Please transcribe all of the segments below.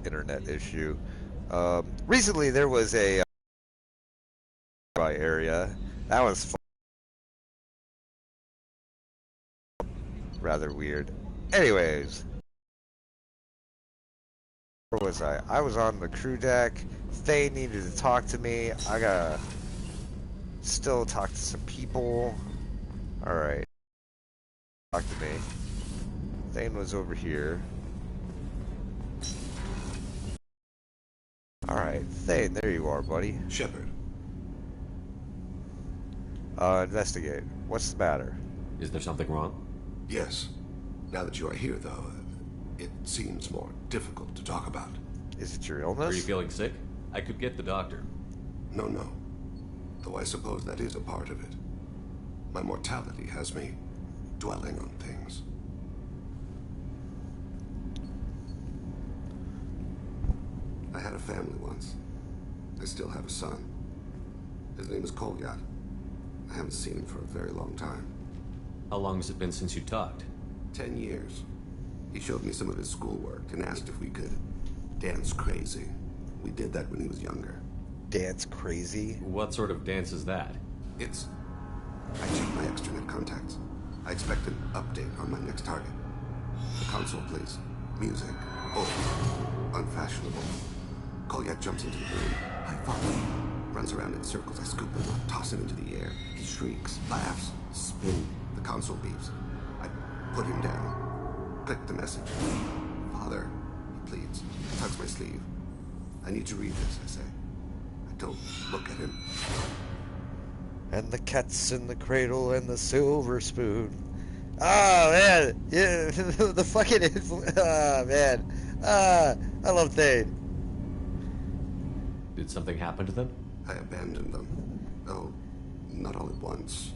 internet issue. Recently there was a area that was rather weird. Anyways, where was I? I was on the crew deck. Thane needed to talk to me. I gotta still talk to some people. All right, talk to me. Thane was over here. All right, Thane, there you are, buddy. Shepard. Investigate. What's the matter? Is there something wrong? Yes. Now that you are here, though, it seems more difficult to talk about. Is it your illness? Are you feeling sick? I could get the doctor. No, no. Though I suppose that is a part of it. My mortality has me dwelling on things. I had a family once. I still have a son. His name is Kolyat. I haven't seen him for a very long time. How long has it been since you talked? 10 years. He showed me some of his schoolwork and asked if we could dance crazy. We did that when he was younger. Dance crazy? What sort of dance is that? It's... I checked my extranet contacts. I expect an update on my next target. The console, please. Music. Oh, unfashionable. Kolyat jumps into the room. I follow. Runs around in circles. I scoop him up, toss him into the air. He shrieks, laughs, spin. The console beeps. I put him down. Click the message. Father, he pleads. Tugs my sleeve. I need to read this, I say. I don't look at him. And the cat's in the cradle and the silver spoon. Oh man, yeah, the fucking ah man, I love Thane. Did something happen to them? I abandoned them. Oh, not all at once.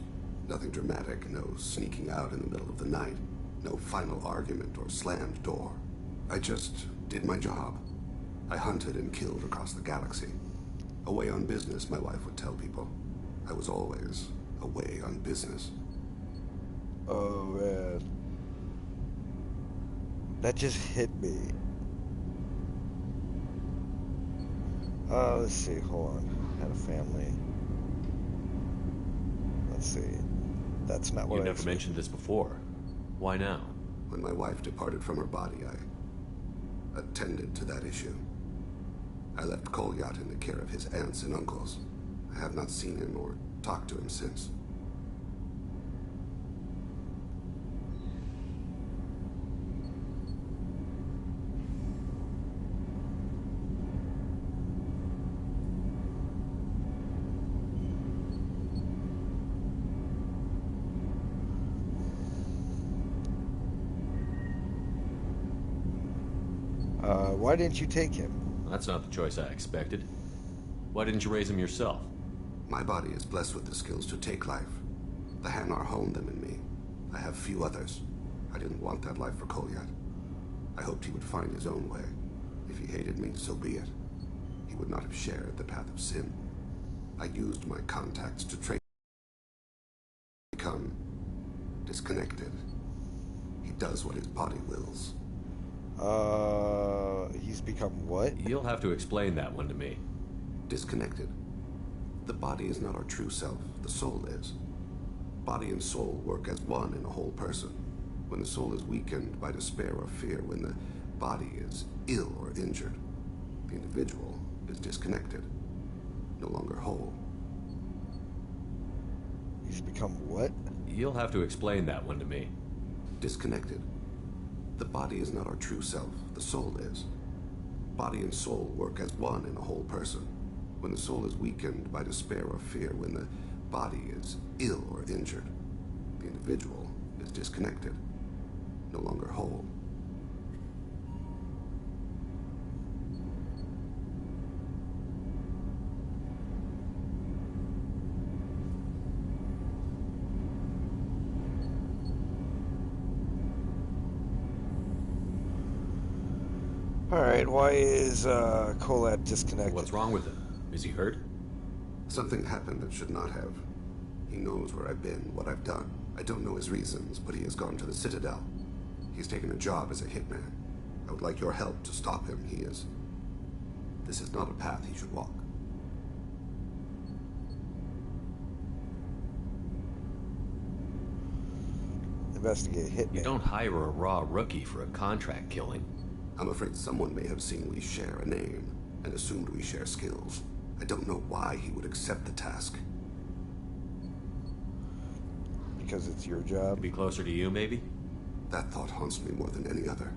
Nothing dramatic, no sneaking out in the middle of the night. No final argument or slammed door. I just did my job. I hunted and killed across the galaxy. Away on business, my wife would tell people. I was always away on business. Oh man, that just hit me. Let's see, hold on. Had a family. Let's see. That's not what You I never expected. mentioned this before. Why now? When my wife departed from her body, I attended to that issue. I left Kolyat in the care of his aunts and uncles. I have not seen him or talked to him since. Why didn't you take him? That's not the choice I expected. Why didn't you raise him yourself? My body is blessed with the skills to take life. The Hanar honed them in me. I have few others. I didn't want that life for Kolyat. I hoped he would find his own way. If he hated me, so be it. He would not have shared the path of sin. I used my contacts to train become disconnected. He does what his body wills. He's become what? You'll have to explain that one to me. Disconnected. The body is not our true self. The soul is. Body and soul work as one in a whole person. When the soul is weakened by despair or fear, when the body is ill or injured, the individual is disconnected, no longer whole. He's become what? You'll have to explain that one to me. Disconnected. The body is not our true self. The soul is. Body and soul work as one in a whole person. When the soul is weakened by despair or fear, when the body is ill or injured, the individual is disconnected, no longer whole. Alright, why is Kolyat disconnected? What's wrong with him? Is he hurt? Something happened that should not have. He knows where I've been, what I've done. I don't know his reasons, but he has gone to the Citadel. He's taken a job as a hitman. I would like your help to stop him. This is not a path he should walk. Investigate Hitman. You don't hire a raw rookie for a contract killing. I'm afraid someone may have seen we share a name and assumed we share skills. I don't know why he would accept the task. Because it's your To job. be closer to you, maybe? That thought haunts me more than any other.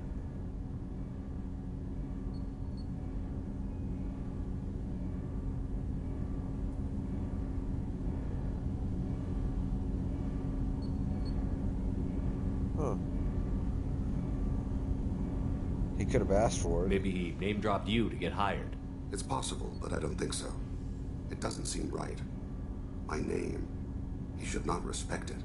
Huh. He could have asked for it. Maybe he name-dropped you to get hired. It's possible, but I don't think so. It doesn't seem right. My name. He should not respect it.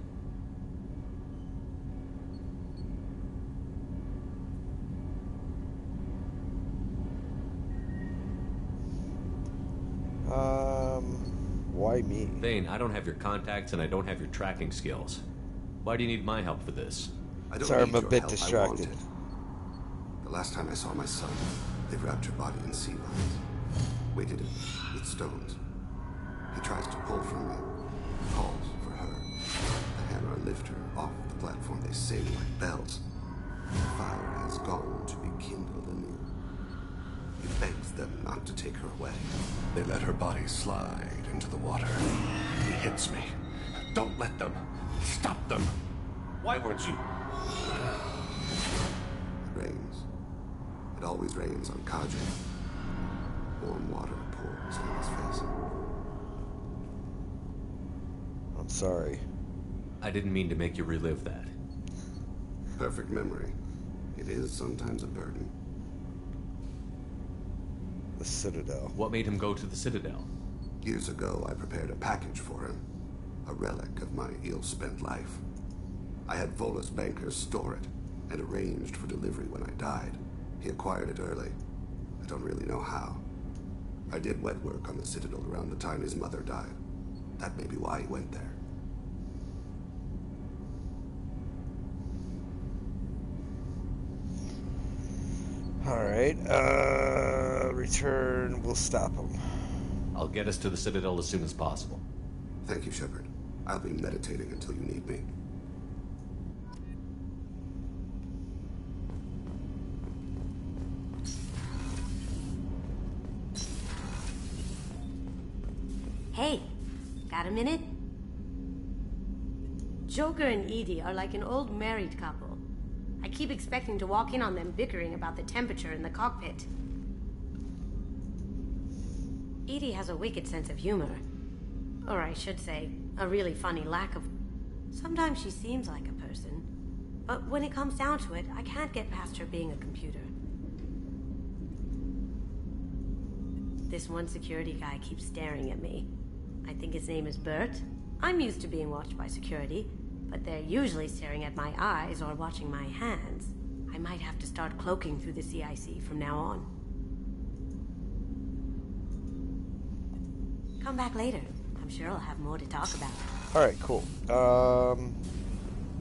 Why me? Thane, I don't have your contacts and I don't have your tracking skills. Why do you need my help for this? I don't Sorry, need I'm a your bit help. distracted. I want it. The last time I saw my son, they wrapped your body in sea vines, weighted it with stones. He tries to pull from me, calls for her. The hammer lift her off the platform. They sing like bells. The fire has gone to be kindled anew. He begs them not to take her away. They let her body slide into the water. He hits me. Don't let them. Stop them. Why weren't you? It rains. It always rains on Kadri. Warm water pours on his face. I'm sorry. I didn't mean to make you relive that. Perfect memory. It is sometimes a burden. The Citadel. What made him go to the Citadel? Years ago, I prepared a package for him. A relic of my ill-spent life. I had Volus bankers store it, and arranged for delivery when I died. He acquired it early. I don't really know how. I did wet work on the Citadel around the time his mother died. That may be why he went there. Alright, return. We'll stop him. I'll get us to the Citadel as soon as possible. Thank you, Shepard. I'll be meditating until you need me. Hey, got a minute? Joker and Edie are like an old married couple. I keep expecting to walk in on them bickering about the temperature in the cockpit. Edie has a wicked sense of humor. Or I should say, a really funny lack of... Sometimes she seems like a person. But when it comes down to it, I can't get past her being a computer. This one security guy keeps staring at me. I think his name is Bert. I'm used to being watched by security, but they're usually staring at my eyes or watching my hands. I might have to start cloaking through the CIC from now on. Come back later. I'm sure I'll have more to talk about. Alright, cool.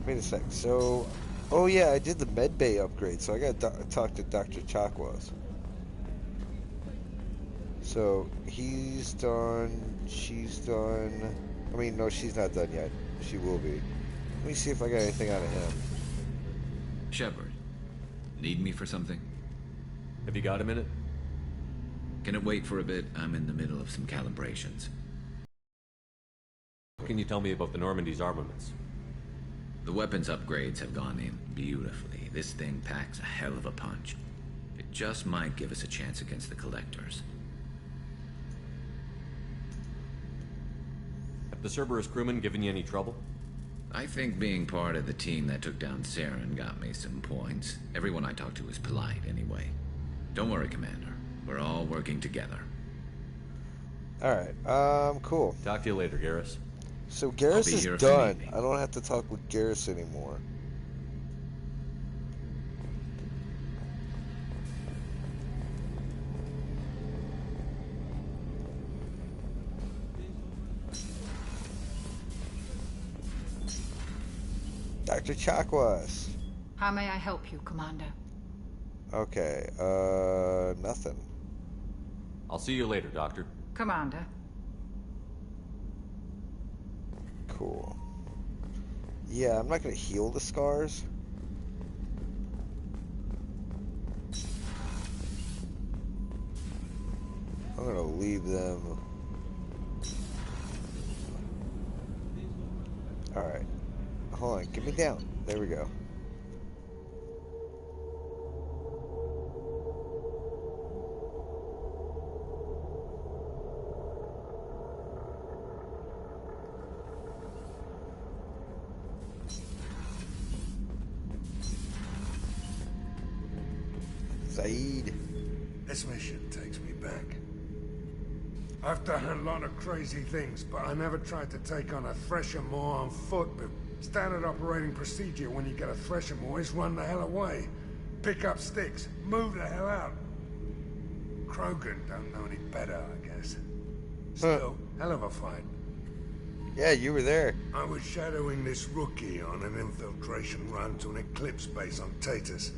Wait a sec. So, oh yeah, I did the medbay upgrade, so I gotta talk to Dr. Chakwas. So, he's done, she's done. I mean, no, she's not done yet. She will be. Let me see if I got anything out of him. Shepard, need me for something? Have you got a minute? Can it wait for a bit? I'm in the middle of some calibrations. What can you tell me about the Normandy's armaments? The weapons upgrades have gone in beautifully. This thing packs a hell of a punch. It just might give us a chance against the Collectors. Have the Cerberus crewmen given you any trouble? I think being part of the team that took down Saren got me some points. Everyone I talked to was polite anyway. Don't worry, Commander. We're all working together. Alright, cool. Talk to you later, Garrus. So Garrus be is here if you done. need me. I don't have to talk with Garrus anymore. Dr. Chakwas. How may I help you, Commander? Okay, nothing. I'll see you later, Doctor. Commander. Cool. Yeah, I'm not gonna heal the scars. I'm gonna leave them. Alright. Hold on, get me down. There we go. Zaid. This mission takes me back. I've done a lot of crazy things, but I never tried to take on a thresher more on foot. But standard operating procedure when you get a thresher more is run the hell away. Pick up sticks, move the hell out. Krogan don't know any better, I guess. Still, hell of a fight. Yeah, you were there. I was shadowing this rookie on an infiltration run to an Eclipse base on Tatus.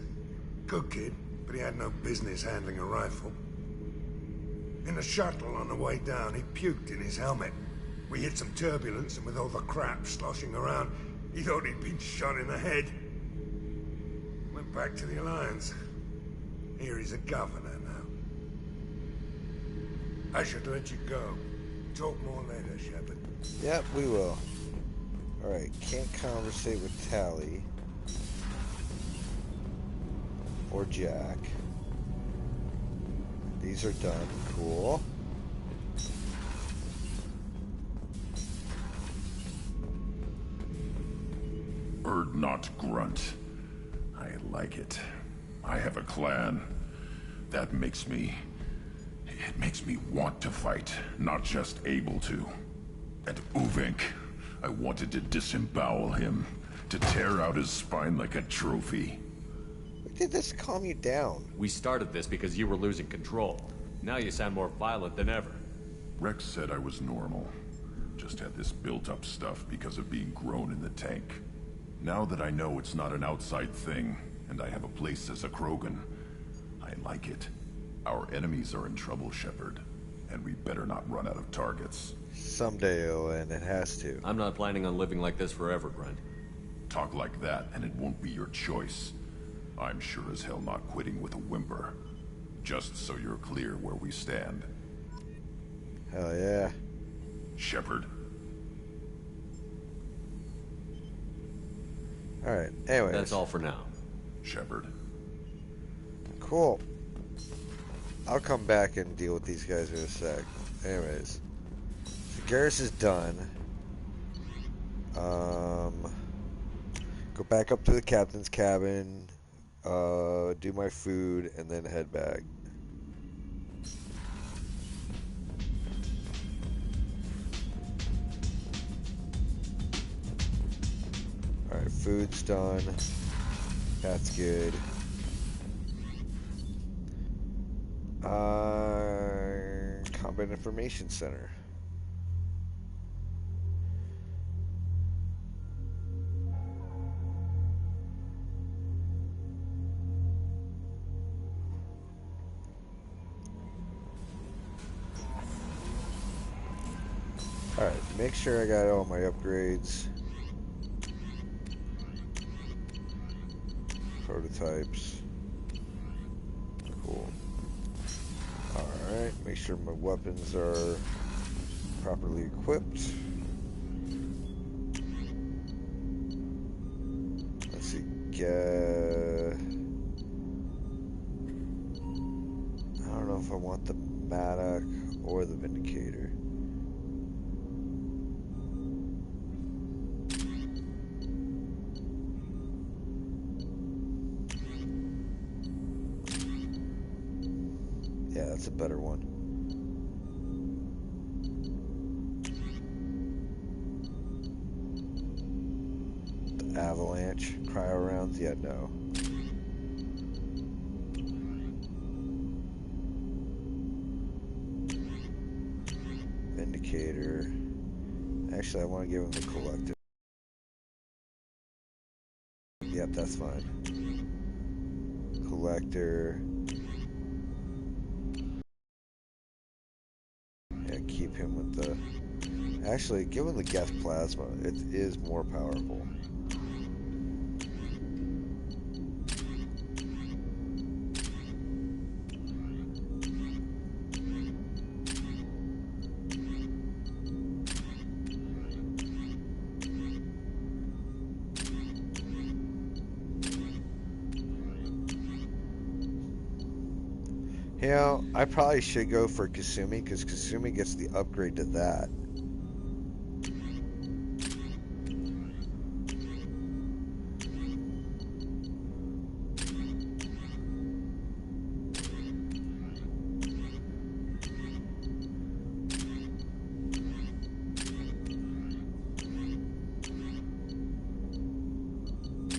Good kid, but he had no business handling a rifle. In the shuttle on the way down, he puked in his helmet. We hit some turbulence, and with all the crap sloshing around, he thought he'd been shot in the head. Went back to the Alliance. Here he's a governor now. I should let you go. Talk more later, Shepard. Yep, we will. Alright, can't conversate with Tally. Or Jack. These are done. Cool. Bird not grunt. I like it. I have a clan. That makes me... It makes me want to fight, not just able to. And Uvink, I wanted to disembowel him, to tear out his spine like a trophy. Did this calm you down? We started this because you were losing control. Now you sound more violent than ever. Rex said I was normal. Just had this built-up stuff because of being grown in the tank. Now that I know it's not an outside thing, and I have a place as a Krogan, I like it. Our enemies are in trouble, Shepard, and we better not run out of targets. Someday it'll end. It has to. I'm not planning on living like this forever, Grunt. Talk like that, and it won't be your choice. I'm sure as hell not quitting with a whimper. Just so you're clear where we stand. Hell yeah. Shepard. Alright, anyways. That's all for now. Shepard. Cool. I'll come back and deal with these guys in a sec. Anyways. So Garrus is done. Go back up to the captain's cabin. Do my food, and then head back. Alright, food's done. That's good. Combat Information Center. Alright, make sure I got all my upgrades. Prototypes. Cool. Alright, make sure my weapons are properly equipped. Let's see, I don't know if I want the Maddock or the Vindicator. Yeah, that's a better one. The Avalanche cryo rounds? Yeah, no. Vindicator. Actually, I want to give him the collective. Yep, that's fine. Collector. Yeah, keep him with the... Actually, give him the gas plasma. It is more powerful. You know, I probably should go for Kasumi, because Kasumi gets the upgrade to that.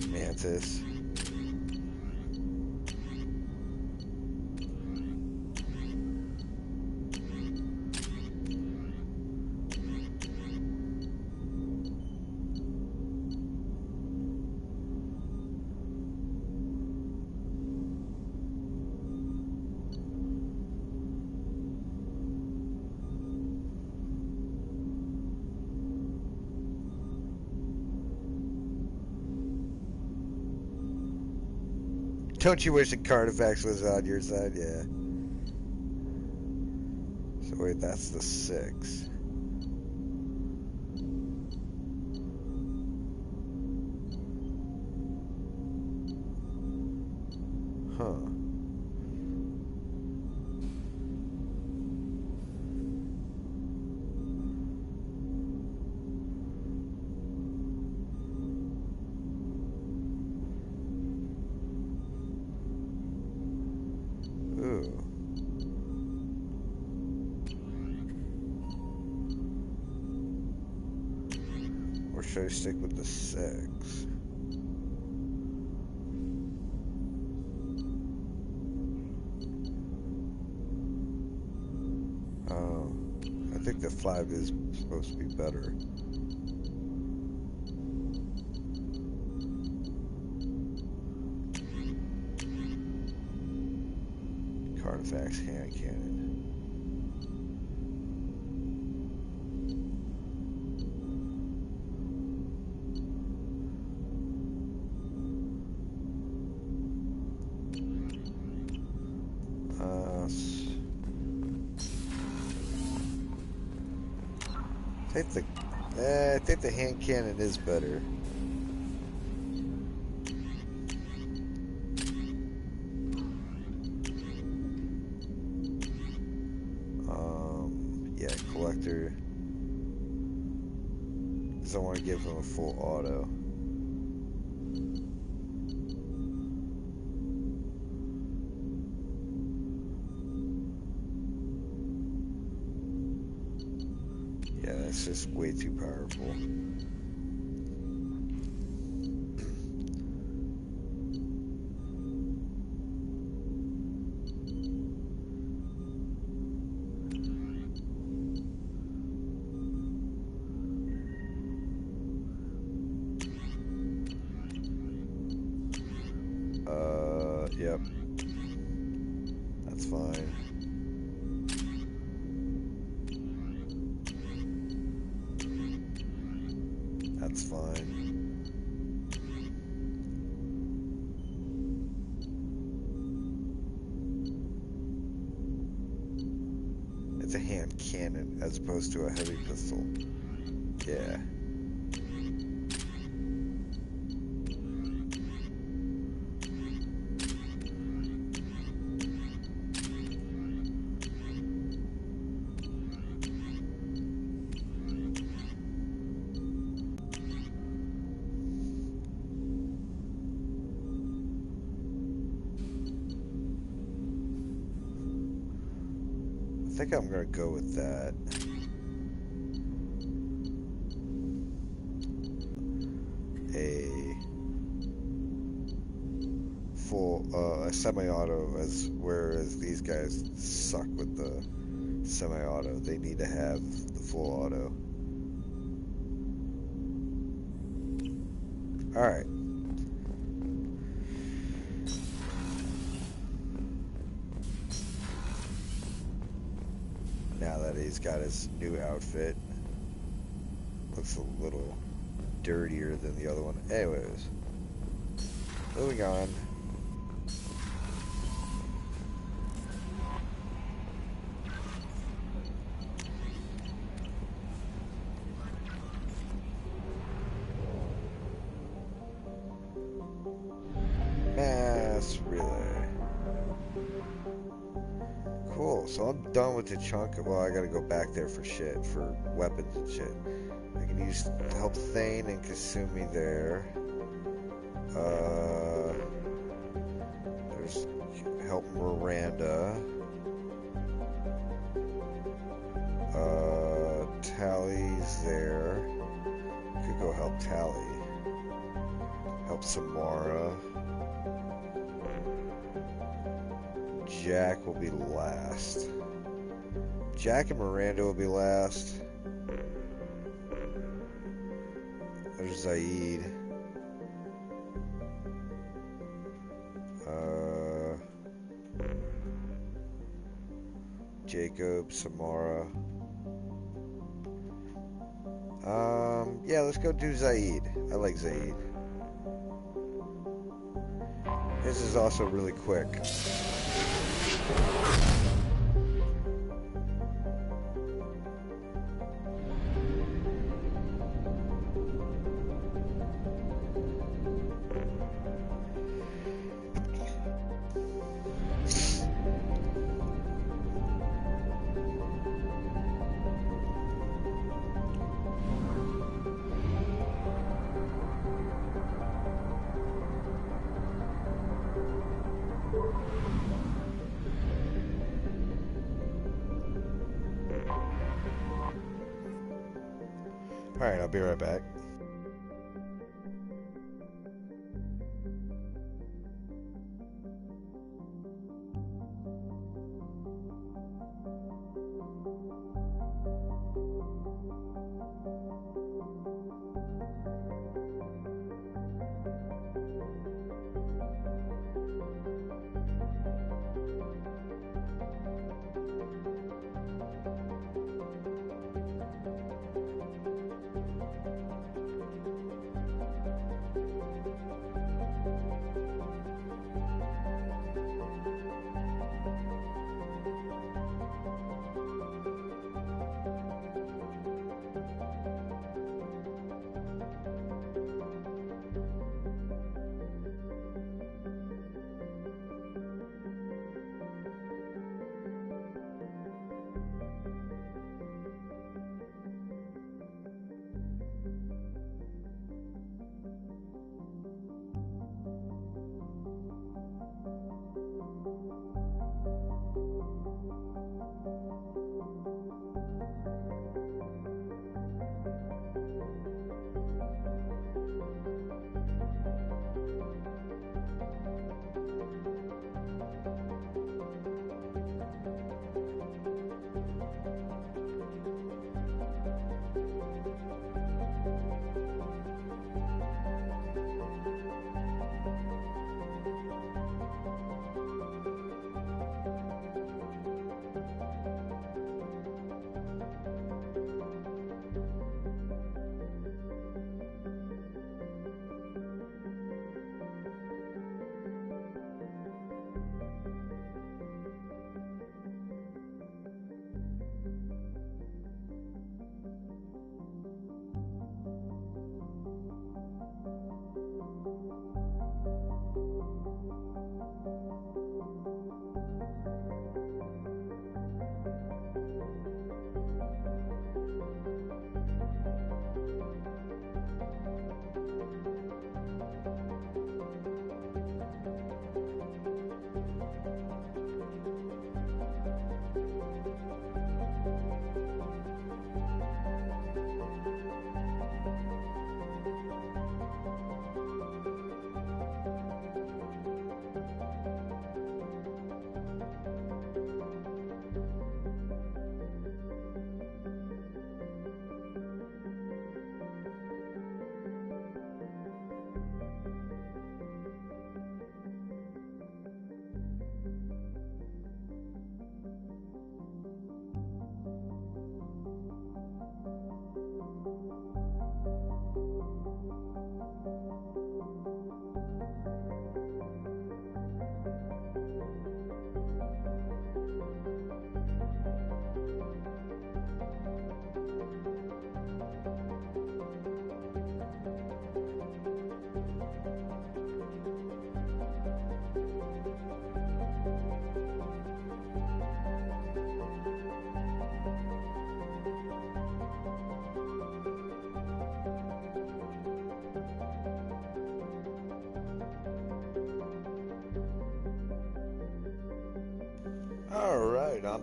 Mantis. Don't you wish the Carnifex was on your side? Yeah. So wait, that's the 6. Huh. Ooh. Or should I stick with the 6? Oh, I think the 5 is supposed to be better. Carnifex hand cannon. I think the hand cannon is better. Yeah, collector. Because I want to give him a full auto. Yeah, that's just way too powerful. Yep. That's fine. That's fine. It's a hand cannon as opposed to a heavy pistol. Yeah. I think I'm gonna go with that. A full, a semi-auto, whereas these guys suck with the semi-auto. They need to have the full auto. Alright. that he's got his new outfit. Looks a little dirtier than the other one. Anyways, moving on. Mass relay. Cool, so I'm done with the chunk. Well, I gotta go back there for shit, for weapons and shit. I can use help Thane and Kasumi there. There's help Miranda. Tally's there. Could go help Tally. Help Samara. Jack will be last. Jack and Miranda will be last. There's Zaid. Jacob, Samara. Yeah, let's go do Zaid. I like Zaid. This is also really quick. Alright, I'll be right back.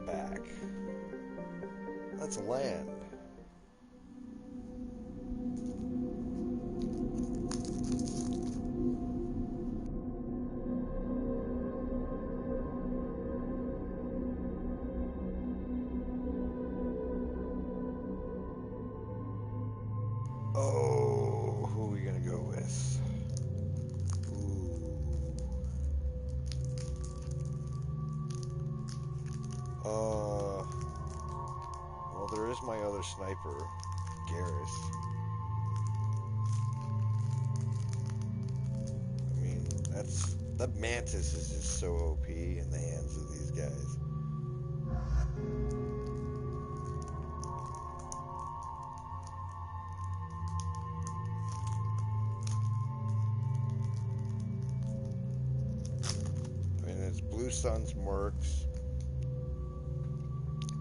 back. Let's land. Oh, who are we gonna go with? Well, there is my other sniper, Garrus. I mean, that Mantis is just so OP in the hands of these guys. I mean, it's Blue Sun's Mercs.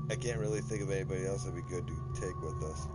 I can't really think of anybody else that'd be good to take with us.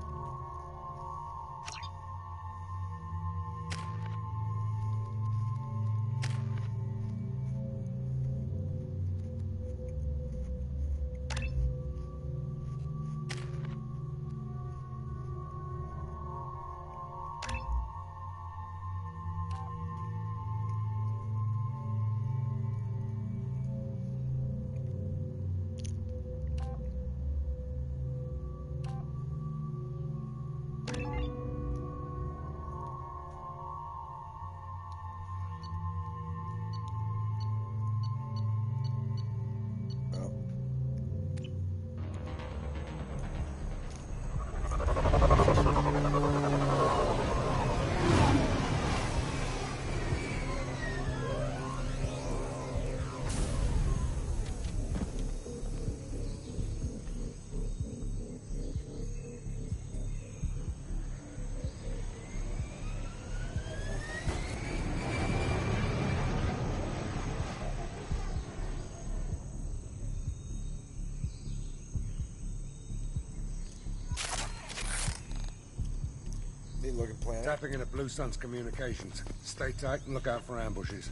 Looking planet. Tapping into Blue Sun's communications. Stay tight and look out for ambushes.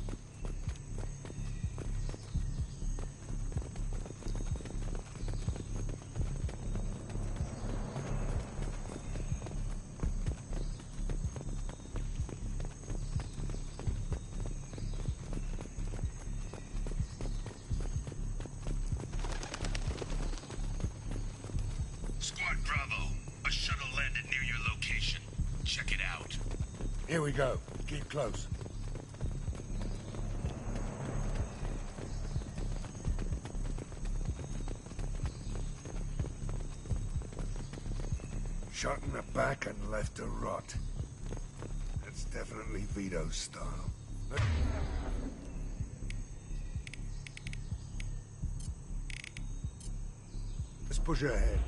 Squad Bravo, a shuttle landed near your location. Check it out. Here we go. Keep close. Shot in the back and left to rot. That's definitely Vito's style. Let's push ahead.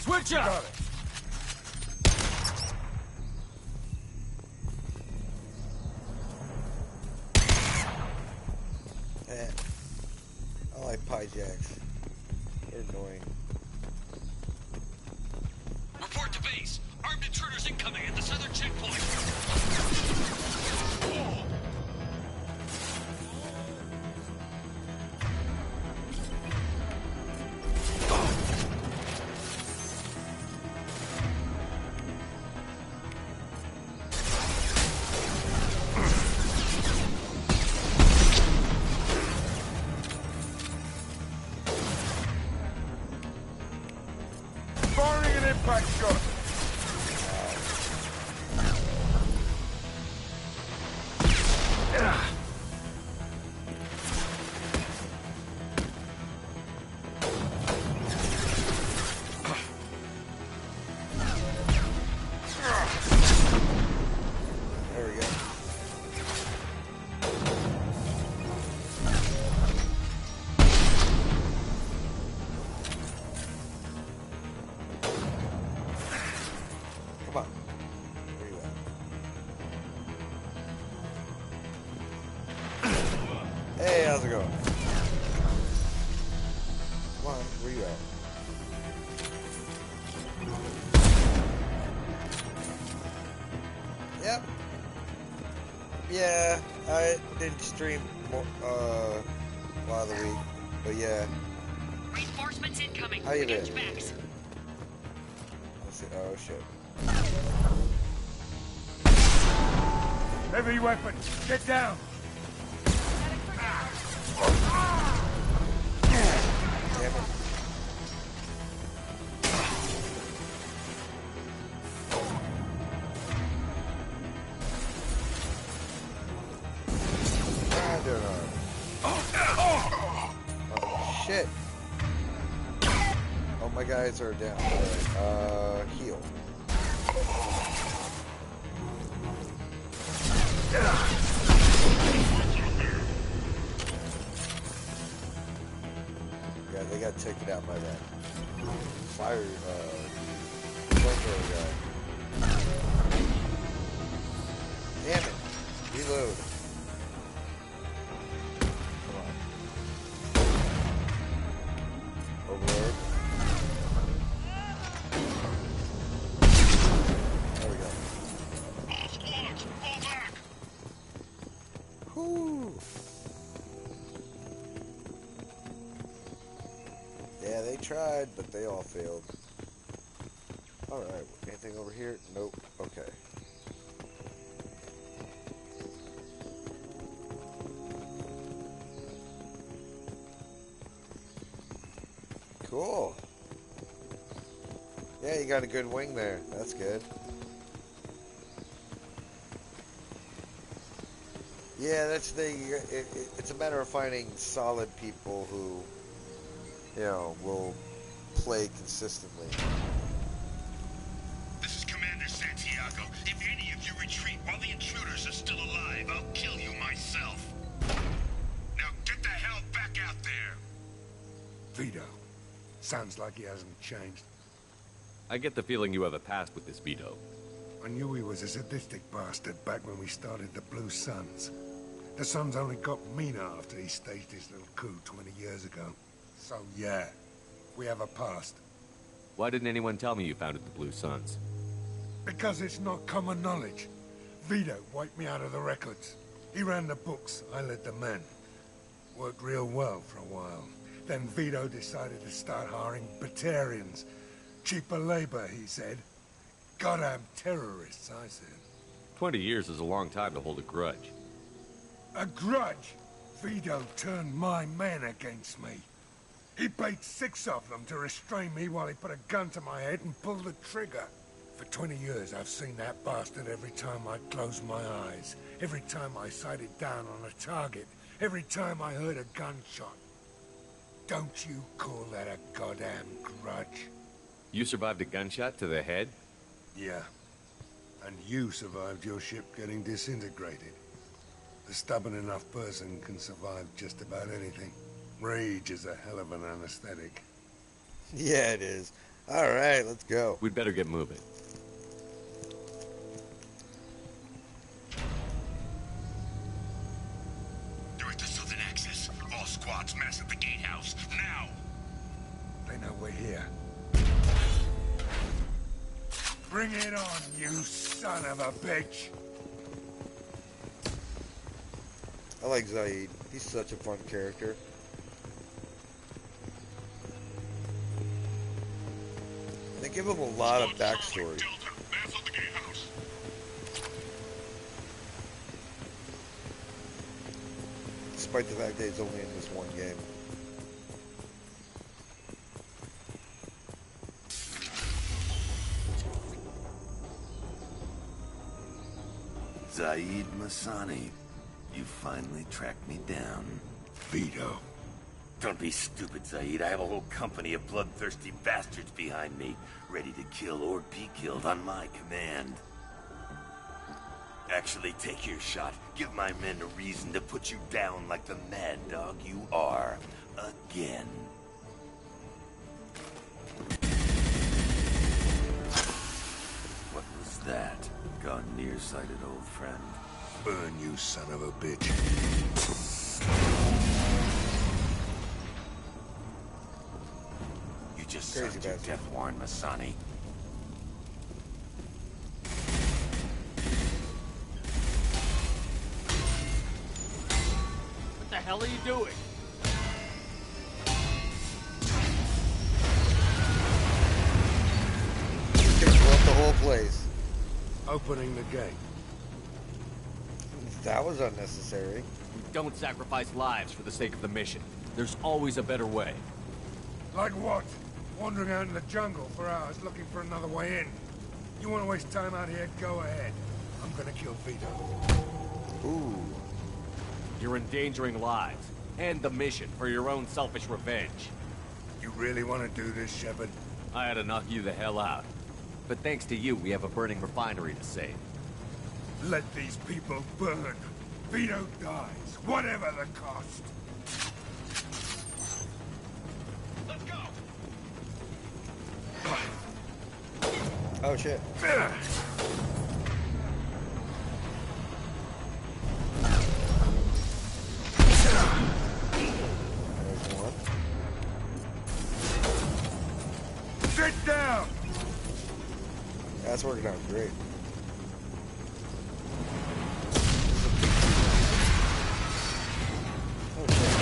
Switch up! Got it. I like Pyjacks. They're annoying. Report to base. Armed intruders incoming at the southern checkpoint. Back shot. There we go. Come on. Where you at? Hey, how's it going? Come on, where you at? Yep. Yeah, I didn't stream a lot of the week, but yeah. Reinforcements incoming. How you Against been? Max. Let's see. Oh shit. Heavy weapon. Get down. Damn it. I'm doing alright. Oh shit. Oh, my guys are down. Alright, heal. Yeah, they got taken out by that fire, flamethrower guy. Damn it. Reload. Come on. Overload. There we go. All squads, fall back! Whoo! Yeah, they tried, but they all failed. Alright, anything over here? Nope. Okay. Cool. Yeah, you got a good wing there. That's good. Yeah, that's the thing. It's a matter of finding solid people who, you know, will play consistently. This is Commander Santiago. If any of you retreat while the intruders are still alive, I'll kill you myself. Now get the hell back out there! Vito. Sounds like he hasn't changed. I get the feeling you have a past with this Vito. I knew he was a sadistic bastard back when we started the Blue Suns. The Suns only got meaner after he staged his little coup 20 years ago. So yeah, we have a past. Why didn't anyone tell me you founded the Blue Suns? Because it's not common knowledge. Vito wiped me out of the records. He ran the books, I led the men. Worked real well for a while. Then Vito decided to start hiring Batarians. Cheaper labor, he said. Goddamn terrorists, I said. 20 years is a long time to hold a grudge. A grudge? Vito turned my men against me. He paid 6 of them to restrain me while he put a gun to my head and pulled the trigger. For 20 years, I've seen that bastard every time I closed my eyes. Every time I sighted down on a target. Every time I heard a gunshot. Don't you call that a goddamn grudge? You survived a gunshot to the head? Yeah. And you survived your ship getting disintegrated. A stubborn enough person can survive just about anything. Rage is a hell of an anesthetic. Yeah, it is. Alright, let's go. We'd better get moving. Direct to Southern Access. All squads mass at the gatehouse. Now! They know we're here. Bring it on, you son of a bitch! I like Zaid. He's such a fun character. They give him a lot of backstory. Delta, mass on the gatehouse. Despite the fact that he's only in this one game. Saeed Masani, you finally tracked me down. Vito. Don't be stupid, Saeed. I have a whole company of bloodthirsty bastards behind me, ready to kill or be killed on my command. Actually, take your shot. Give my men a reason to put you down like the mad dog you are. Again. What was that? Gone nearsighted, old friend. Burn, you son of a bitch. You just served your death warrant, Masani. What the hell are you doing? Blow up the whole place. Opening the gate. That was unnecessary. Don't sacrifice lives for the sake of the mission. There's always a better way. Like what? Wandering out in the jungle for hours looking for another way in. You want to waste time out here? Go ahead. I'm gonna kill Vito. Ooh. You're endangering lives and the mission for your own selfish revenge. You really want to do this, Shepard? I had to knock you the hell out. But thanks to you, we have a burning refinery to save. Let these people burn. Vito dies, whatever the cost. Let's go! Oh shit. There's one. Sit down! That's working out great. Oh shit.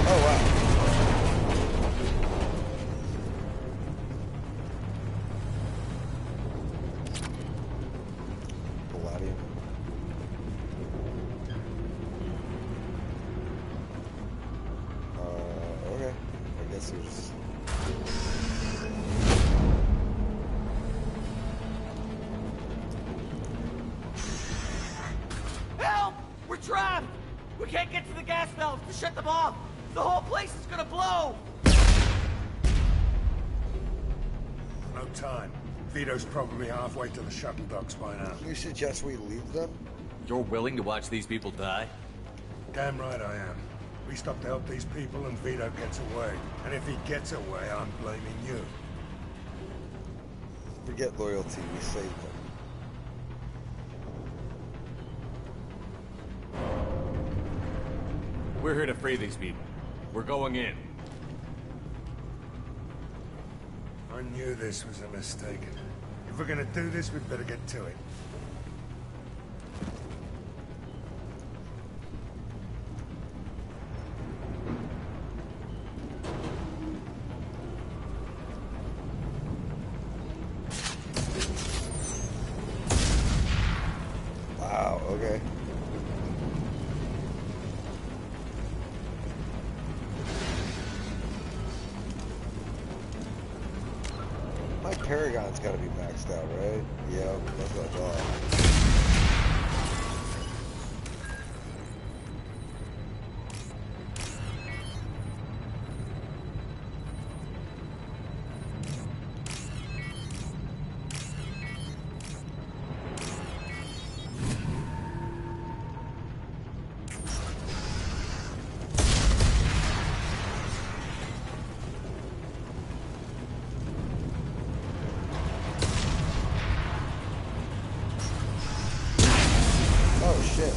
Oh wow. Palladium. Okay. I guess there's... Help! We're trapped! We can't get to the gas valves to shut them off! The whole place is gonna blow! No time. Vito's probably halfway to the shuttle docks by now. You suggest we leave them? You're willing to watch these people die? Damn right I am. We stop to help these people and Vito gets away. And if he gets away, I'm blaming you. Forget loyalty, we saved them. We're here to free these people. We're going in. I knew this was a mistake. If we're gonna do this, we'd better get to it. Wow, okay. My Paragon's gotta be maxed out, right? Yeah, that's what I thought. Oh shit.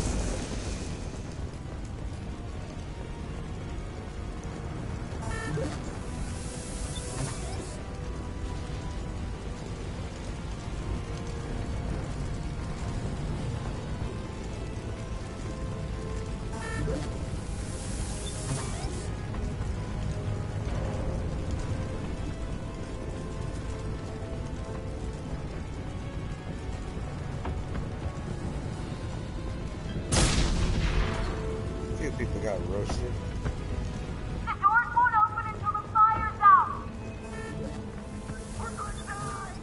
A few people got roasted. The doors won't open until the fire's out. We're gonna die.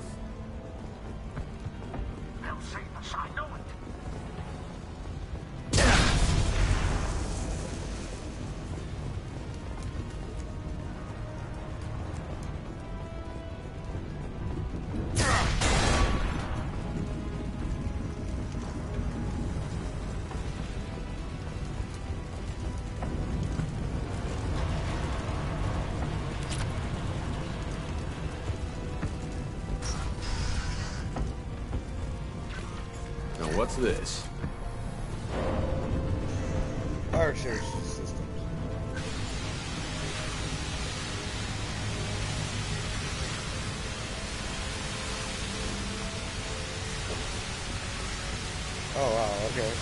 what's this? Fire extinguisher systems. Oh wow, okay.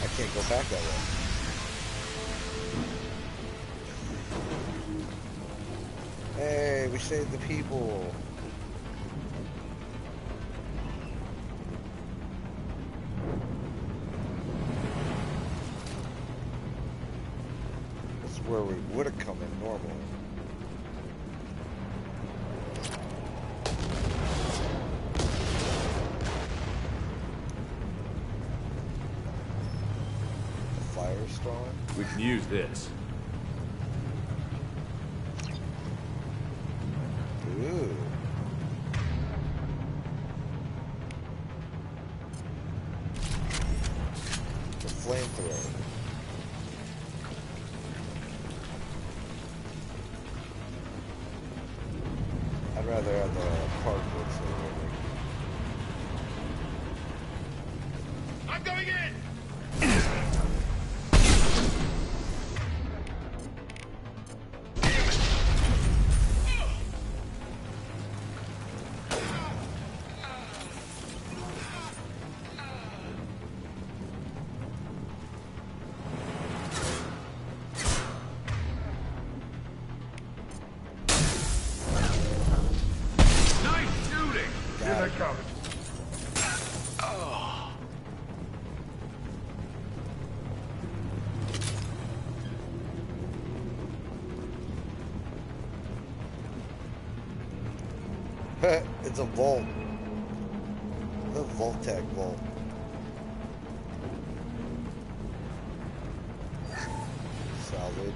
I can't go back that way. Hey, we saved the people. This is where we would have come in normally. We can use this. Ooh. The flamethrower. I'd rather have the cardboard cylinder. I'm going in! It's a vault. The Vault-Tec vault. Salvage.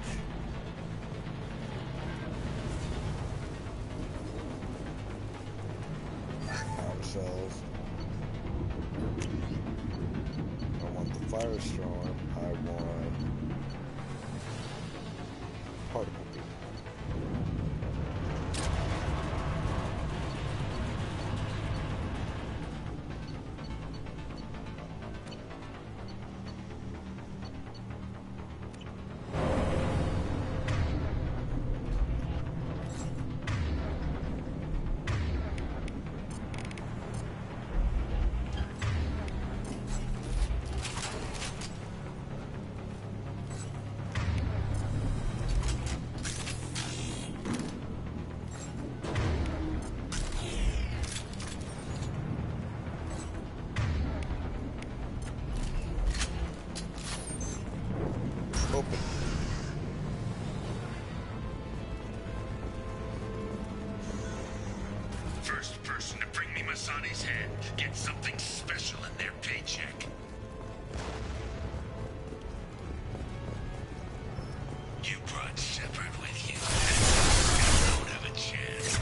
Power cells. I want the Firestorm. I want particle beam. Open. First person to bring me Masani's head gets something special in their paycheck. You brought Shepard with you. You don't have a chance.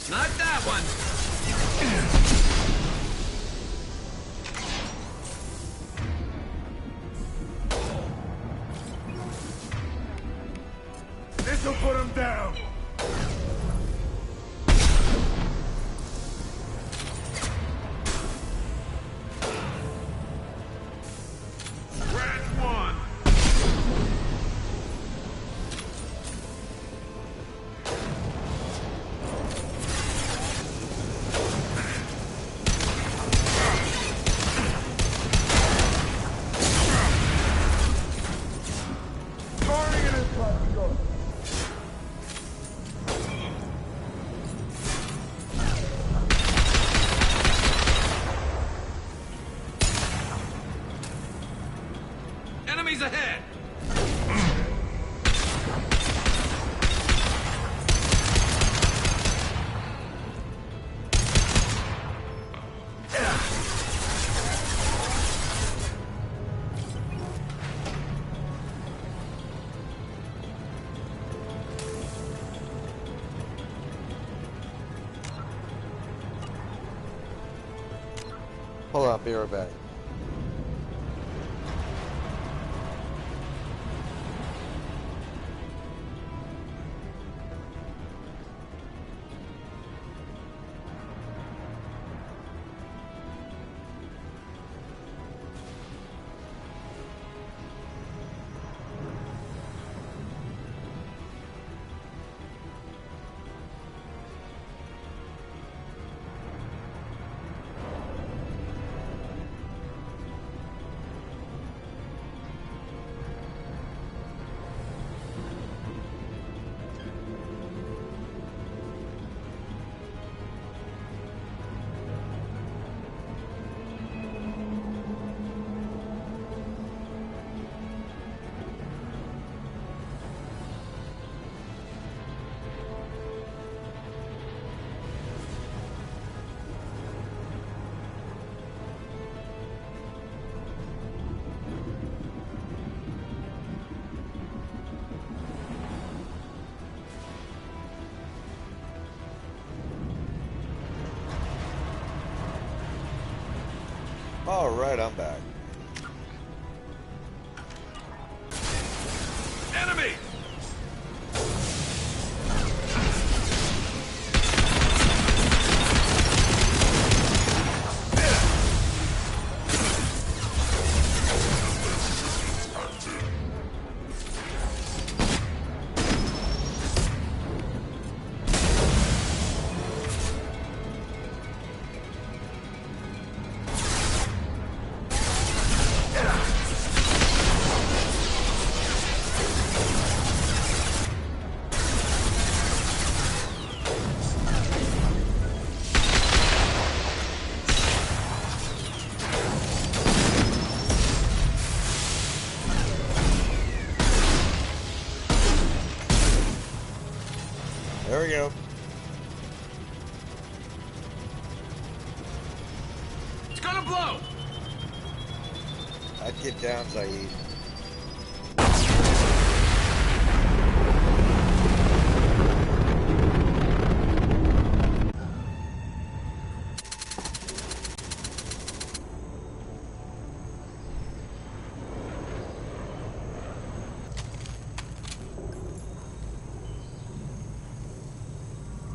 Not that one! This'll put him down. Round one. Enemies ahead! Hold on, be right back. Alright, I'm back. Enemy! There we go. It's gonna blow! I'd get down, Zaid.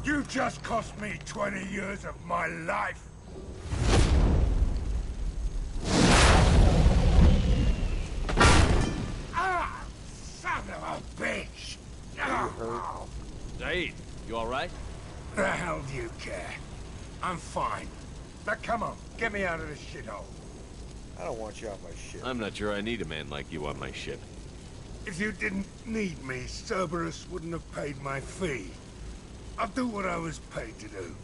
You just cost me 20 years of my life. Ah, son of a bitch! Oh, Zaid, you alright? the hell do you care? I'm fine. Now come on, get me out of this shithole. I don't want you on my ship. I'm not sure I need a man like you on my ship. If you didn't need me, Cerberus wouldn't have paid my fee. I'll do what I was paid to do.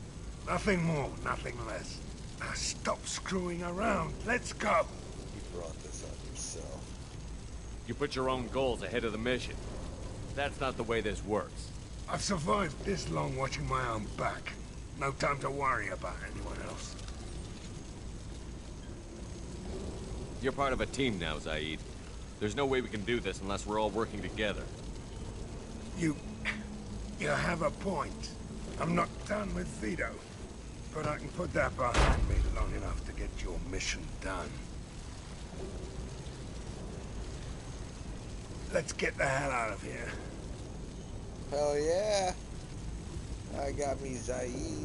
Nothing more, nothing less. Now stop screwing around. Let's go. You brought this on yourself. You put your own goals ahead of the mission. That's not the way this works. I've survived this long watching my own back. No time to worry about anyone else. You're part of a team now, Zaid. There's no way we can do this unless we're all working together. You have a point. I'm not done with Vito, but I can put that behind me long enough to get your mission done. Let's get the hell out of here. Hell yeah. I got me Zaid.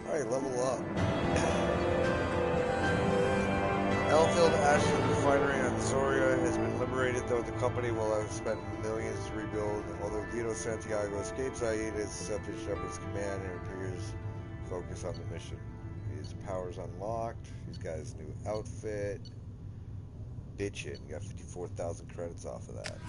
Alright, level up. Elfield Ashton refinery on Zoria has been liberated, though the company will have spent millions to rebuild. Although Guido Santiago escaped, Zaid has accepted Shepard's command and appears focused on the mission. His powers unlocked. He's got his new outfit. Bitchin'. You got 54,000 credits off of that.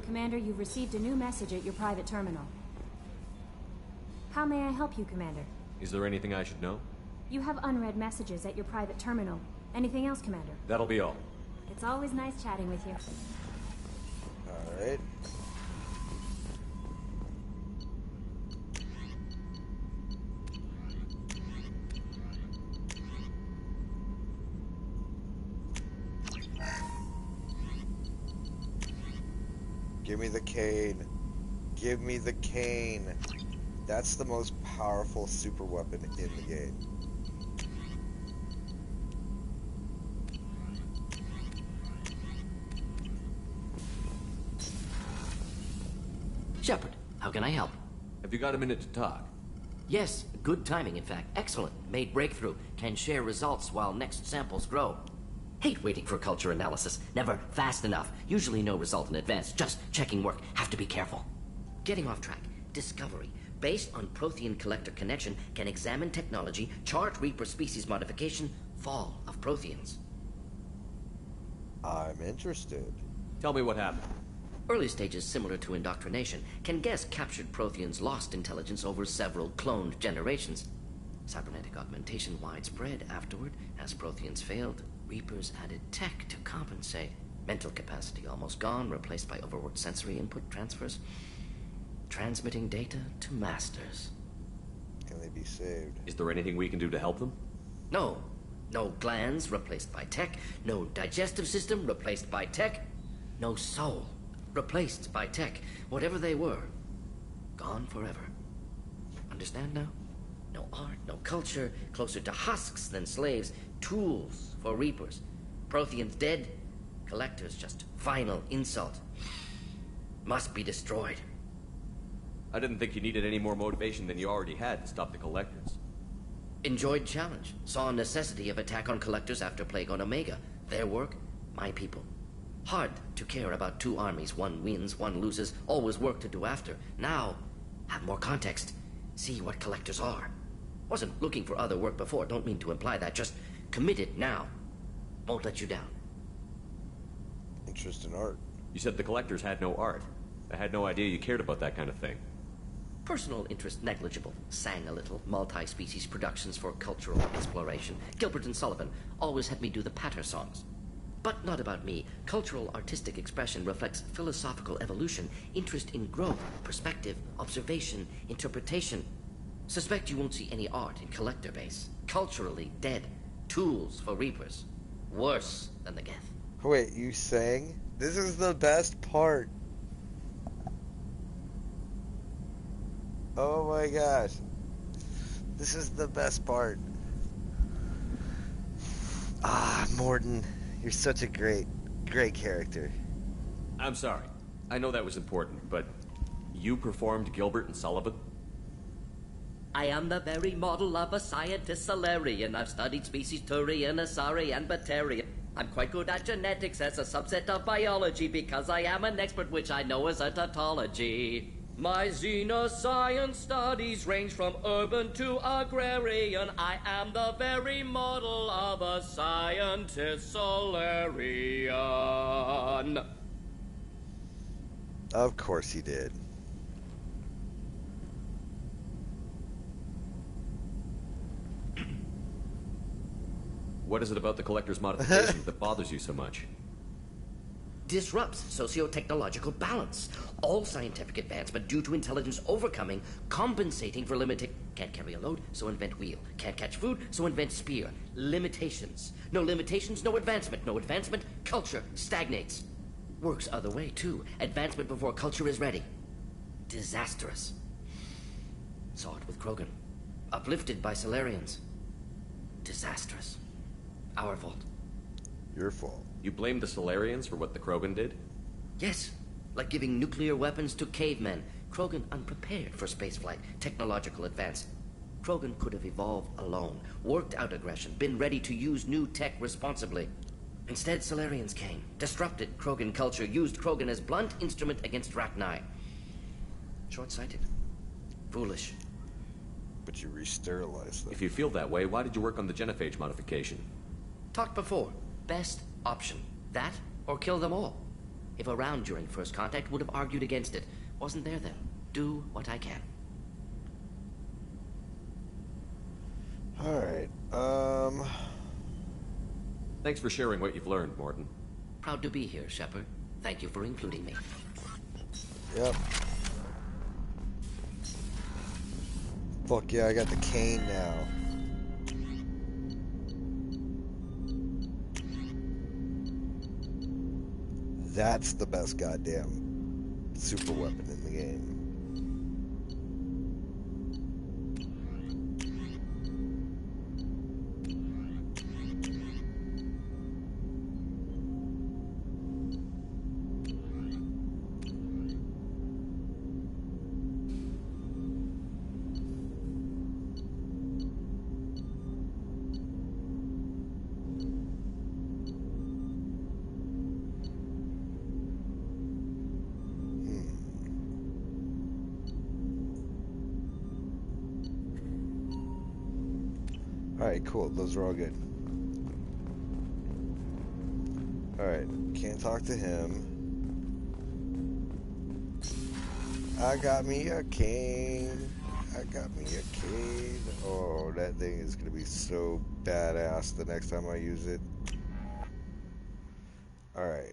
Commander, you've received a new message at your private terminal. How may I help you, Commander? Is there anything I should know? You have unread messages at your private terminal. Anything else, Commander? That'll be all. It's always nice chatting with you. Alright. Give me the cane. Give me the cane. That's the most powerful super weapon in the game. Shepard, how can I help? Have you got a minute to talk? Yes, good timing, in fact. Excellent. Made breakthrough. Can share results while next samples grow. Hate waiting for culture analysis. Never fast enough. Usually no result in advance. Just checking work. Have to be careful. Getting off track. Discovery. Based on Prothean collector connection, can examine technology, chart Reaper species modification, fall of Protheans. I'm interested. Tell me what happened. Early stages similar to indoctrination. Can guess captured Protheans lost intelligence over several cloned generations. Cybernetic augmentation widespread afterward. As Protheans failed, Reapers added tech to compensate. Mental capacity almost gone, replaced by overworked sensory input transfers. Transmitting data to masters. Can they be saved? Is there anything we can do to help them? No. No glands replaced by tech. No digestive system replaced by tech. No soul replaced by tech. Whatever they were, gone forever. Understand now? No art, no culture, closer to husks than slaves. Tools for Reapers. Protheans dead. Collectors just final insult. Must be destroyed. I didn't think you needed any more motivation than you already had to stop the Collectors. Enjoyed challenge. Saw necessity of attack on Collectors after Plague on Omega. Their work, my people. Hard to care about two armies. One wins, one loses. Always work to do after. Now, have more context. See what Collectors are. Wasn't looking for other work before. Don't mean to imply that. Just committed now. Won't let you down. Interest in art. You said the Collectors had no art. I had no idea you cared about that kind of thing. Personal interest negligible. Sang a little. Multi-species productions for cultural exploration. Gilbert and Sullivan always had me do the patter songs. But not about me. Cultural artistic expression reflects philosophical evolution, interest in growth, perspective, observation, interpretation. Suspect you won't see any art in collector base. Culturally dead. Tools for Reapers. Worse than the Geth. Wait, you sang? This is the best part. Oh my gosh. This is the best part. Ah, Morden. You're such a great character. I'm sorry. I know that was important, but you performed Gilbert and Sullivan? I am the very model of a scientist Solarian. I've studied species Turian, Asari, and Batarian. I'm quite good at genetics as a subset of biology because I am an expert, which I know is a tautology. My xenoscience studies range from urban to agrarian. I am the very model of a scientist Solarian. Of course he did. What is it about the collector's modification that bothers you so much? Disrupts socio-technological balance. All scientific advancement due to intelligence overcoming, compensating for limiting. Can't carry a load, so invent wheel. Can't catch food, so invent spear. Limitations. No limitations, no advancement. No advancement, culture stagnates. Works other way, too. Advancement before culture is ready. Disastrous. Saw it with Krogan. Uplifted by Solarians. Disastrous. Our fault. Your fault. You blame the Solarians for what the Krogan did? Yes, like giving nuclear weapons to cavemen. Krogan unprepared for spaceflight, technological advance. Krogan could have evolved alone, worked out aggression, been ready to use new tech responsibly. Instead, Solarians came, disrupted Krogan culture, used Krogan as blunt instrument against Rachni. Short-sighted. Foolish. But you re-sterilized them. If you feel that way, why did you work on the genophage modification? Talked before. Best option. That, or kill them all. If around during first contact, would have argued against it. Wasn't there then. Do what I can. Alright, Thanks for sharing what you've learned, Morton. Proud to be here, Shepard. Thank you for including me. Yep. Fuck yeah, I got the cane now. That's the best goddamn super weapon in the game. Alright, cool. Those are all good. Alright, can't talk to him. I got me a cane. I got me a cane. Oh, that thing is going to be so badass the next time I use it. Alright.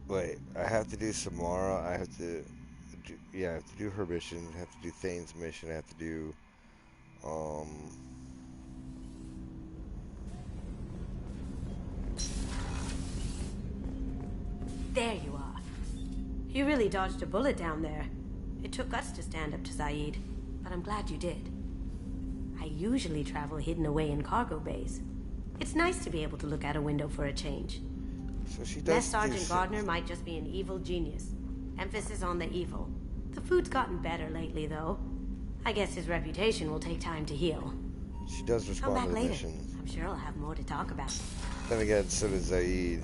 Wait, I have to do Samara. I have to do, yeah, I have to do her mission. I have to do Thane's mission. I have to do There you are. You really dodged a bullet down there. It took guts to stand up to Zaid, but I'm glad you did. I usually travel hidden away in cargo bays. It's nice to be able to look out a window for a change. So she does. Mess Sergeant Gardner might just be an evil genius. Emphasis on the evil. The food's gotten better lately, though. I guess his reputation will take time to heal. She does Come respond back to the later. missions. I'm sure I'll have more to talk about. Then again, so does Zaid.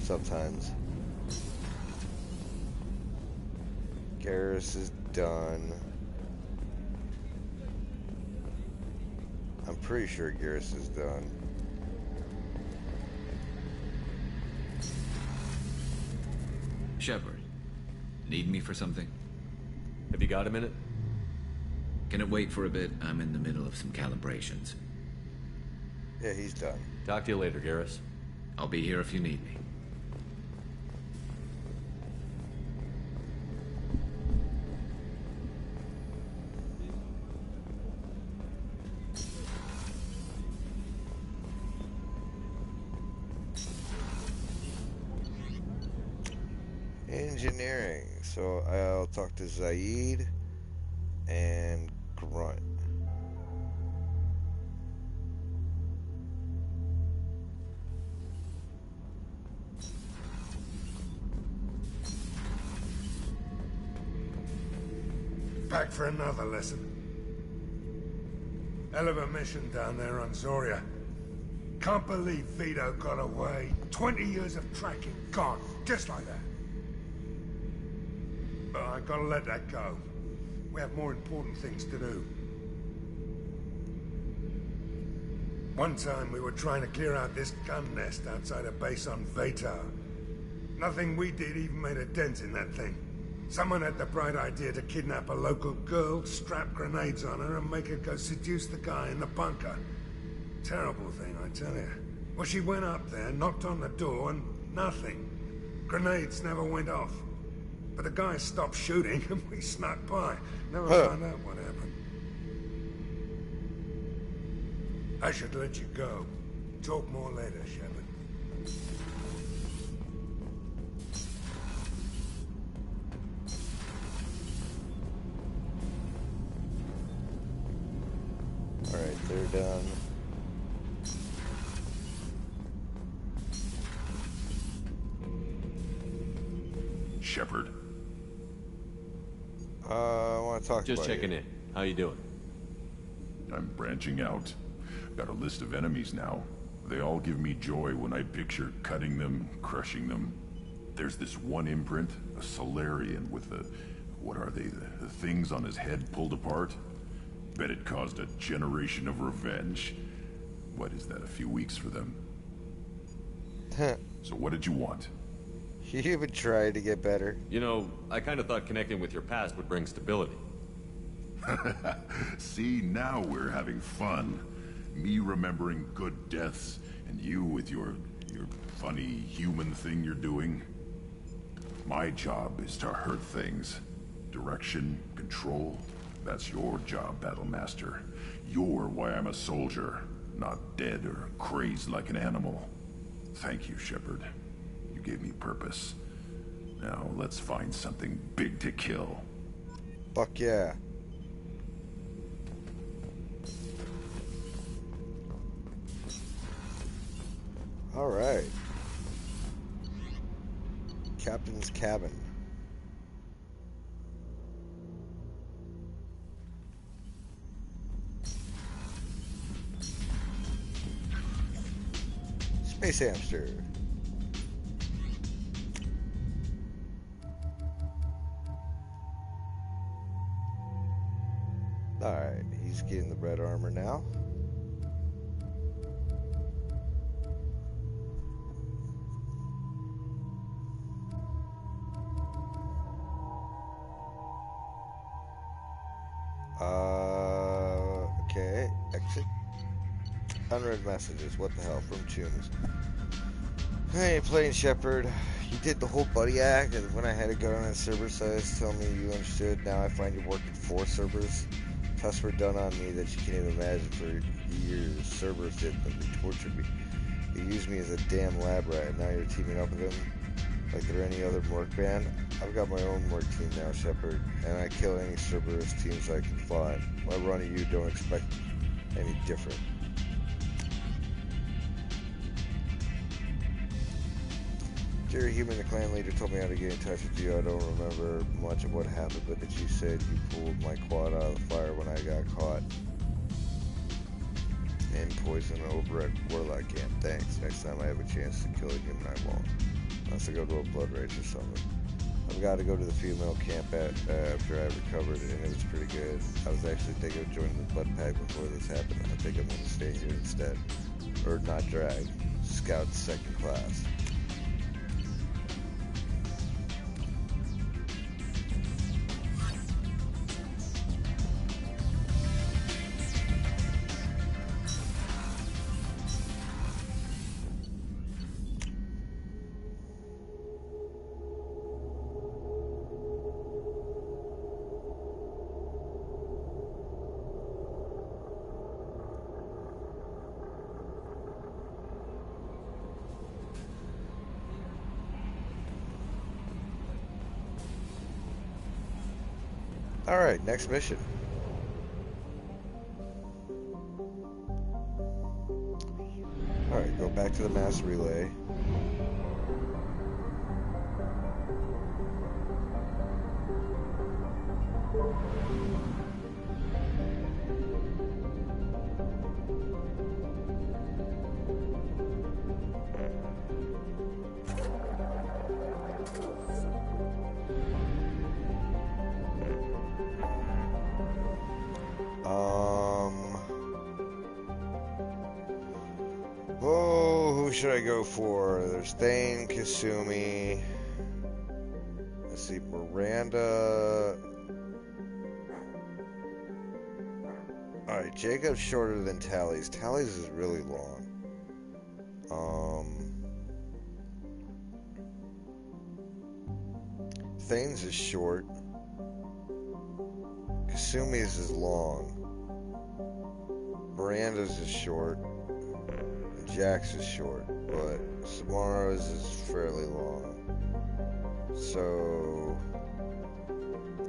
Sometimes. Garrus is done. I'm pretty sure Garrus is done. Shepard, need me for something? Have you got a minute? Can it wait for a bit? I'm in the middle of some calibrations. Yeah, he's done. Talk to you later, Garrus. I'll be here if you need me. Engineering. So I'll talk to Zaid and Grunt. Back for another lesson. Hell of a mission down there on Zoria. Can't believe Vito got away. 20 years of tracking gone, just like that. But I gotta let that go. We have more important things to do. One time we were trying to clear out this gun nest outside a base on Vatar. Nothing we did even made a dent in that thing. Someone had the bright idea to kidnap a local girl, strap grenades on her, and make her go seduce the guy in the bunker. Terrible thing, I tell you. Well, she went up there, knocked on the door, and nothing. Grenades never went off. But the guy stopped shooting, and we snuck by. Never found out what happened. I should let you go. Talk more later, Shepard. Alright, they're done. Shepard. I want to talk Just about checking in. How you doing? I'm branching out. Got a list of enemies now. They all give me joy when I picture cutting them, crushing them. There's this one imprint, a Solarian with the... what are they? The things on his head pulled apart? Bet it caused a generation of revenge. What is that, a few weeks for them? So what did you want? You even tried to get better. You know, I kind of thought connecting with your past would bring stability. See, now we're having fun. Me remembering good deaths, and you with your funny human thing you're doing. My job is to hurt things. Direction, control, that's your job, Battlemaster. You're why I'm a soldier, not dead or crazed like an animal. Thank you, Shepard. You gave me purpose. Now let's find something big to kill. Fuck yeah. Alright. Captain's cabin. Space hamster. Alright, he's getting the red armor now. Okay, exit. Unread messages, what the hell, from Tunes. Hey, playing Shepard. You did the whole buddy act, and when I had to go on that server size, tell me you understood. Now I find you working 4 servers. Tests were done on me that you can't even imagine for years. Servers did them, they tortured me. You used me as a damn lab rat, and now you're teaming up with them like they're any other merc band. I've got my own merc team now, Shepard, and I kill any Cerberus teams I can find. When I run at you, don't expect any different. Jerry Human, the clan leader, told me how to get in touch with you. I don't remember much of what happened, but that you said you pulled my quad out of the fire when I got caught and poisoned over at Warlock Camp. Thanks. Next time I have a chance to kill a human, I won't. Unless I go to a blood rage or something. I've got to go to the female camp after I recovered, and it was pretty good. I was actually thinking of joining the blood pack before this happened. I think I'm going to stay here instead. Or not drag. Scout 2nd class. Alright, next mission. Alright, go back to the mass relay. should I go for? There's Thane, Kasumi. Let's see, Miranda. Alright, Jacob's shorter than Tally's. Tally's is really long. Thane's is short. Kasumi's is long. Miranda's is short. And Jack's is short. But Samara's is fairly long. So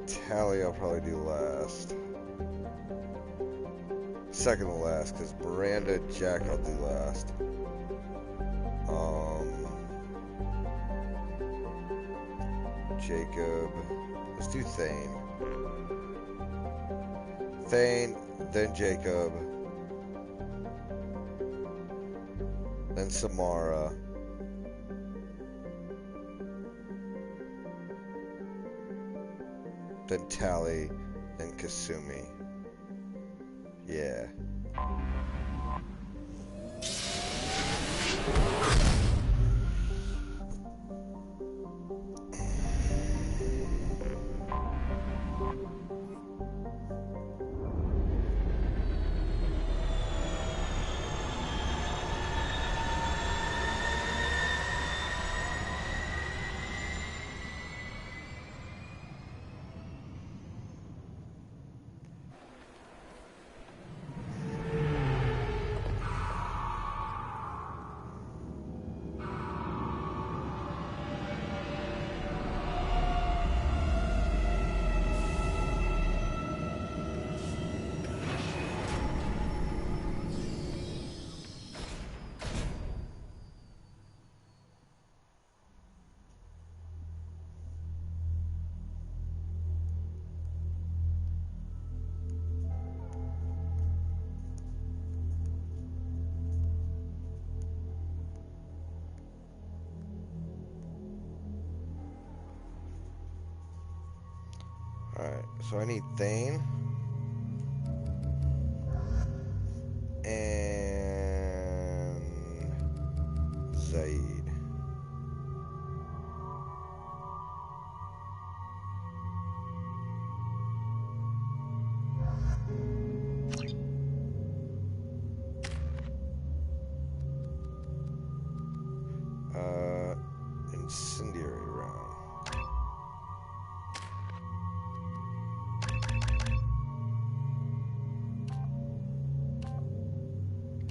Tally I'll probably do last. Second to last, because Miranda, Jack I'll do last. Jacob. Let's do Thane. Thane, then Jacob. Then Samara. Then Tally. Then Kasumi. Yeah. Alright, so I need Thane. And Zaid. Incendiary round.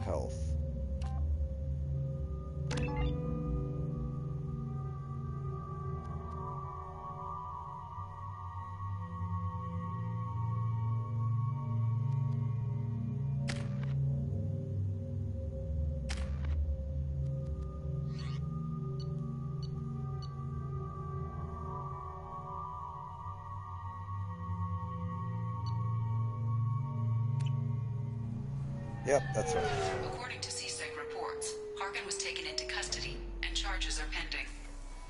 Health. Yep, that's right. According to CSEC reports, Harkin was taken into custody and charges are pending.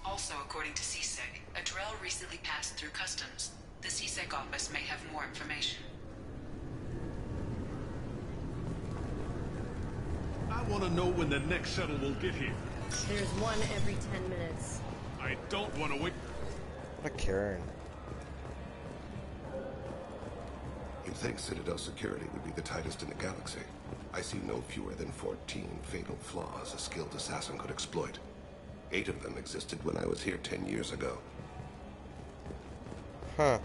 Also, according to CSEC, a drill recently passed through customs. The CSEC office may have more information. I want to know when the next shuttle will get here. There's one every 10 minutes. I don't want to wait. What a Karen. You'd think Citadel security would be the tightest in the galaxy. I see no fewer than 14 fatal flaws a skilled assassin could exploit. 8 of them existed when I was here 10 years ago. Huh.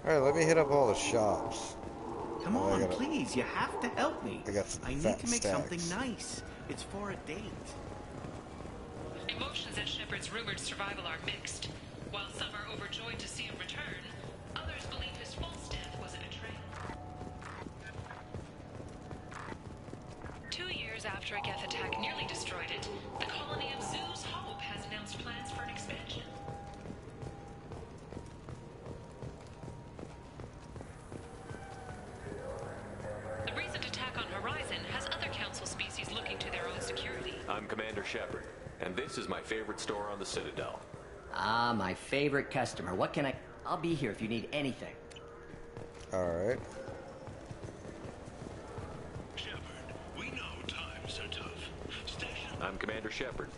Alright, let me hit up all the shops. Come on, please, you have to help me. I need to make something nice. It's for a date. Emotions at Shepard's rumored survival are mixed. While some are overjoyed to see him return, others believe his false death was a betrayal. 2 years after a Geth attack nearly destroyed it, the colony of Zoo's Hope has announced plans for an expansion. The recent attack on Horizon has other Council species looking to their own security. I'm Commander Shepard, and this is my favorite store on the Citadel. Ah, my favorite customer. What can I'll be here if you need anything. Alright. Shepard, we know times are tough. Station. I'm Commander Shepard.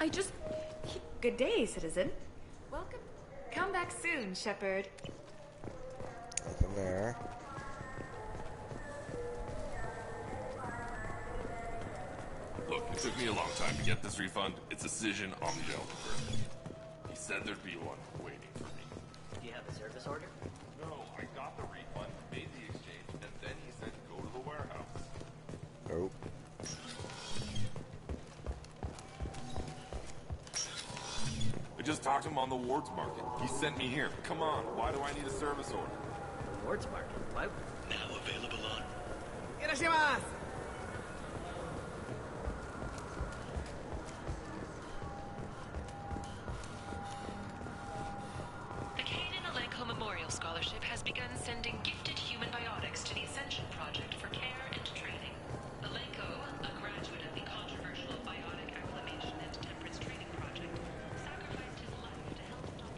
Good day, citizen. Welcome. Come back soon, Shepard. Nothing there. Look, it took me a long time to get this refund. It's a decision on the gentleman. He said there'd be one waiting for me. Do you have a service order? No, I got the refund, made the exchange, and then he said go to the warehouse. Nope. I just talked to him on the Wards Market. He sent me here. Come on, why do I need a service order? Wards Market? Why? Now available on. Irashimasu! The Kaden Alenko Memorial Scholarship has begun sending gifted human biotics to the Ascension Project for care and training. Alenko, a graduate of the controversial Biotic Acclimation and Temperance Training Project, sacrificed his life to help stop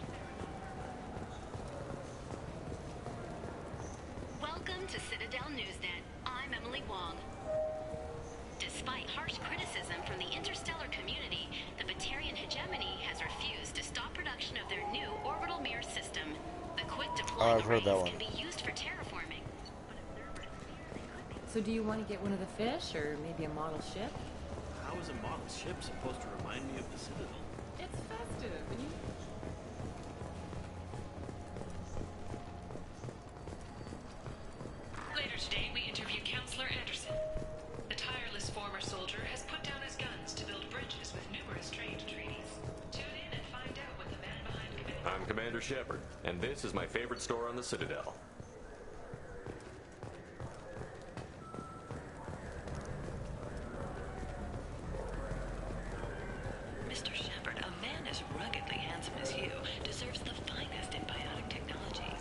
Welcome to Citadel Newsnet. I'm Emily Wong. Despite harsh criticism from the interstellar community, the Batarian hegemony has refused to stop production of their new orbital mirror system. The quick deployment I've heard that arrays one. can be used for terraforming. So do you want to get one of the fish, or maybe a model ship? How is a model ship supposed to remind me of the Citadel? It's festive, and you... Later today, we interview Counselor Anderson. The tireless former soldier has put down his guns to build bridges with numerous trade treaties. Tune in and find out what the man behind Commander... I'm Commander Shepard, and this is my favorite store on the Citadel. Mr. Shepard, a man as ruggedly handsome as you deserves the finest in biotic technology.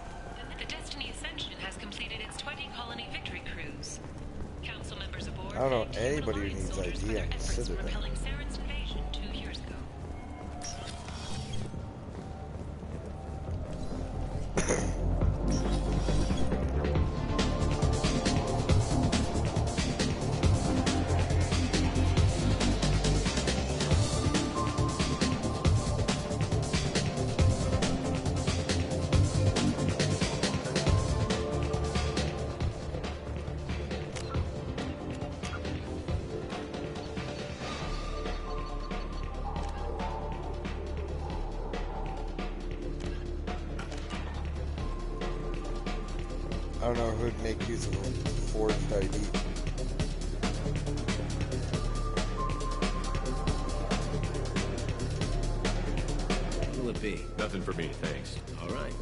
The Destiny Ascension has completed its 20-colony victory cruise. Council members aboard... I don't know thanked human anybody who alliance needs soldiers for ID their on the efforts in Citadel. repelling Saren's invasion 2 years ago. I don't know who'd make use of a forged ID. What will it be? Nothing for me, thanks. All right.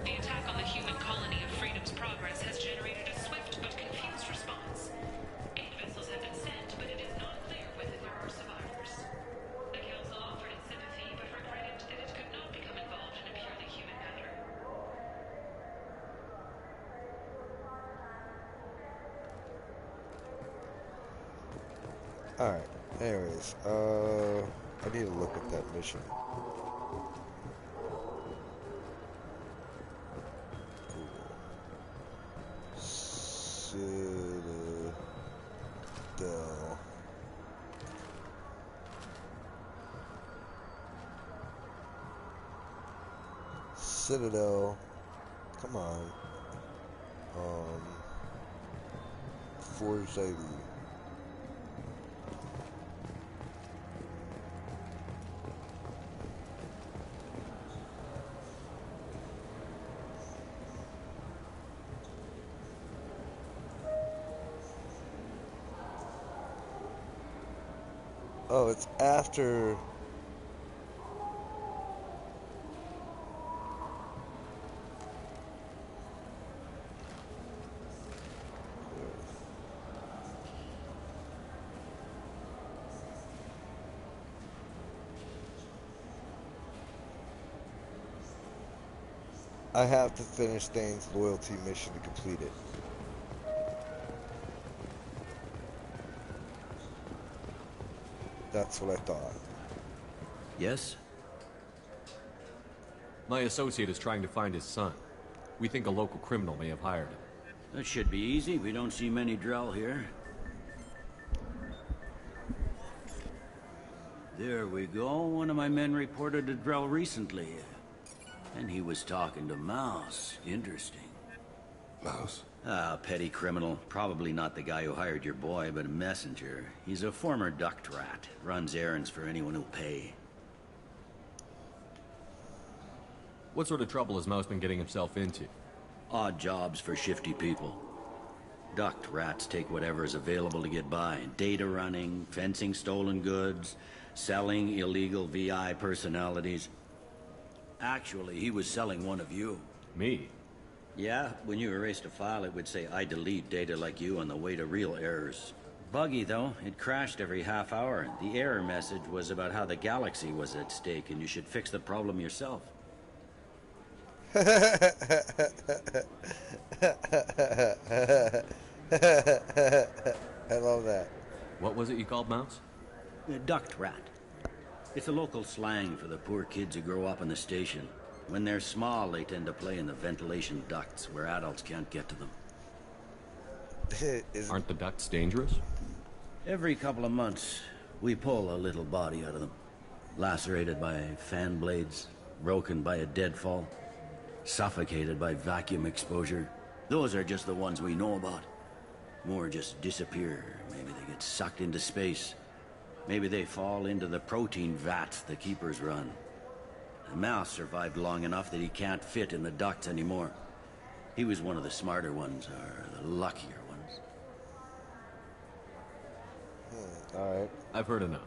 The attack on the human colony of Freedom's Progress has generated a swift but confused response. 8 vessels have been sent, but it is not clear whether there are survivors. The Council offered its sympathy, but regretted that it could not become involved in a purely human matter. Alright, anyways, I need to look at that mission. Citadel. Citadel. Come on. Forged ID. Oh, it's after. I have to finish Thane's loyalty mission to complete it. That's what I thought. Yes? My associate is trying to find his son. We think a local criminal may have hired him. That should be easy. We don't see many Drell here. There we go. One of my men reported a Drell recently. And he was talking to Mouse. Interesting. Mouse? Ah, petty criminal. Probably not the guy who hired your boy, but a messenger. He's a former duct rat. Runs errands for anyone who'll pay. What sort of trouble has Mouse been getting himself into? Odd jobs for shifty people. Duct rats take whatever is available to get by. Data running, fencing stolen goods, selling illegal VI personalities. Actually, he was selling one of you. Me? Yeah, when you erased a file, it would say, I delete data like you on the way to real errors. Buggy, though. It crashed every half hour. The error message was about how the galaxy was at stake, and you should fix the problem yourself. I love that. What was it you called Mouse? Duct rat. It's a local slang for the poor kids who grow up in the station. When they're small, they tend to play in the ventilation ducts where adults can't get to them. Aren't the ducts dangerous? Every couple of months, we pull a little body out of them. Lacerated by fan blades, broken by a deadfall, suffocated by vacuum exposure. Those are just the ones we know about. More just disappear. Maybe they get sucked into space. Maybe they fall into the protein vats the keepers run. The Mouse survived long enough that he can't fit in the ducts anymore. He was one of the smarter ones, or the luckier ones. Alright. I've heard enough.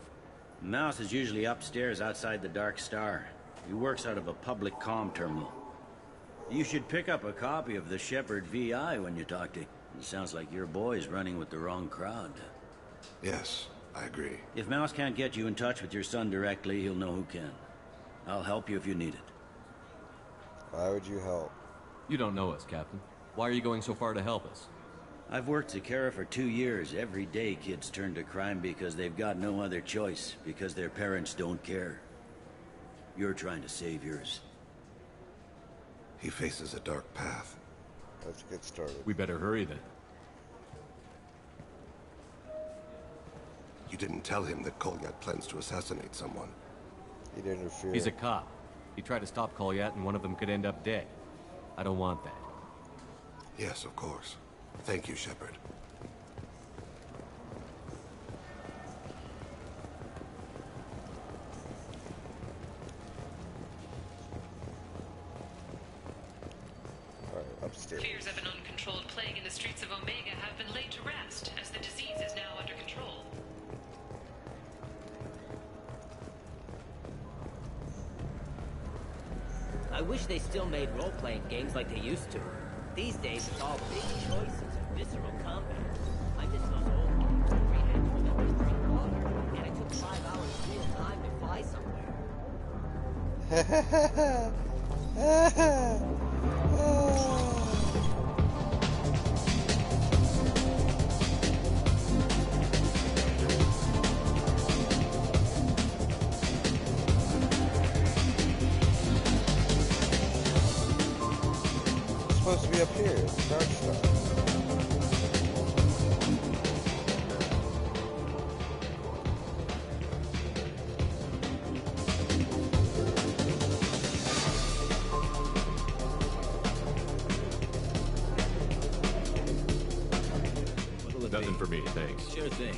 Mouse is usually upstairs outside the Dark Star. He works out of a public comm terminal. You should pick up a copy of the Shepherd VI when you talk to him. It sounds like your boy's running with the wrong crowd. Yes, I agree. If Mouse can't get you in touch with your son directly, he'll know who can. I'll help you if you need it. Why would you help? You don't know us, Captain. Why are you going so far to help us? I've worked Zakera for 2 years. Every day kids turn to crime because they've got no other choice, because their parents don't care. You're trying to save yours. He faces a dark path. Let's get started. We better hurry then. You didn't tell him that Kolyat plans to assassinate someone. He'd interfere. He's a cop. He tried to stop Kolyat and one of them could end up dead. I don't want that. Yes, of course. Thank you, Shepard. Alright, upstairs. Fears of an uncontrolled plague in the streets of Omega have been laid to rest, as the disease is now under control. I wish they still made role-playing games like they used to. These days, it's all big choices and visceral combat. I miss those old games where we had to always drink water, and it took 5 hours of real time to fly somewhere. Supposed to be up here, the Dark Star. Nothing for me, thanks. Sure thing.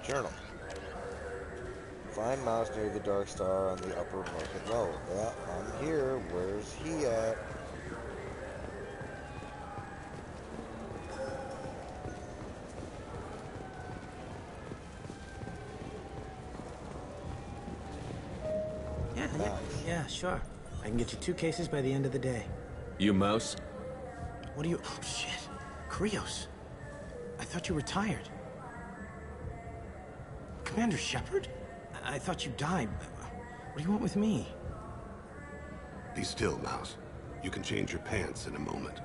Journal. Find Mouse near the Dark Star on the upper market level. Yeah, I'm here. Where's he at? Yeah, sure. I can get you 2 cases by the end of the day. You Mouse? What are you... Oh, shit. Krios. I thought you were tired. Commander Shepard? I thought you died. What do you want with me? Be still, Mouse. You can change your pants in a moment.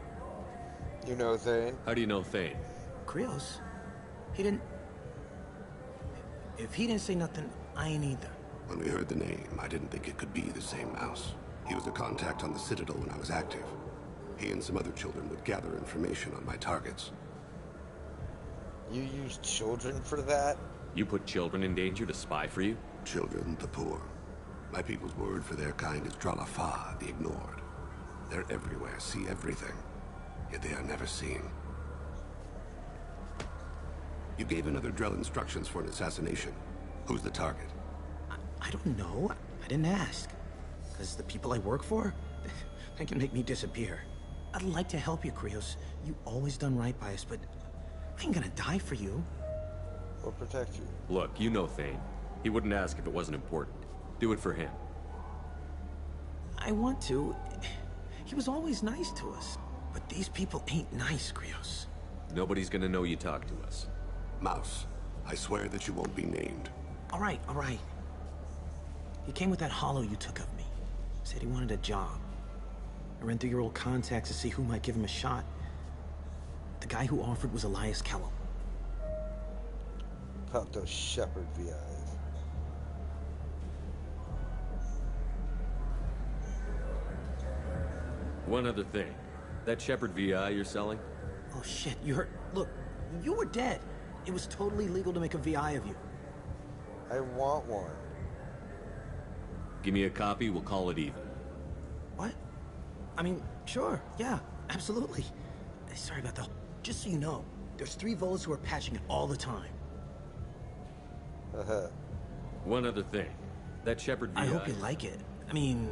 You know Thane? How do you know Thane? Krios? He didn't... If he didn't say nothing, I ain't either. When we heard the name, I didn't think it could be the same Mouse. He was a contact on the Citadel when I was active. He and some other children would gather information on my targets. You use children for that? You put children in danger to spy for you? Children, the poor. My people's word for their kind is Dralafa, the ignored. They're everywhere, see everything, yet they are never seen. You gave another Drell instructions for an assassination. Who's the target? I don't know. I didn't ask. Because the people I work for, they can make me disappear. I'd like to help you, Krios. You always done right by us, but I ain't gonna die for you. Or protect you. Look, you know Thane. He wouldn't ask if it wasn't important. Do it for him. I want to. He was always nice to us. But these people ain't nice, Krios. Nobody's gonna know you talk to us. Mouse, I swear that you won't be named. All right, all right. He came with that hollow you took of me. Said he wanted a job. I ran through your old contacts to see who might give him a shot. The guy who offered was Elias Kellum. About those Shepard VIs. One other thing. That Shepard VI you're selling? Oh shit, you heard... Look, you were dead. It was totally legal to make a VI of you. I want one. Give me a copy, we'll call it even. What? I mean, sure, yeah, absolutely. Sorry about the... Just so you know, there's 3 Volas who are patching it all the time. One other thing. That Shepard VI... I hope you like it. I mean,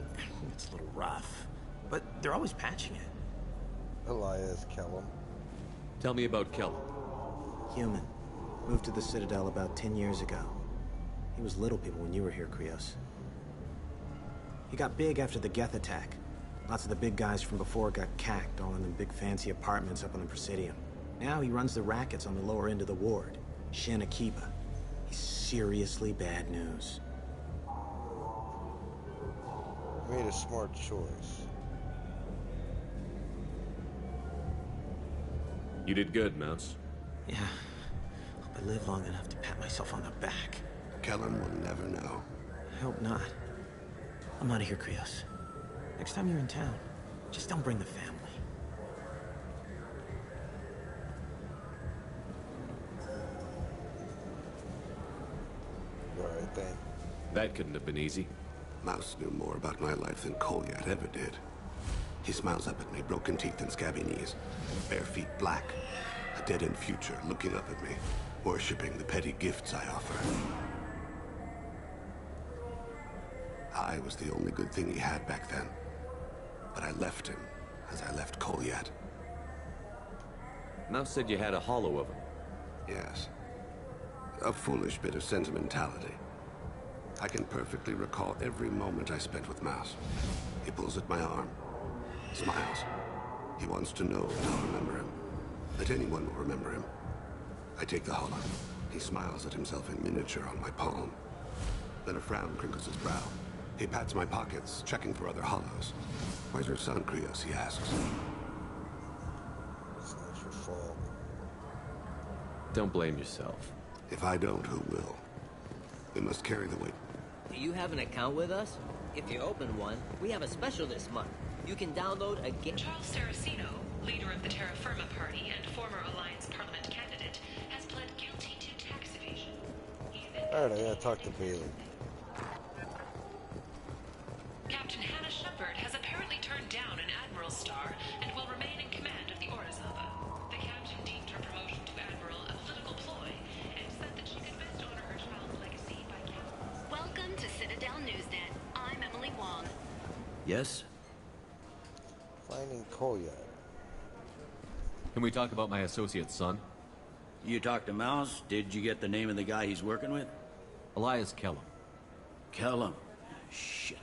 it's a little rough. But they're always patching it. Elias Kellum. Tell me about Kellum. Human. Moved to the Citadel about 10 years ago. He was Little People when you were here, Krios. He got big after the Geth attack. Lots of the big guys from before got cacked, all in them big fancy apartments up on the Presidium. Now he runs the rackets on the lower end of the ward, Shin Akiba. He's seriously bad news. Made a smart choice. You did good, Mouse. Yeah. Hope I live long enough to pat myself on the back. Kellum will never know. I hope not. I'm out of here, Krios. Next time you're in town, just don't bring the family. Alright then. That couldn't have been easy. Mouse knew more about my life than Kolyat ever did. He smiles up at me, broken teeth and scabby knees, bare feet black, a dead-end future looking up at me, worshipping the petty gifts I offer. I was the only good thing he had back then, but I left him as I left Kolyat. Mouse said you had a hollow of him. Yes. A foolish bit of sentimentality. I can perfectly recall every moment I spent with Mouse. He pulls at my arm, smiles. He wants to know that I'll remember him, that anyone will remember him. I take the hollow. He smiles at himself in miniature on my palm. Then a frown crinkles his brow. He pats my pockets, checking for other hollows. Where's your son, Krios? He asks. It's not your fault. Don't blame yourself. If I don't, who will? We must carry the weight. Do you have an account with us? If you open one, we have a special this month. You can download a game. Charles Saraceno, leader of the Terra Firma Party and former Alliance Parliament candidate, has pled guilty to tax evasion. Alright, I gotta talk to Bailey. Captain Hannah Shepard has apparently turned down an Admiral's star and will remain in command of the Orizaba. The captain deemed her promotion to Admiral a political ploy and said that she could best honor her child's legacy by Welcome to Citadel Newsnet. I'm Emily Wong. Yes? Finding Kolyat. Can we talk about my associate's son? You talked to Mouse? Did you get the name of the guy he's working with? Elias Kellum. Kellum. Shit.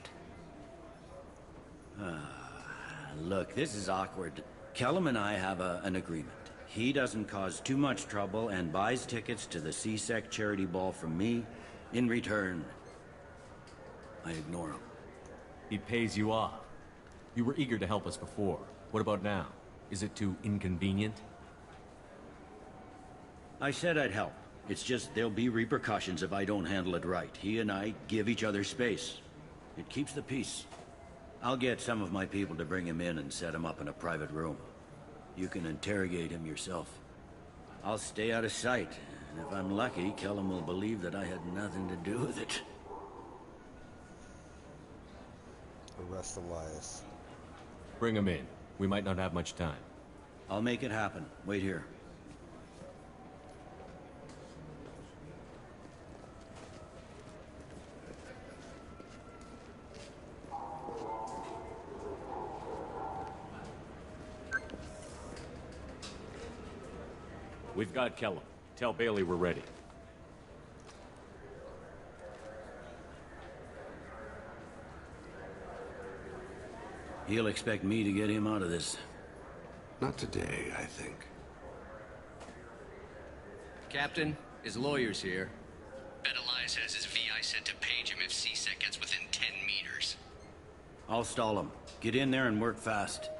Look, this is awkward. Kellum and I have an agreement. He doesn't cause too much trouble and buys tickets to the CSEC charity ball from me. In return, I ignore him. He pays you off. You were eager to help us before. What about now? Is it too inconvenient? I said I'd help. It's just there'll be repercussions if I don't handle it right. He and I give each other space. It keeps the peace. I'll get some of my people to bring him in and set him up in a private room. You can interrogate him yourself. I'll stay out of sight, and if I'm lucky, Kellum will believe that I had nothing to do with it. Arrest Elias. Bring him in. We might not have much time. I'll make it happen. Wait here. We've got Kellum. Tell Bailey we're ready. He'll expect me to get him out of this. Not today, I think. Captain, his lawyer's here. Bet Elias has his VI set to page him if CSEC gets within 10 meters. I'll stall him. Get in there and work fast.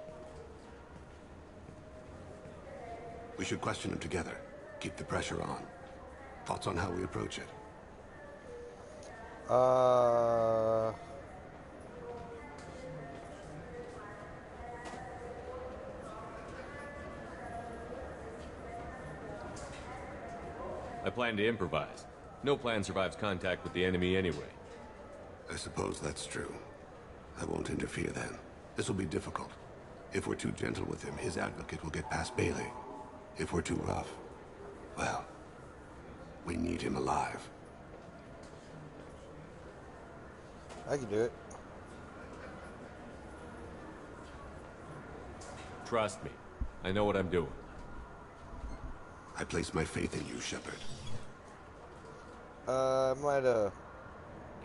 We should question him together. Keep the pressure on. Thoughts on how we approach it? I plan to improvise. No plan survives contact with the enemy anyway. I suppose that's true. I won't interfere then. This will be difficult. If we're too gentle with him, his advocate will get past Bailey. If we're too rough, well, we need him alive. I can do it. Trust me. I know what I'm doing. I place my faith in you, Shepard. Might, Get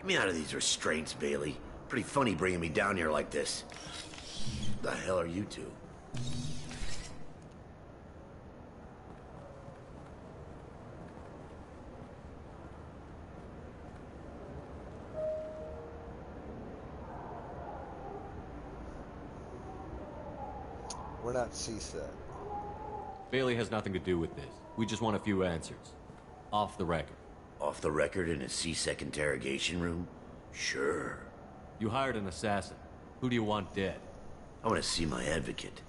me out of these restraints, Bailey. Pretty funny bringing me down here like this. The hell are you two? We're not CSEC. Bailey has nothing to do with this. We just want a few answers. Off the record. Off the record in a CSEC interrogation room? Sure. You hired an assassin. Who do you want dead? I want to see my advocate.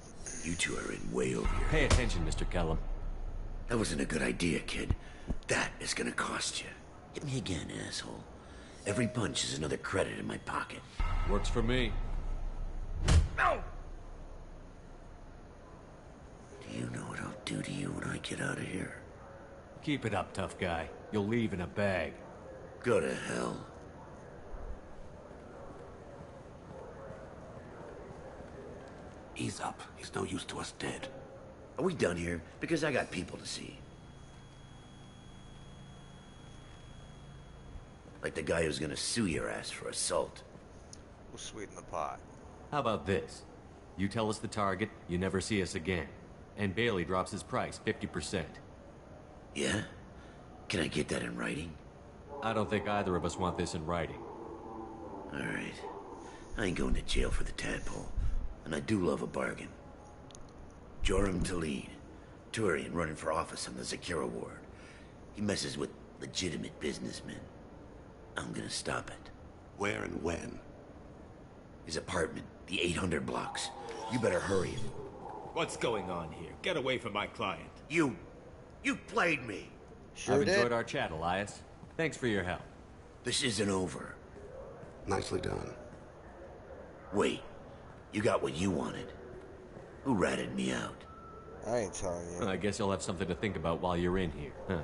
You two are in way over your Pay attention, Mr. Kellum. That wasn't a good idea, kid. That is gonna cost you. Hit me again, asshole. Every punch is another credit in my pocket. Works for me. No! Do you know what I'll do to you when I get out of here? Keep it up, tough guy. You'll leave in a bag. Go to hell. Ease up. He's no use to us dead. Are we done here? Because I got people to see. Like the guy who's gonna sue your ass for assault. We'll sweeten the pot. How about this? You tell us the target, you never see us again. And Bailey drops his price 50%. Yeah? Can I get that in writing? I don't think either of us want this in writing. Alright. I ain't going to jail for the tadpole. And I do love a bargain. Joram Talid. Turian running for office on the Zakira ward. He messes with legitimate businessmen. I'm gonna stop it. Where and when? His apartment, the 800 blocks. You better hurry. What's going on here? Get away from my client. You played me. I've enjoyed our chat, Elias. Thanks for your help. This isn't over. Nicely done. Wait. You got what you wanted. Who ratted me out? I ain't telling you. I guess you'll have something to think about while you're in here, huh?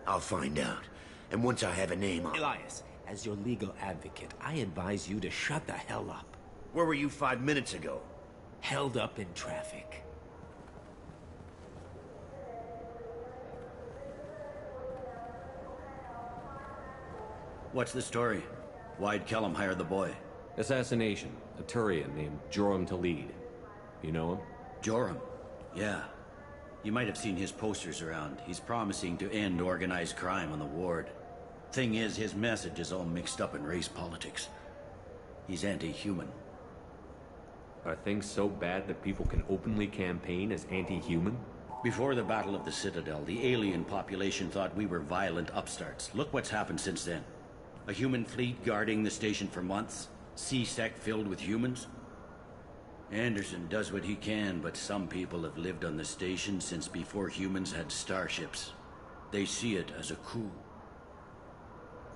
I'll find out. And once I have a name, I'll... Elias, as your legal advocate, I advise you to shut the hell up. Where were you 5 minutes ago? Held up in traffic. What's the story? Why'd Kellum hire the boy? Assassination. A Turian named Joram Talid. You know him? Joram? Yeah. You might have seen his posters around. He's promising to end organized crime on the ward. Thing is, his message is all mixed up in race politics. He's anti-human. Are things so bad that people can openly campaign as anti-human? Before the Battle of the Citadel, the alien population thought we were violent upstarts. Look what's happened since then. A human fleet guarding the station for months. C-Sec filled with humans. Anderson does what he can, but some people have lived on the station since before humans had starships. They see it as a coup.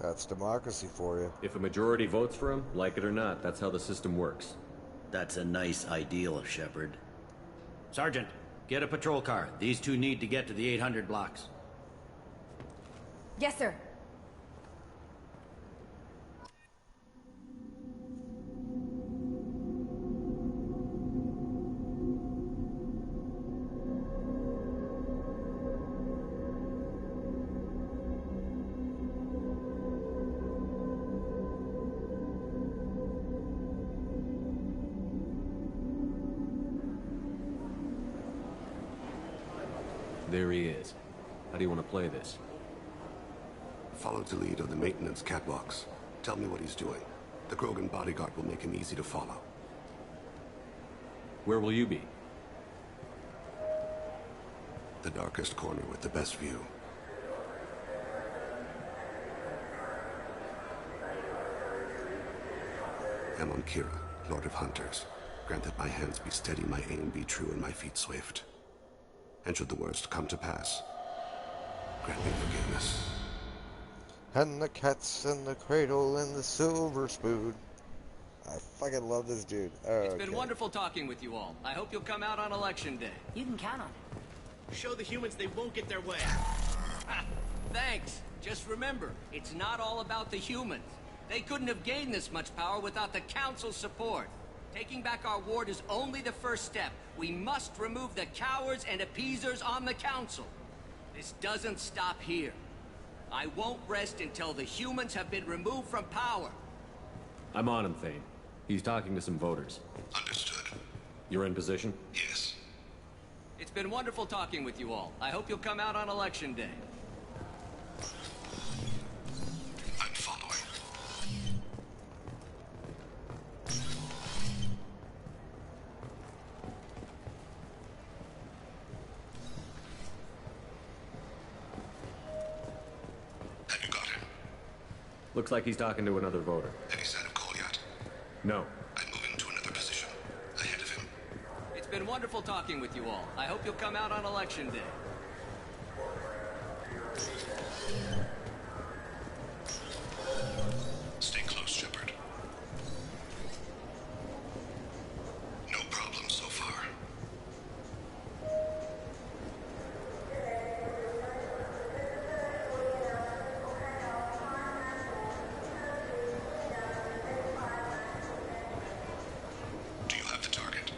That's democracy for you. If a majority votes for him, like it or not, that's how the system works. That's a nice ideal, Shepard. Sergeant, get a patrol car. These two need to get to the 800 blocks. Yes, sir. There he is. How do you want to play this? Follow the lead on the maintenance catwalks. Tell me what he's doing. The Krogan bodyguard will make him easy to follow. Where will you be? The darkest corner with the best view. I'm on Kira, Lord of Hunters. Grant that my hands be steady, my aim be true, and my feet swift. And should the worst come to pass, grant me forgiveness. And the cat's in the cradle and the silver spoon. I fucking love this dude. It's been wonderful talking with you all. I hope you'll come out on election day. You can count on it. Show the humans they won't get their way. Thanks. Just remember, it's not all about the humans. They couldn't have gained this much power without the Council's support. Taking back our ward is only the first step. We must remove the cowards and appeasers on the Council. This doesn't stop here. I won't rest until the humans have been removed from power. I'm on him, Thane. He's talking to some voters. Understood. You're in position? Yes. It's been wonderful talking with you all. I hope you'll come out on election day. I'm following. Have you got him? Looks like he's talking to another voter. Any sign of call yet? No. I'm moving to another position. Ahead of him. It's been wonderful talking with you all. I hope you'll come out on election day. Stay close, Shepard. No problem so far. Do you have the target?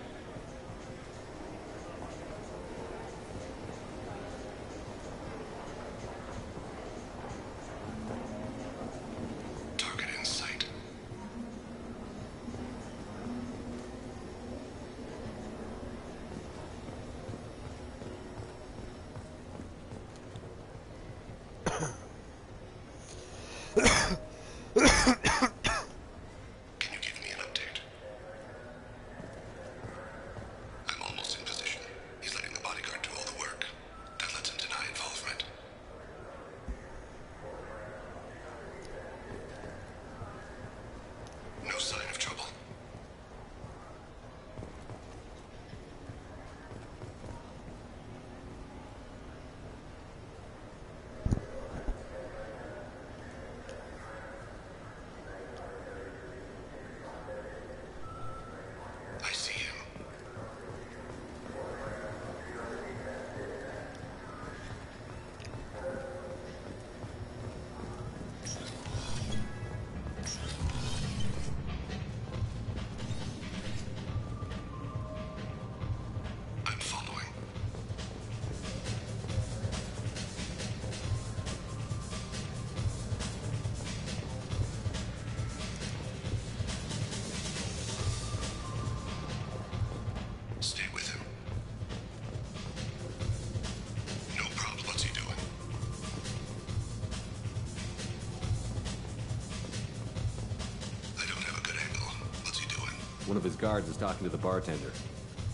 One of his guards is talking to the bartender.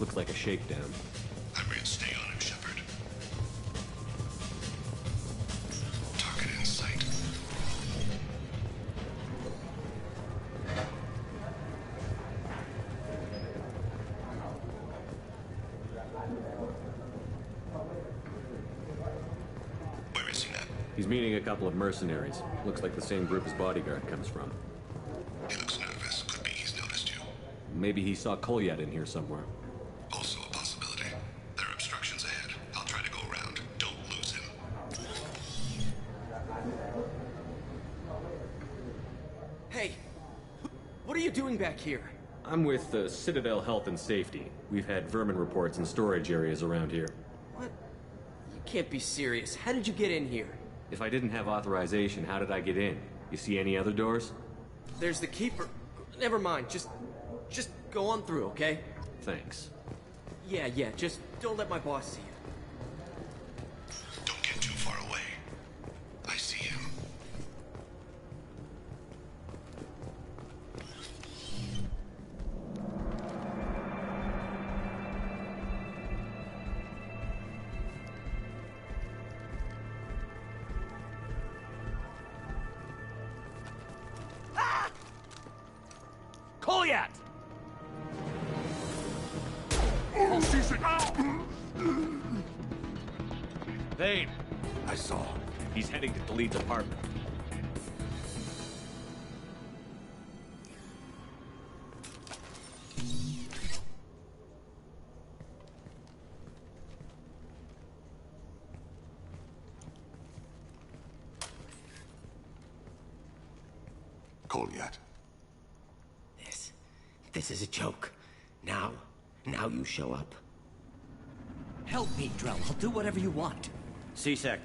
Looks like a shakedown. I'm ready to stay on him, Shepard. Target in sight. Where is he now? He's meeting a couple of mercenaries. Looks like the same group his bodyguard comes from. He looks nervous. Could be he's noticed you. Maybe he saw Kolyat in here somewhere. Also a possibility. There are obstructions ahead. I'll try to go around. Don't lose him. Hey! What are you doing back here? I'm with Citadel Health and Safety. We've had vermin reports in storage areas around here. What? You can't be serious. How did you get in here? If I didn't have authorization, how did I get in? You see any other doors? There's the keeper. Never mind. Just go on through, okay? Thanks. Yeah, just don't let my boss see you. Don't get too far away. I see him. Kolyat! Thane! I saw. He's heading to Khalid's apartment. Kolyat. This is a joke. Now you show up. Help me, Drell. I'll do whatever you want. C-Sec,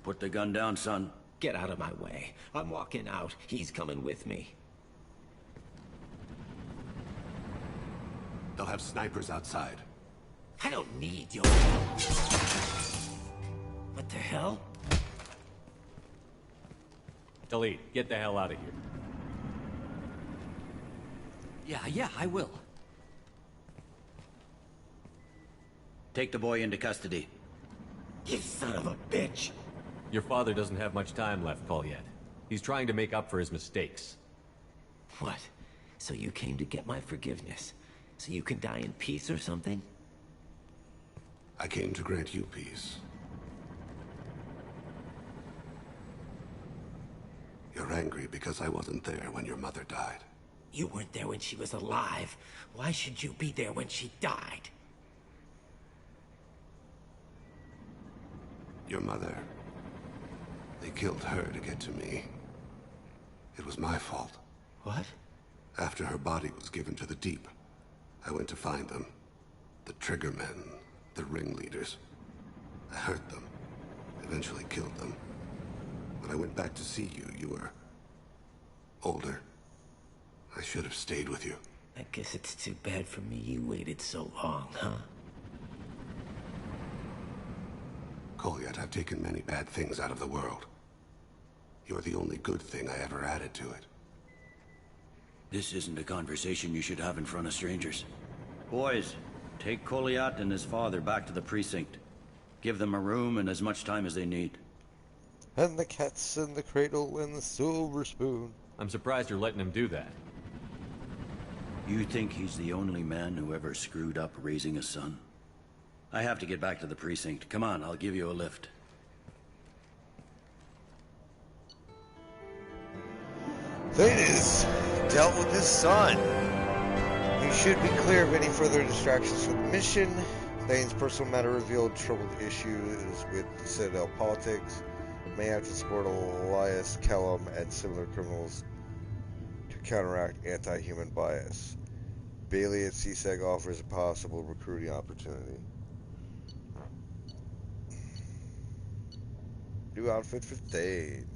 put the gun down, son. Get out of my way. I'm walking out. He's coming with me. They'll have snipers outside. I don't need your help. What the hell? Khalid, get the hell out of here. Yeah, I will. Take the boy into custody. You son of a bitch! Your father doesn't have much time left, Kolyat. He's trying to make up for his mistakes. What? So you came to get my forgiveness? So you can die in peace or something? I came to grant you peace. You're angry because I wasn't there when your mother died. You weren't there when she was alive. Why should you be there when she died? Your mother. They killed her to get to me. It was my fault. What? After her body was given to the Deep, I went to find them. The Triggermen, the ringleaders. I hurt them. Eventually killed them. When I went back to see you, you were older. I should have stayed with you. I guess it's too bad for me you waited so long, huh? Kolyat, I've taken many bad things out of the world. You're the only good thing I ever added to it. This isn't a conversation you should have in front of strangers. Boys, take Kolyat and his father back to the precinct. Give them a room and as much time as they need. And the cat's in the cradle and the silver spoon. I'm surprised you're letting him do that. You think he's the only man who ever screwed up raising a son? I have to get back to the precinct. Come on, I'll give you a lift. Thane is dealt with his son. He should be clear of any further distractions from the mission. Thane's personal matter revealed troubled issues with the Citadel politics. May have to support Elias, Kellum, and similar criminals to counteract anti-human bias. Bailey at CSEC offers a possible recruiting opportunity. New outfit for Thane.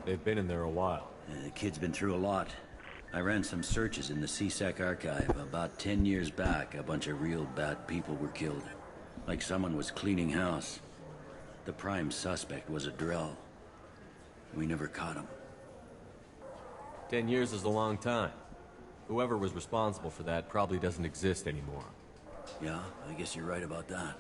They've been in there a while. The kid's been through a lot. I ran some searches in the CSEC archive. About 10 years back, a bunch of real bad people were killed. Like someone was cleaning house. The prime suspect was a Drell. We never caught him. 10 years is a long time. Whoever was responsible for that probably doesn't exist anymore. Yeah, I guess you're right about that.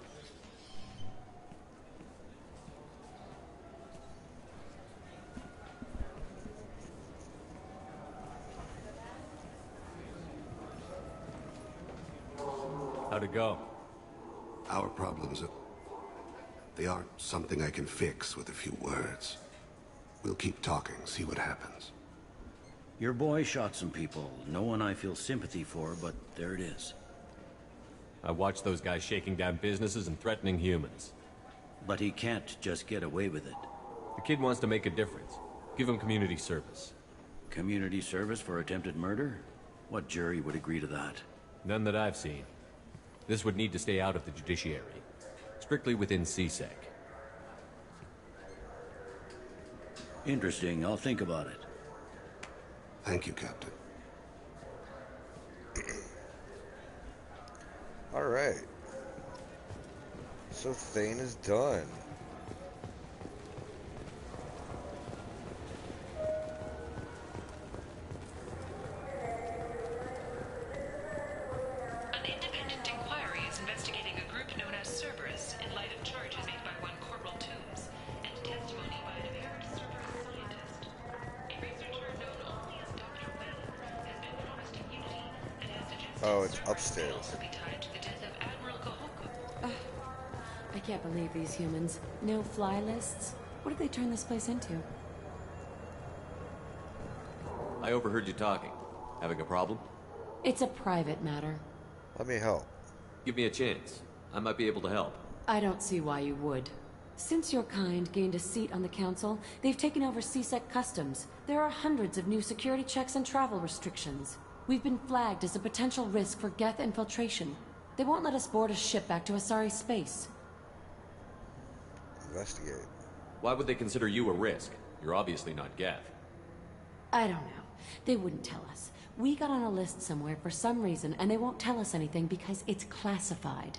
How'd it go? Our problems they aren't something I can fix with a few words. We'll keep talking, see what happens. Your boy shot some people. No one I feel sympathy for, but there it is. I watched those guys shaking down businesses and threatening humans. But he can't just get away with it. The kid wants to make a difference. Give him community service. Community service for attempted murder? What jury would agree to that? None that I've seen. This would need to stay out of the judiciary. Strictly within CSEC. Interesting. I'll think about it. Thank you, Captain. Alright. So Thane is done. An independent inquiry is investigating a group known as Cerberus in light of charges made by one Corporal Toombs and testimony by an apparent Cerberus scientist. A researcher known only as Dr. Webb has been promised immunity and has suggested Oh, it's Cerberus upstairs. could also be tied to the death of Admiral Kahoku. I can't believe these humans. No fly lists? What did they turn this place into? I overheard you talking. Having a problem? It's a private matter. Let me help. Give me a chance. I might be able to help. I don't see why you would. Since your kind gained a seat on the council, they've taken over CSEC customs. There are hundreds of new security checks and travel restrictions. We've been flagged as a potential risk for Geth infiltration. They won't let us board a ship back to Asari space. Investigate. Why would they consider you a risk? You're obviously not Geth. I don't know. They wouldn't tell us. We got on a list somewhere for some reason, and they won't tell us anything because it's classified.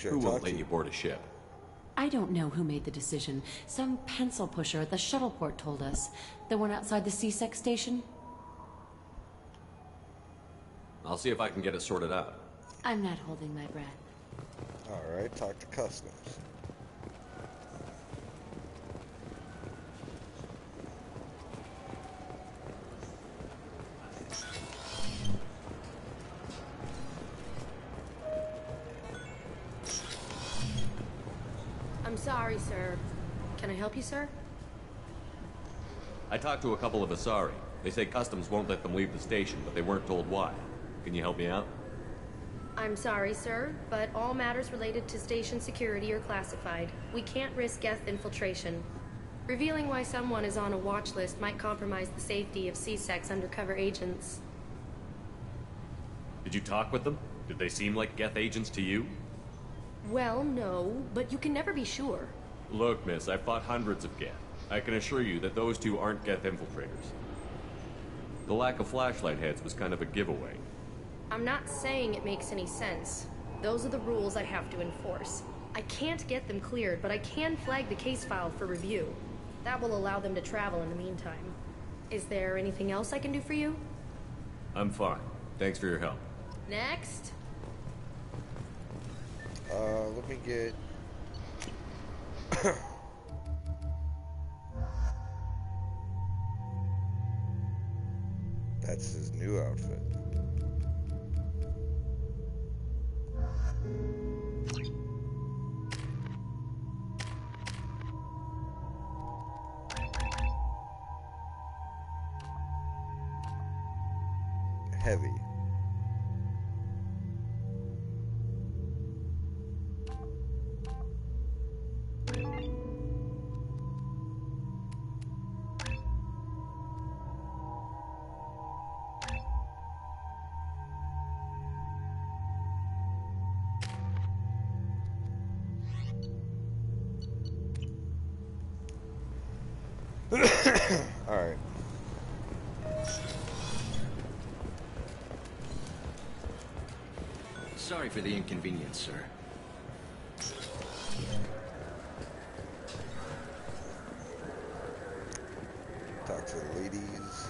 Who won't let you board a ship? I don't know who made the decision. Some pencil pusher at the shuttle port told us. The one outside the CSEC station? I'll see if I can get it sorted out. I'm not holding my breath. Alright, talk to customs. I'm sorry, sir. Can I help you, sir? I talked to a couple of Asari. They say customs won't let them leave the station, but they weren't told why. Can you help me out? I'm sorry, sir, but all matters related to station security are classified. We can't risk Geth infiltration. Revealing why someone is on a watch list might compromise the safety of CSEC's undercover agents. Did you talk with them? Did they seem like Geth agents to you? Well, no, but you can never be sure. Look, miss, I've fought hundreds of Geth. I can assure you that those two aren't Geth infiltrators. The lack of flashlight heads was kind of a giveaway. I'm not saying it makes any sense. Those are the rules I have to enforce. I can't get them cleared, but I can flag the case file for review. That will allow them to travel in the meantime. Is there anything else I can do for you? I'm fine. Thanks for your help. Next. Let me get... That's his new outfit. Heavy. Alright. Sorry for the inconvenience, sir. Talk to the ladies.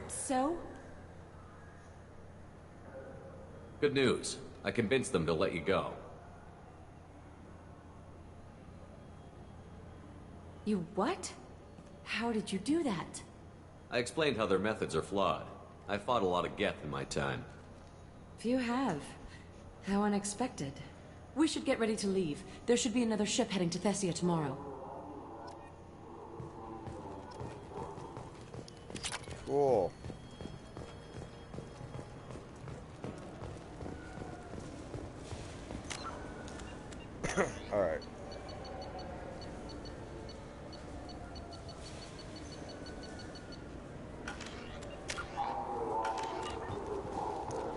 So? Good news. I convinced them to let you go. You what? How did you do that? I explained how their methods are flawed. I fought a lot of Geth in my time. Few have. How unexpected. We should get ready to leave. There should be another ship heading to Thessia tomorrow. Cool. Alright.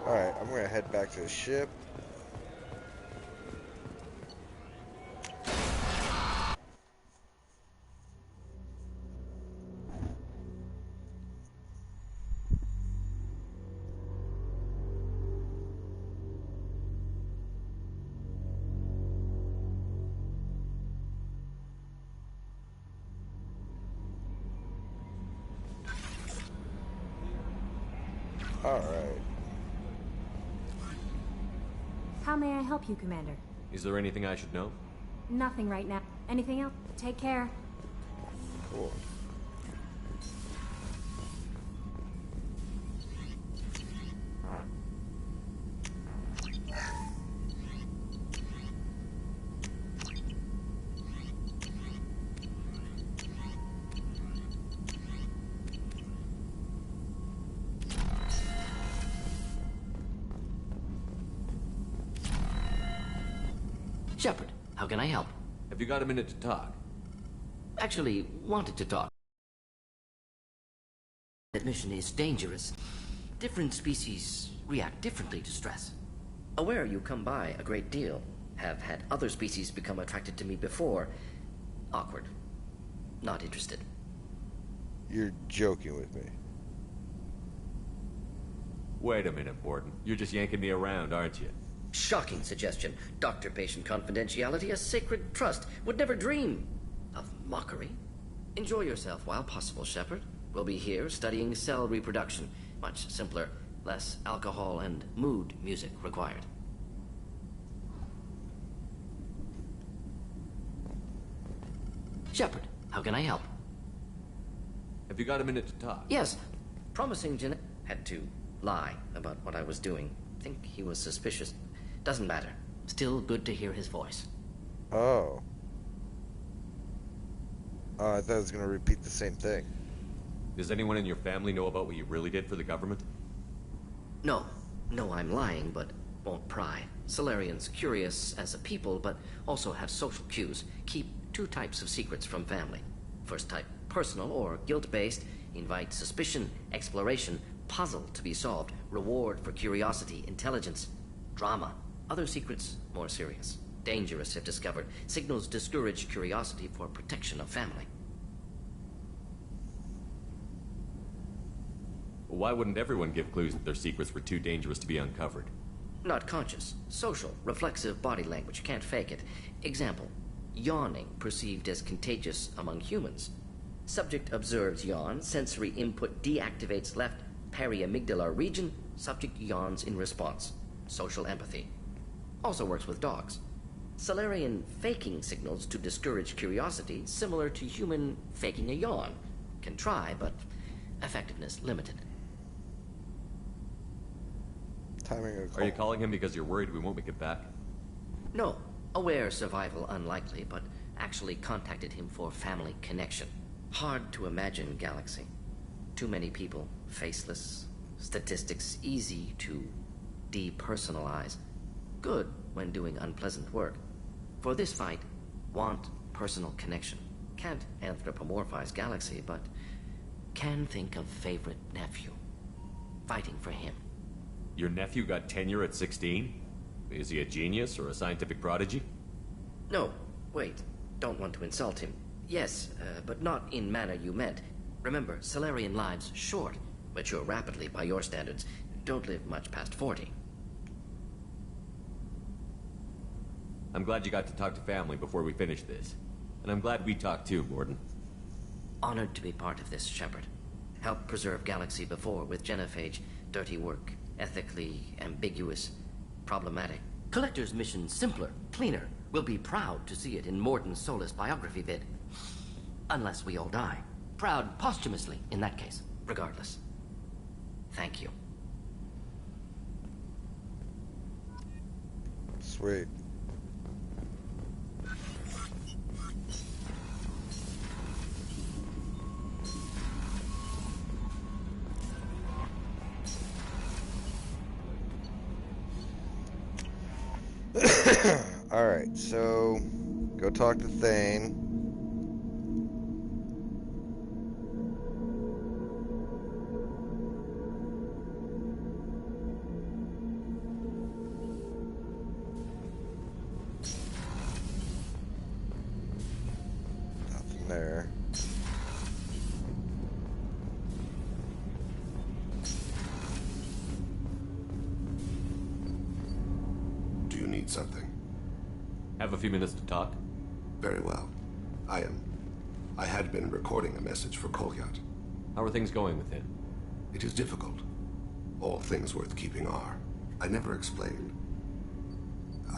Alright, I'm gonna head back to the ship. Alright. How may I help you, Commander? Is there anything I should know? Nothing right now. Anything else? Take care. Cool. Shepard, how can I help? Have you got a minute to talk? Actually, wanted to talk. That mission is dangerous. Different species react differently to stress. Aware you come by a great deal. Have had other species become attracted to me before. Awkward. Not interested. You're joking with me. Wait a minute, Borden. You're just yanking me around, aren't you? Shocking suggestion. Doctor-patient confidentiality, a sacred trust. Would never dream of mockery. Enjoy yourself while possible, Shepard. We'll be here studying cell reproduction. Much simpler, less alcohol and mood music required. Shepard, how can I help? Have you got a minute to talk? Yes. Promising Jeanette had to lie about what I was doing. Think he was suspicious. Doesn't matter. Still good to hear his voice. Oh. I thought I was gonna repeat the same thing. Does anyone in your family know about what you really did for the government? No. No, I'm lying, but won't pry. Solarians curious as a people, but also have social cues. Keep two types of secrets from family. First type, personal or guilt-based. Invite suspicion, exploration, puzzle to be solved, reward for curiosity, intelligence, drama. Other secrets, more serious. Dangerous if discovered. Signals discourage curiosity for protection of family. Why wouldn't everyone give clues that their secrets were too dangerous to be uncovered? Not conscious. Social, reflexive body language. Can't fake it. Example. Yawning perceived as contagious among humans. Subject observes yawn. Sensory input deactivates left periamygdalar region. Subject yawns in response. Social empathy. Also works with dogs. Solarian faking signals to discourage curiosity, similar to human faking a yawn. Can try, but effectiveness limited. Timing a call. Are you calling him because you're worried we won't make it back? No. Aware survival unlikely, but actually contacted him for family connection. Hard to imagine galaxy. Too many people, faceless, statistics easy to depersonalize. Good when doing unpleasant work. For this fight, want personal connection. Can't anthropomorphize galaxy, but can think of favorite nephew. Fighting for him. Your nephew got tenure at 16? Is he a genius or a scientific prodigy? No. Wait, don't want to insult him. Yes, but not in manner you meant. Remember, Solarian lives short, mature rapidly by your standards, don't live much past 40. I'm glad you got to talk to family before we finish this. And I'm glad we talked too, Gordon. Honored to be part of this, Shepard. Helped preserve Galaxy before with genophage. Dirty work. Ethically ambiguous. Problematic. Collector's mission simpler, cleaner. We'll be proud to see it in Mordin Solus' biography vid. Unless we all die. Proud posthumously, in that case. Regardless. Thank you. Sweet. Alright, so go talk to Thane. Nothing there. Do you need something? Have a few minutes to talk? Very well. I had been recording a message for Kolyat. How are things going with him? It is difficult. All things worth keeping are. I never explained.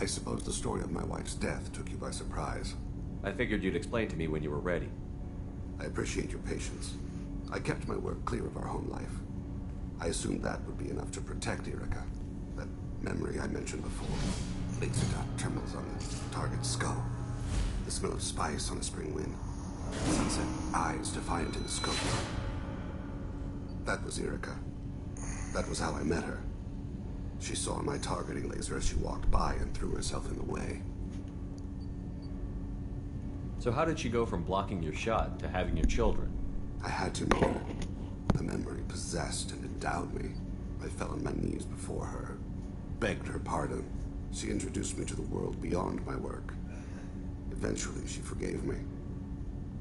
I suppose the story of my wife's death took you by surprise. I figured you'd explain to me when you were ready. I appreciate your patience. I kept my work clear of our home life. I assumed that would be enough to protect Erica. That memory I mentioned before. Laser dot trembles on the target's skull. The smell of spice on a spring wind. Sunset eyes defiant in the scope. That was Erica. That was how I met her. She saw my targeting laser as she walked by and threw herself in the way. So how did she go from blocking your shot to having your children? I had to meet her. The memory possessed and endowed me. I fell on my knees before her, begged her pardon. She introduced me to the world beyond my work. Eventually, she forgave me.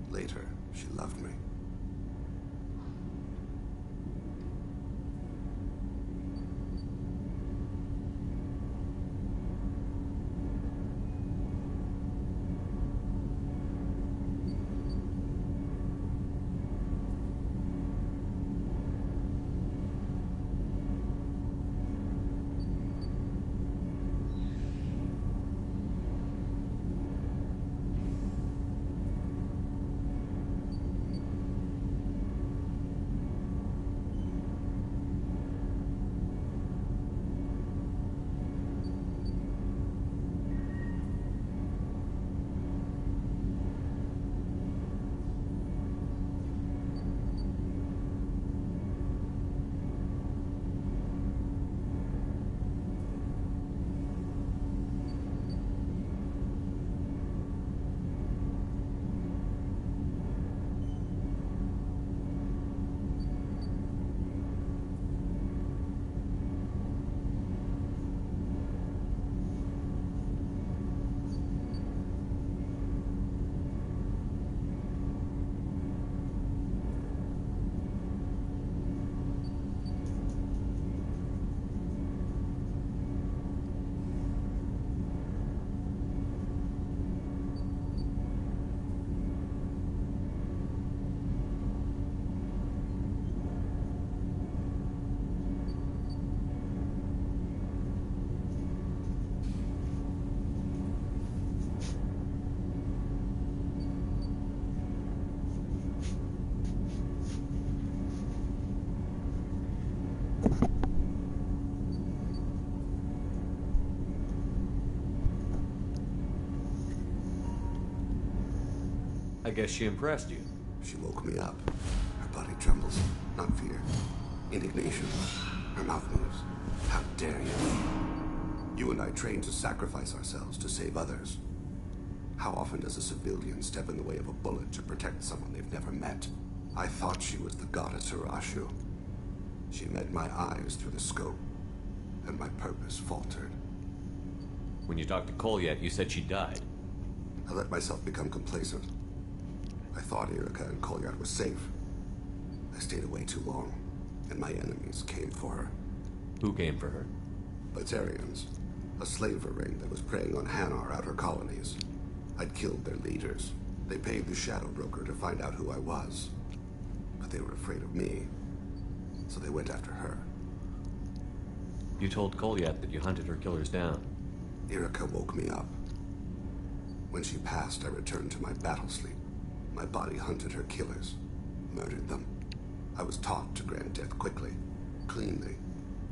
Later, she loved me. I guess she impressed you. She woke me up. Her body trembles. Not fear. Indignation. Her mouth moves. How dare you? You and I trained to sacrifice ourselves to save others. How often does a civilian step in the way of a bullet to protect someone they've never met? I thought she was the goddess Hirashu. She met my eyes through the scope, and my purpose faltered. When you talked to Kolyat, you said she died. I let myself become complacent. I thought Erica and Kolyat were safe. I stayed away too long, and my enemies came for her. Who came for her? Batarians. A slaver ring that was preying on Hanar outer colonies. I'd killed their leaders. They paid the Shadow Broker to find out who I was. But they were afraid of me, so they went after her. You told Kolyat that you hunted her killers down. Erica woke me up. When she passed, I returned to my battle sleep. My body hunted her killers, murdered them. I was taught to grant death quickly, cleanly,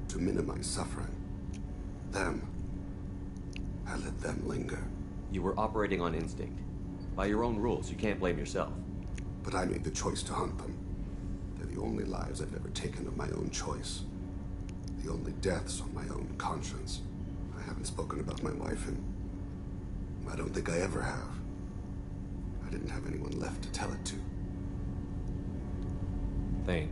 to minimize suffering. Them, I let them linger. You were operating on instinct. By your own rules, you can't blame yourself. But I made the choice to hunt them. They're the only lives I've ever taken of my own choice. The only deaths on my own conscience. I haven't spoken about my wife, and I don't think I ever have. I didn't have anyone left to tell it to. Thane,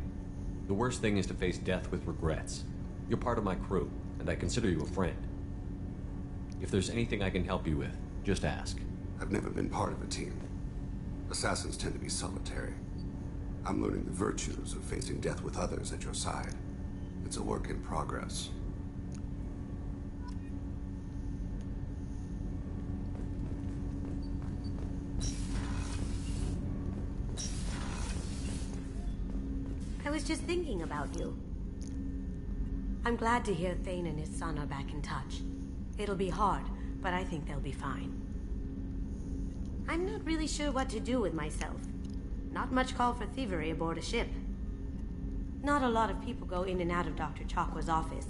the worst thing is to face death with regrets. You're part of my crew, and I consider you a friend. If there's anything I can help you with, just ask. I've never been part of a team. Assassins tend to be solitary. I'm learning the virtues of facing death with others at your side. It's a work in progress. I was just thinking about you. I'm glad to hear Thane and his son are back in touch. It'll be hard, but I think they'll be fine. I'm not really sure what to do with myself. Not much call for thievery aboard a ship. Not a lot of people go in and out of Dr. Chakwa's office,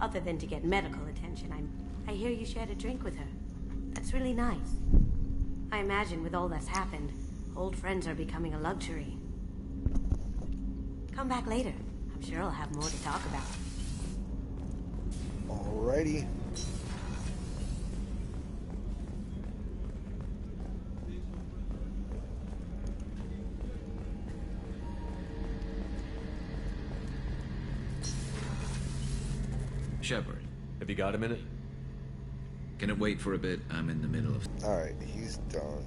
other than to get medical attention. I hear you shared a drink with her. That's really nice. I imagine with all that's happened, old friends are becoming a luxury. Come back later. I'm sure I'll have more to talk about. Alrighty. Shepard. Have you got a minute? Can it wait for a bit? I'm in the middle of... Alright, he's done.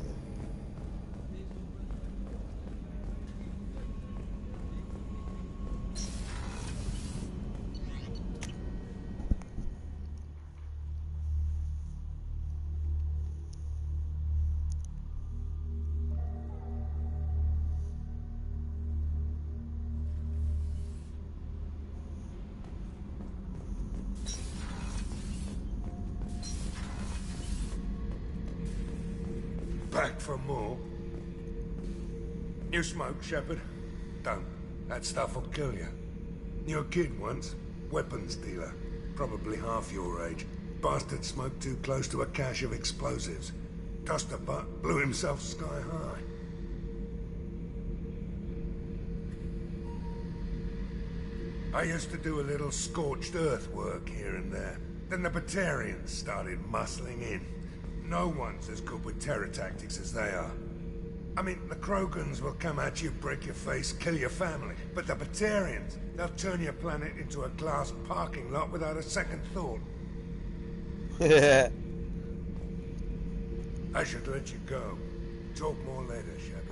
Back for more? You smoke, Shepard? Don't. That stuff will kill you. You're a kid once. Weapons dealer. Probably half your age. Bastard smoked too close to a cache of explosives. Tossed a butt, blew himself sky high. I used to do a little scorched earth work here and there. Then the Batarians started muscling in. No one's as good with terror tactics as they are. I mean, the Krogans will come at you, break your face, kill your family. But the Batarians, they'll turn your planet into a glass parking lot without a second thought. I should let you go. Talk more later, Shepard.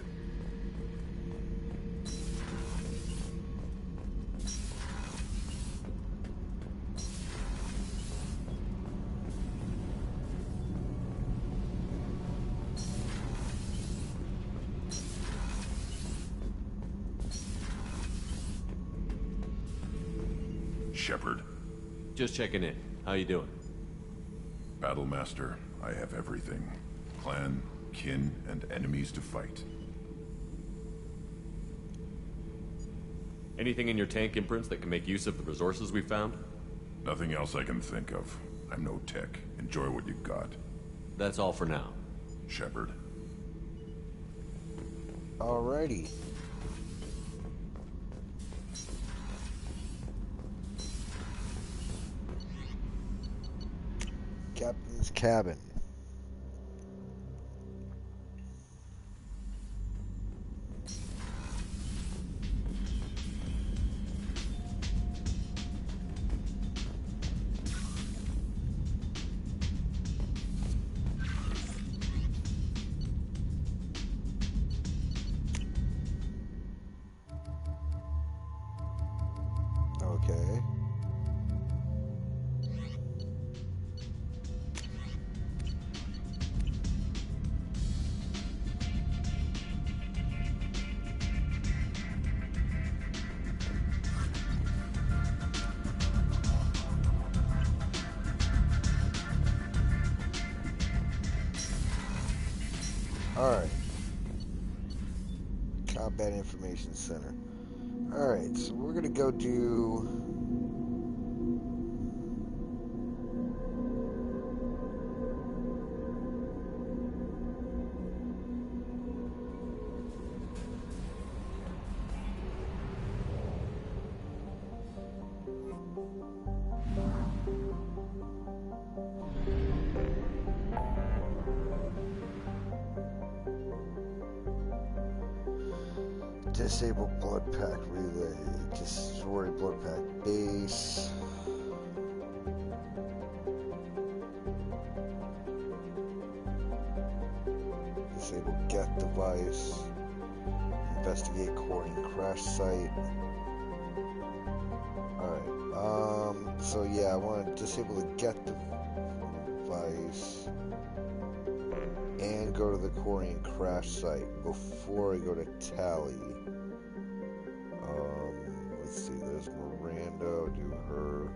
Shepard. Just checking in. How you doing? Battlemaster, I have everything. Clan, kin, and enemies to fight. Anything in your tank imprints that can make use of the resources we found? Nothing else I can think of. I'm no tech. Enjoy what you got. That's all for now. Shepard. Alrighty. Captain's cabin. Okay. Alright. Combat Information Center. Alright, so we're gonna go do... Disable blood pack relay. Destroy blood pack base. Disable get device. Investigate core and crash site. Alright, so yeah, I want to disable the get device and go to the Korean crash site before I go to Tally. Let's see, there's Miranda, I'll do her.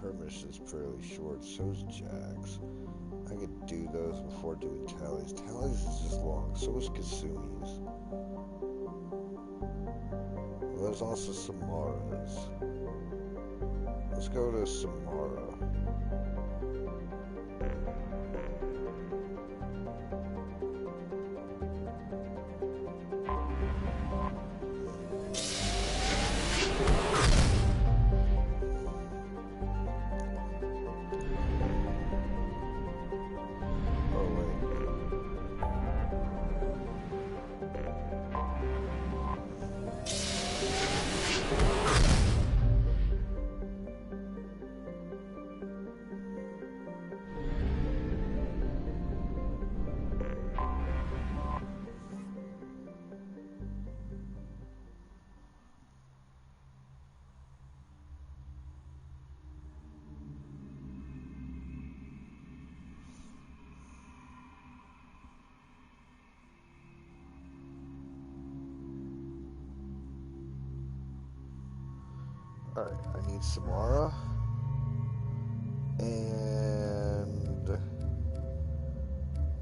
Her mission's fairly short, so's Jack's. I could do those before doing Tally's. Tally's is just long, so is Kasumi's. Well, there's also Samara's. Let's go to Samara. Alright, I need Samara. And...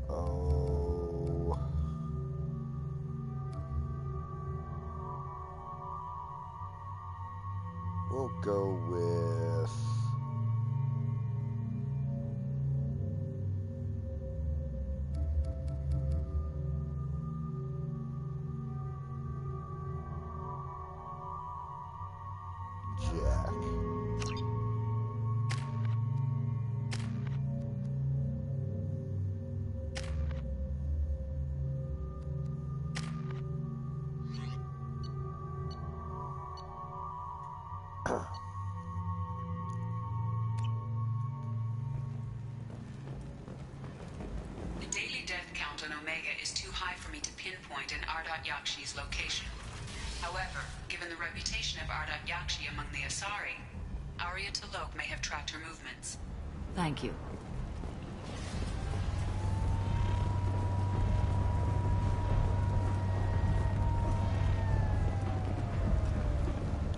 oh... we'll go with... Jack. The daily death count on Omega is too high for me to pinpoint an Ardat Yakshi's location. However, given the reputation of Ardat Yakshi among the Asari, Arya T'Loak may have tracked her movements. Thank you.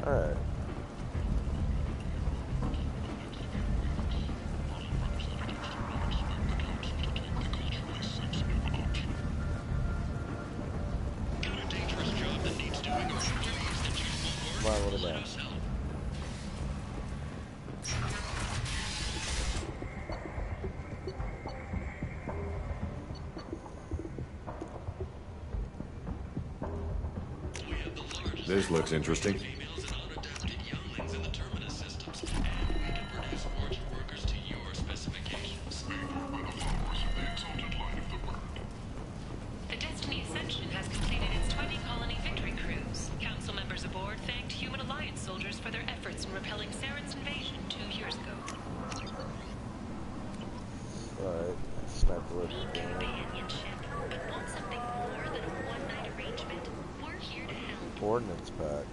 Alright. Come on, what about? This looks interesting. The Destiny Ascension has completed its 20 colony victory cruise. Council members aboard thanked Human Alliance soldiers for their efforts in repelling Saren's invasion 2 years ago. Alright, sniper rifle game. But want something more than a one-night arrangement? We're here to help. Ordnance pack.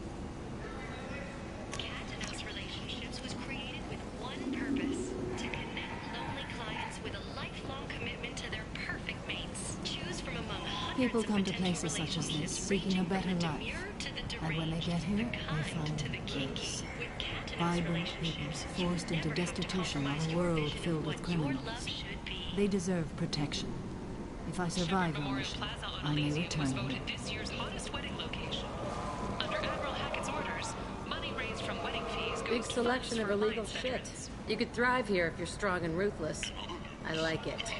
Cat and Mouse Relationships was created with one purpose: to connect lonely clients with a lifelong commitment to their perfect mates. Choose from among hundreds People of come to potential places such as this relationships, seeking a ranging better from the life. demure to the And when they get here, they find this. Vibrant people forced into destitution on a world filled with criminals. They deserve protection. If I survive your mission, I may return here. this year's hottest wedding location. Under Admiral Hackett's orders, money raised from wedding fees Big goes selection of illegal shit. You could thrive here if you're strong and ruthless. I like it.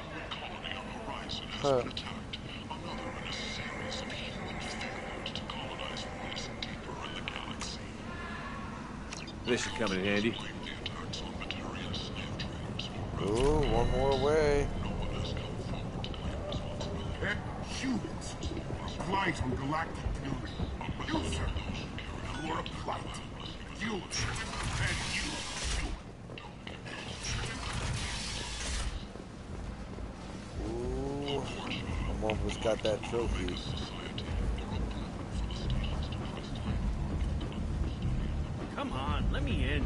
Huh. This should come in handy. Ooh, one more away. Humans, a blight on galactic fury. You, sir, you are a blight. You, and you. Ooh, I'm almost got that trophy. Come on, let me in.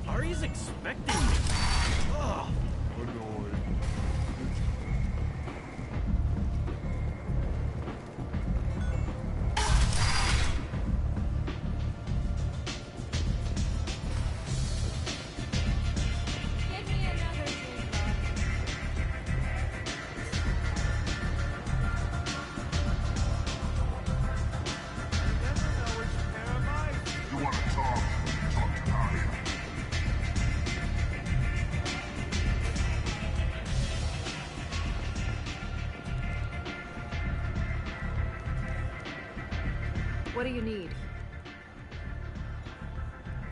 Ari's expecting me. Ugh. You want to talk? Talk Italian. What do you need?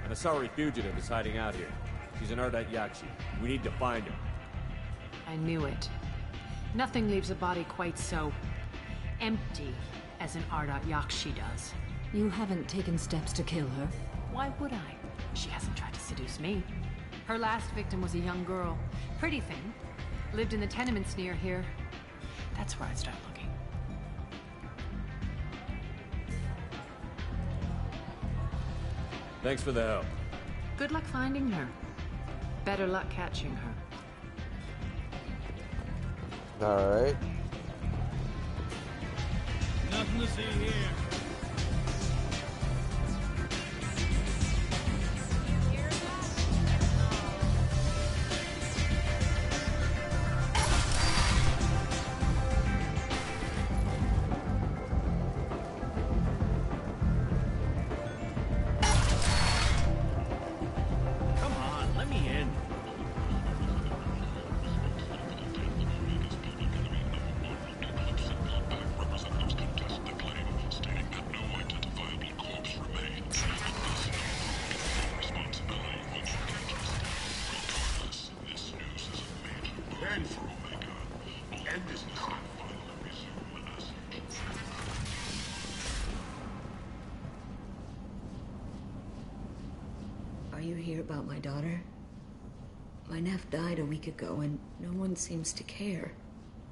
An Asari fugitive is hiding out here. She's an Ardat Yakshi. We need to find her. I knew it. Nothing leaves a body quite so empty as an Ardat Yakshi does. You haven't taken steps to kill her. Why would I? She hasn't tried to seduce me. Her last victim was a young girl. Pretty thing. Lived in the tenements near here. That's where I'd start looking. Thanks for the help. Good luck finding her. Better luck catching her. Alright. Nothing to see here. Come on, let me in. Then for Omega, end is not finally resumed as Are you here about my daughter? My nephew died a week ago and no one seems to care.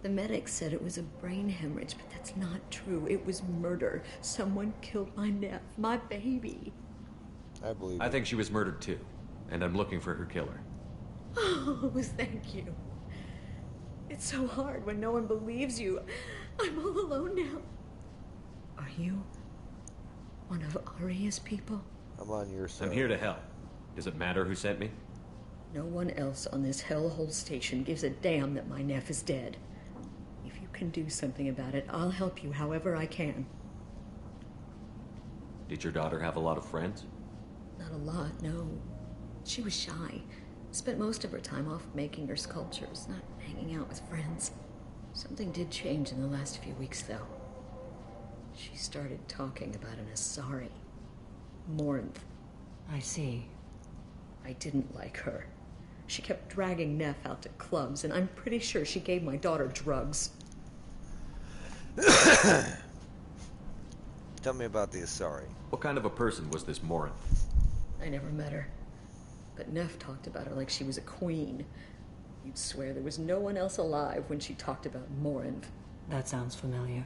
The medics said it was a brain hemorrhage, but that's not true. It was murder. Someone killed my nephew, my baby. I believe I think she was murdered too, and I'm looking for her killer. Oh, thank you. It's so hard when no one believes you. I'm all alone now. Are you one of Aria's people? I'm on your side. I'm here to help. Does it matter who sent me? No one else on this hellhole station gives a damn that my nephew is dead. If you can do something about it, I'll help you however I can. Did your daughter have a lot of friends? Not a lot, no. She was shy. Spent most of her time off making her sculptures, not hanging out with friends. Something did change in the last few weeks, though. She started talking about an Asari. Morinth. I see. I didn't like her. She kept dragging Neff out to clubs, and I'm pretty sure she gave my daughter drugs. Tell me about the Asari. What kind of a person was this Morin? I never met her. But Neff talked about her like she was a queen. You'd swear there was no one else alive when she talked about Morinth. That sounds familiar.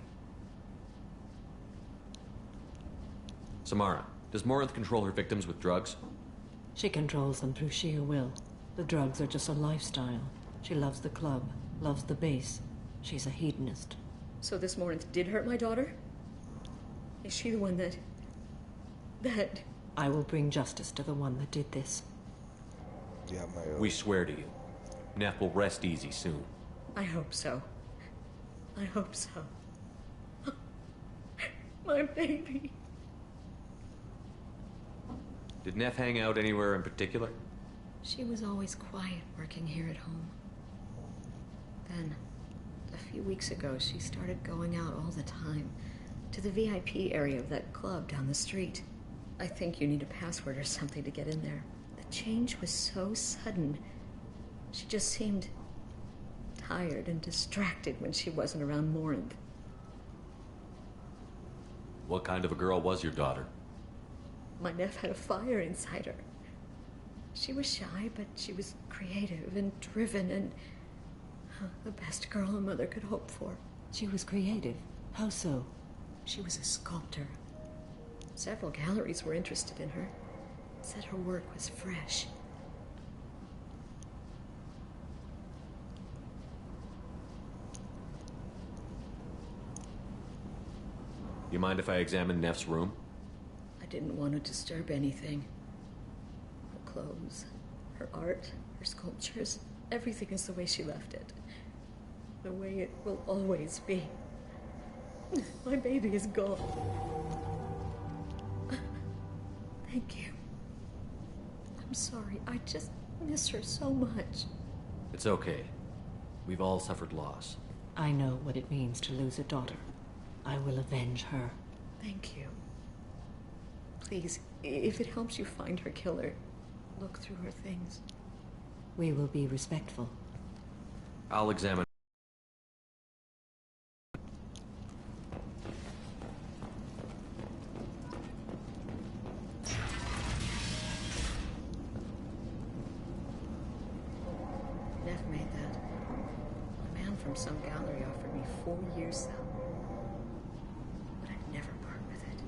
Samara, does Morinth control her victims with drugs? She controls them through sheer will. The drugs are just a lifestyle. She loves the club, loves the base. She's a hedonist. So this Morinth did hurt my daughter? Is she the one that... I will bring justice to the one that did this. Yeah, We swear to you. Neff will rest easy soon. I hope so. I hope so. My baby. Did Neff hang out anywhere in particular? She was always quiet working here at home. Then, a few weeks ago, she started going out all the time to the VIP area of that club down the street. I think you need a password or something to get in there. The change was so sudden. She just seemed tired and distracted when she wasn't around Morinth. What kind of a girl was your daughter? My Neff had a fire inside her. She was shy, but she was creative and driven and the best girl a mother could hope for. She was creative? How so? She was a sculptor. Several galleries were interested in her. Said her work was fresh. You mind if I examine Neff's room? I didn't want to disturb anything. Her clothes, her art, her sculptures, everything is the way she left it. The way it will always be. My baby is gone. Thank you. I'm sorry. I just miss her so much. It's okay. We've all suffered loss. I know what it means to lose a daughter. I will avenge her. Thank you. Please, if it helps you find her killer, look through her things. We will be respectful. I'll examine. Neff made that. A man from some gallery offered me 4 years salary. But I'd never part with it.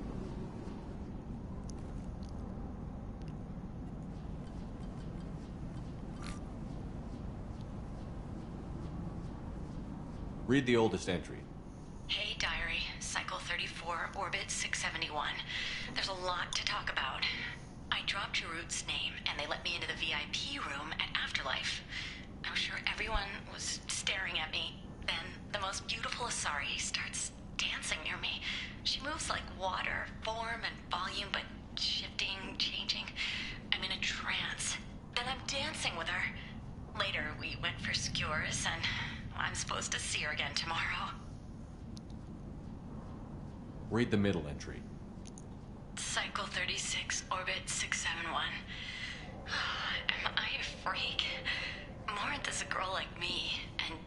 Read the oldest entry. Hey, Diary. Cycle 34, Orbit 671. There's a lot to talk about. I dropped Jarut's name, and they let me into the VIP room at Afterlife. I'm sure everyone was staring at me. Then the most beautiful Asari starts dancing near me. She moves like water, form and volume, but shifting, changing. I'm in a trance. Then I'm dancing with her. Later, we went for skewers, and I'm supposed to see her again tomorrow. Read the middle entry. Cycle 36, Orbit 671. Am I a freak? Morinth is a girl like me, and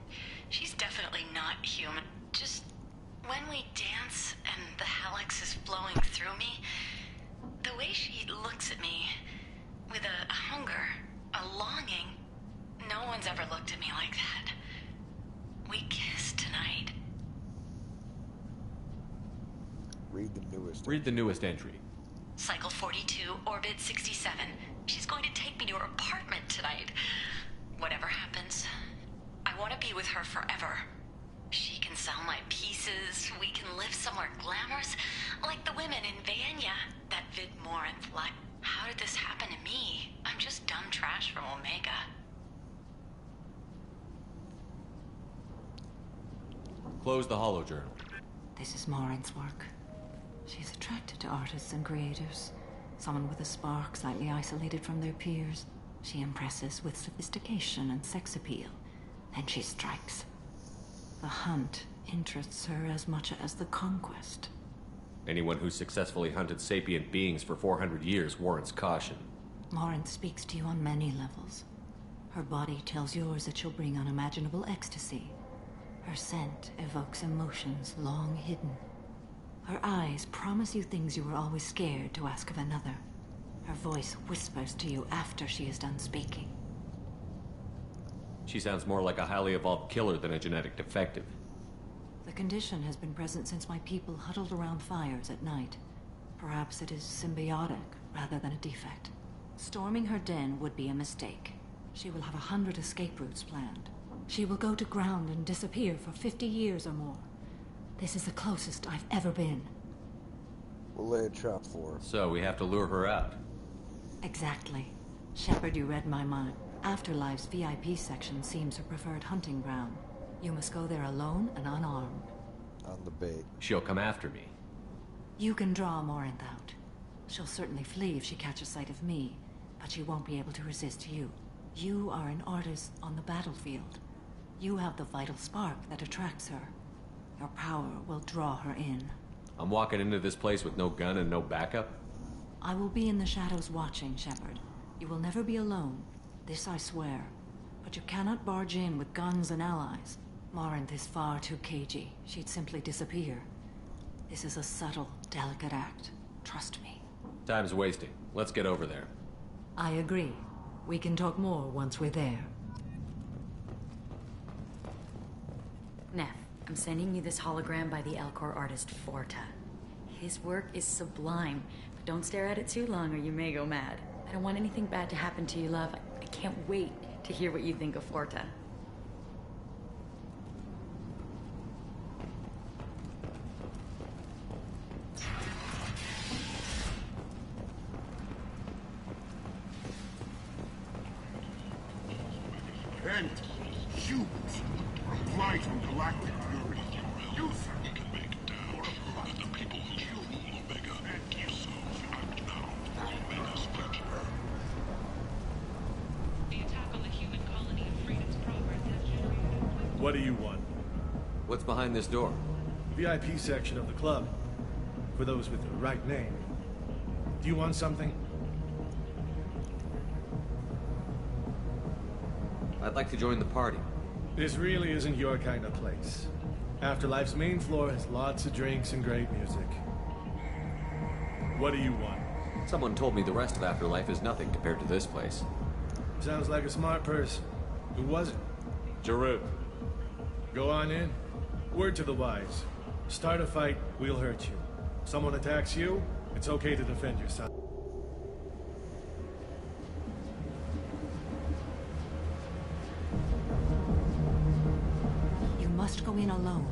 she's definitely not human. Just when we dance and the helix is flowing through me, the way she looks at me with a hunger, a longing, no one's ever looked at me like that. We kissed tonight. Read the newest entry. Cycle 42, Orbit 67. She's going to take me to her apartment tonight. Whatever happens, I want to be with her forever. She can sell my pieces. We can live somewhere glamorous, like the women in Vanya that vid Morinth like. How did this happen to me? I'm just dumb trash from Omega. Close the holo journal. This is Morinth's work. She's attracted to artists and creatives. Someone with a spark, slightly isolated from their peers. She impresses with sophistication and sex appeal. Then she strikes. The hunt interests her as much as the conquest. Anyone who successfully hunted sapient beings for 400 years warrants caution. Morinth speaks to you on many levels. Her body tells yours that she'll bring unimaginable ecstasy. Her scent evokes emotions long hidden. Her eyes promise you things you were always scared to ask of another. Her voice whispers to you after she is done speaking. She sounds more like a highly evolved killer than a genetic defective. The condition has been present since my people huddled around fires at night. Perhaps it is symbiotic rather than a defect. Storming her den would be a mistake. She will have 100 escape routes planned. She will go to ground and disappear for 50 years or more. This is the closest I've ever been. We'll lay a trap for her. So we have to lure her out. Exactly. Shepard, you read my mind. Afterlife's VIP section seems her preferred hunting ground. You must go there alone and unarmed. On the bait. She'll come after me. You can draw Morinth out. She'll certainly flee if she catches sight of me, but she won't be able to resist you. You are an artist on the battlefield. You have the vital spark that attracts her. Your power will draw her in. I'm walking into this place with no gun and no backup? I will be in the shadows watching, Shepard. You will never be alone. This I swear. But you cannot barge in with guns and allies. Morinth is far too cagey. She'd simply disappear. This is a subtle, delicate act. Trust me. Time's wasting. Let's get over there. I agree. We can talk more once we're there. Neff, I'm sending you this hologram by the Elcor artist Forta. His work is sublime, but don't stare at it too long or you may go mad. I don't want anything bad to happen to you, love. I can't wait to hear what you think of Forta. And shoot! Reply to galactic fury. You, sir. We can make down that the people who rule Omega yourself act now for Omega's pleasure. The attack on the human colony of Freedom's Progress has generated... What do you want? What's behind this door? VIP section of the club. For those with the right name. Do you want something? I'd like to join the party. This really isn't your kind of place. Afterlife's main floor has lots of drinks and great music. What do you want? Someone told me the rest of Afterlife is nothing compared to this place. Sounds like a smart person. Who was it? Jarut. Go on in. Word to the wise. Start a fight, we'll hurt you. Someone attacks you, it's okay to defend yourself. You must go in alone.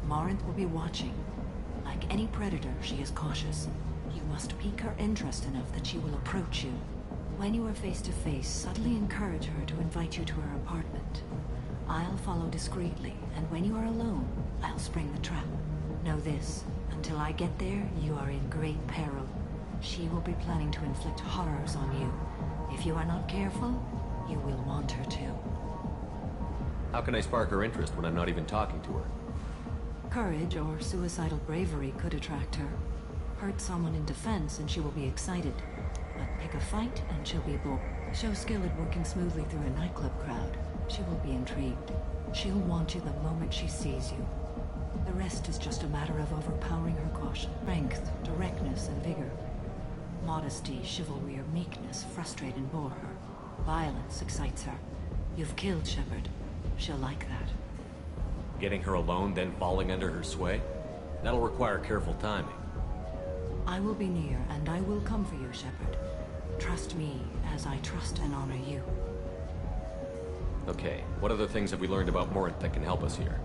Morinth will be watching. Like any predator, she is cautious. You must pique her interest enough that she will approach you. When you are face to face, subtly encourage her to invite you to her apartment. I'll follow discreetly, and when you are alone, I'll spring the trap. Know this, until I get there, you are in great peril. She will be planning to inflict horrors on you. If you are not careful, you will want her to. How can I spark her interest when I'm not even talking to her? Courage or suicidal bravery could attract her. Hurt someone in defense and she will be excited. But pick a fight and she'll be bored. Show skill at working smoothly through a nightclub crowd. She will be intrigued. She'll want you the moment she sees you. The rest is just a matter of overpowering her caution. Strength, directness, and vigor. Modesty, chivalry, or meekness frustrate and bore her. Violence excites her. You've killed Shepard. She'll like that. Getting her alone, then falling under her sway? That'll require careful timing. I will be near, and I will come for you, Shepard. Trust me, as I trust and honor you. Okay, what other things have we learned about Morinth that can help us here?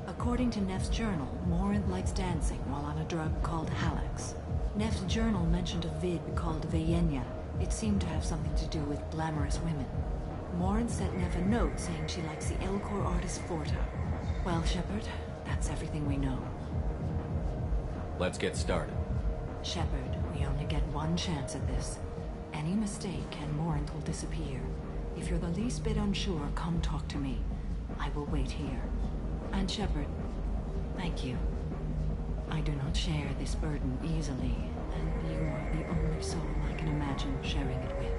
According to Neff's journal, Morinth likes dancing while on a drug called Halax. Neff's journal mentioned a vid called Veyenya. It seemed to have something to do with glamorous women. Morinth sent Neff a note saying she likes the Elcor artist Forta. Well, Shepard, that's everything we know. Let's get started. Shepard, we only get one chance at this. Any mistake and Morinth will disappear. If you're the least bit unsure, come talk to me. I will wait here. And Shepard, thank you. I do not share this burden easily, and you are the only soul I can imagine sharing it with.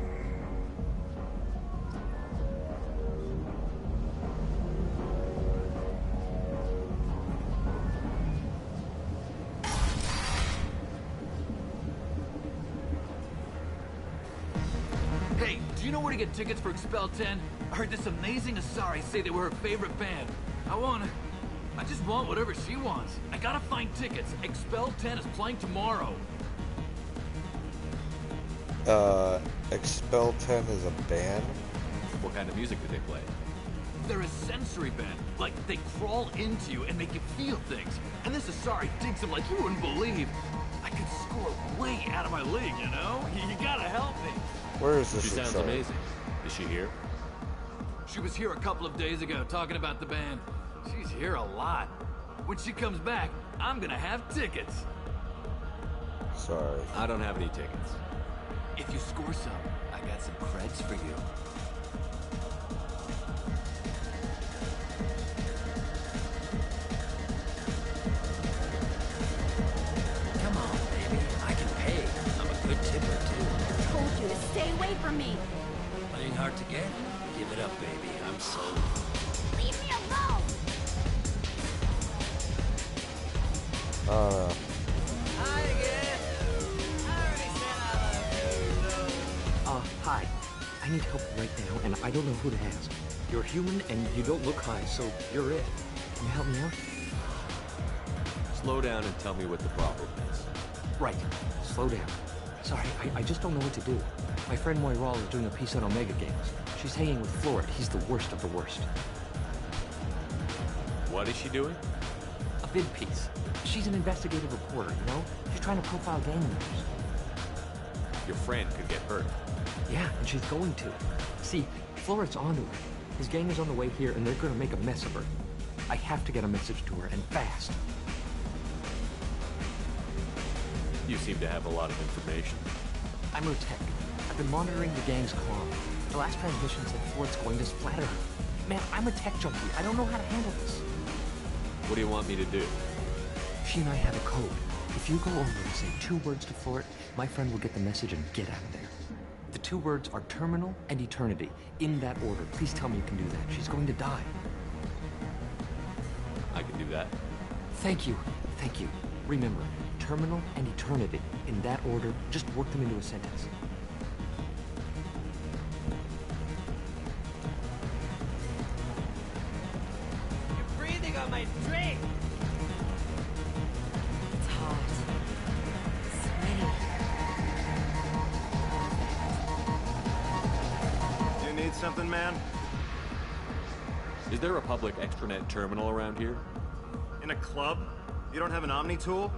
Hey, do you you know where to get tickets for Expel 10? I heard this amazing Asari say they were her favorite band. I just want whatever she wants. I gotta find tickets. Expel 10 is playing tomorrow. Expel 10 is a band? What kind of music do they play? They're a sensory band. Like, they crawl into you and make you feel things. And this Asari digs them like you wouldn't believe. I could score way out of my league, you know? You gotta help me. Where is this? She sounds amazing. Is she here? She was here a couple of days ago talking about the band. She's here a lot. When she comes back, I'm gonna have tickets. Sorry. I don't have any tickets. If you score some, I got some creds for you. Come on, baby. I can pay. I'm a good tipper, too. I told you to stay away from me. Playing hard to get? Give it up, baby. I'm sold. Leave me alone. Hi again. I already said I love you. Hi. I need help right now, and I don't know who to ask. You're human, and you don't look high, so you're it. Can you help me out? Slow down and tell me what the problem is. Right. Slow down. Sorry, I just don't know what to do. My friend Moiral is doing a piece on Omega Games. She's hanging with Florid. He's the worst of the worst. What is she doing? A bid piece. She's an investigative reporter, you know? She's trying to profile gang members. Your friend could get hurt. Yeah, and she's going to. See, Florid's onto her. His gang is on the way here, and they're gonna make a mess of her. I have to get a message to her, and fast. You seem to have a lot of information. I'm her tech. I've been monitoring the gang's comm. The last transmission said Florid's going to splatter her. Man, I'm a tech junkie. I don't know how to handle this. What do you want me to do? She and I have a code. If you go over and say 2 words to Florid, my friend will get the message and get out of there. The 2 words are terminal and eternity. In that order. Please tell me you can do that. She's going to die. I can do that. Thank you. Thank you. Remember, terminal and eternity. In that order, just work them into a sentence. You're breathing on my drink. It's hot. Sweaty. Do you need something, man? Is there a public extranet terminal around here? In a club? You don't have an Omni tool?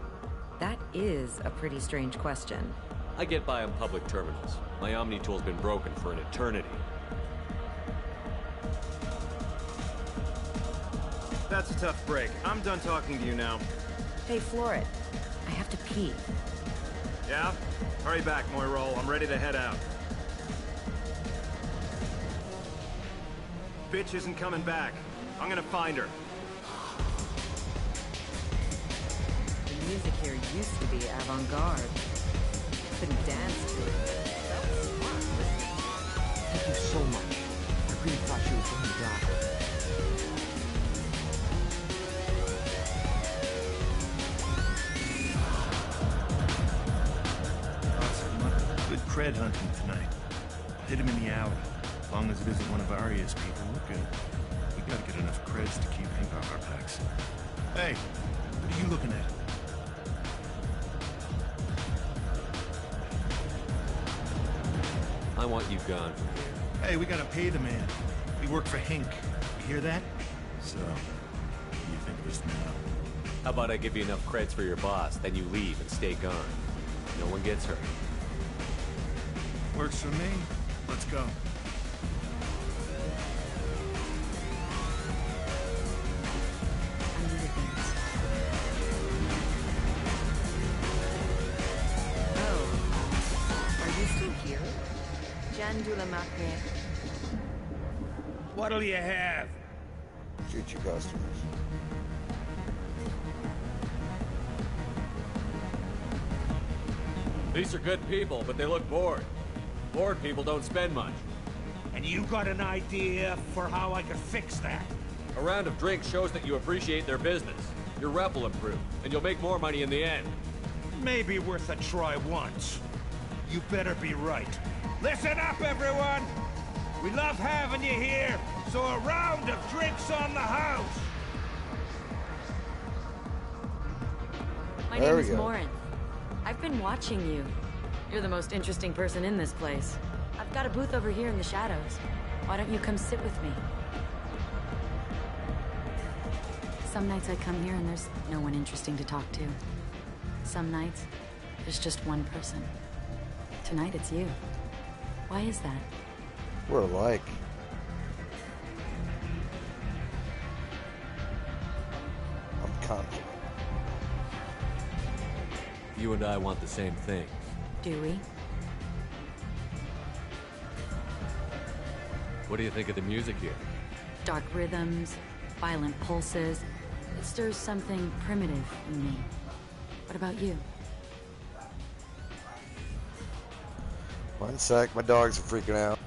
That is a pretty strange question. I get by on public terminals. My Omni tool's been broken for an eternity. That's a tough break. I'm done talking to you now. Hey, Florid. I have to pee. Yeah? Hurry back, Moiral. I'm ready to head out. Bitch isn't coming back. I'm gonna find her. The music here used to be avant-garde. Couldn't dance to it. That was smart. Thank you so much. I really thought she was going to die. Good cred hunting tonight. Hit him in the alley. As long as it isn't one of Arya's people, we're good. We gotta get enough creds to keep Hank off our backs. Hey, what are you looking at? I want you gone from here. Hey, we gotta pay the man. We work for Hank. You hear that? So, what do you think of this now? How about I give you enough creds for your boss, then you leave and stay gone. No one gets hurt. Works for me. Let's go. What'll you have? Shoot your customers. These are good people, but they look bored. Bored people don't spend much. And you got an idea for how I could fix that? A round of drinks shows that you appreciate their business. Your rep will improve, and you'll make more money in the end. Maybe worth a try once. You better be right. Listen up, everyone! We love having you here, so a round of drinks on the house! My name is Morin. I've been watching you. You're the most interesting person in this place. I've got a booth over here in the shadows. Why don't you come sit with me? Some nights I come here and there's no one interesting to talk to. Some nights, there's just one person. Tonight it's you. Why is that? We're alike. I'm confident. You and I want the same thing. Do we? What do you think of the music here? Dark rhythms, violent pulses. It stirs something primitive in me. What about you? One sec, my dogs are freaking out.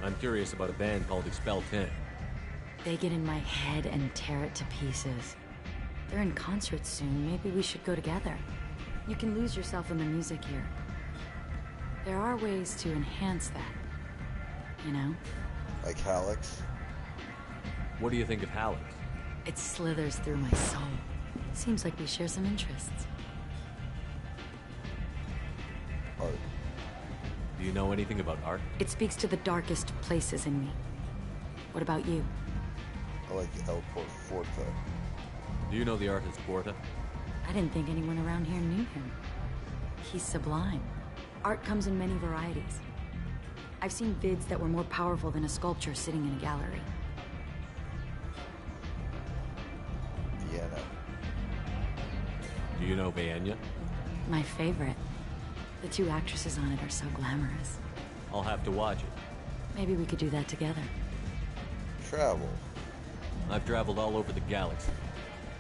I'm curious about a band called Expel 10. They get in my head and tear it to pieces. They're in concert soon. Maybe we should go together. You can lose yourself in the music here. There are ways to enhance that. You know? Like Hallex? What do you think of Hallex? It slithers through my soul. Seems like we share some interests. Art. Do you know anything about art? It speaks to the darkest places in me. What about you? I like El Forte. Do you know the artist Porta? I didn't think anyone around here knew him. He's sublime. Art comes in many varieties. I've seen vids that were more powerful than a sculpture sitting in a gallery. Vienna. Do you know Vienna? My favorite. The two actresses on it are so glamorous. I'll have to watch it. Maybe we could do that together. Travel. I've traveled all over the galaxy.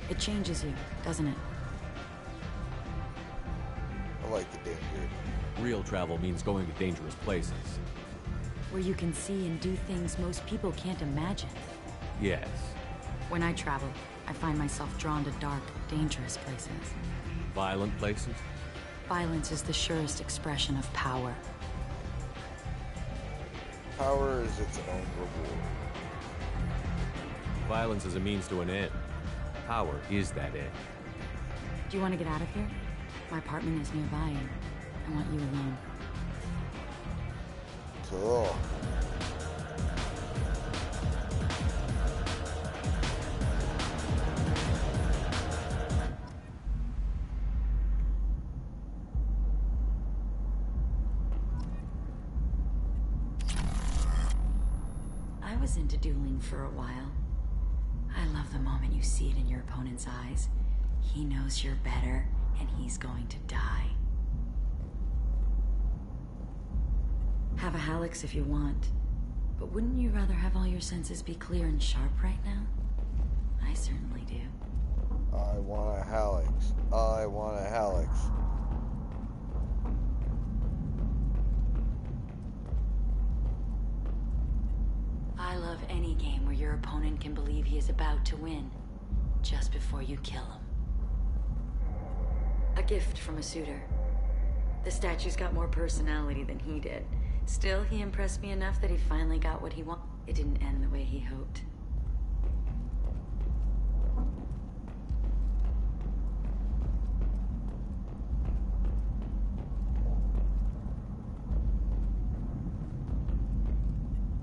It changes you, doesn't it? I like the danger. Real travel means going to dangerous places. Where you can see and do things most people can't imagine. Yes. When I travel, I find myself drawn to dark, dangerous places. Violent places? Violence is the surest expression of power. Power is its own reward. Violence is a means to an end. Power is that end. Do you want to get out of here? My apartment is nearby and I want you alone. Cool. I was into dueling for a while. I love the moment you see it in your opponent's eyes. He knows you're better, and he's going to die. Have a Hallex if you want, but wouldn't you rather have all your senses be clear and sharp right now? I certainly do. I want a Hallex. I want a Hallex. I love any game where your opponent can believe he is about to win, just before you kill him. A gift from a suitor. The statue's got more personality than he did. Still, he impressed me enough that he finally got what he wanted. It didn't end the way he hoped.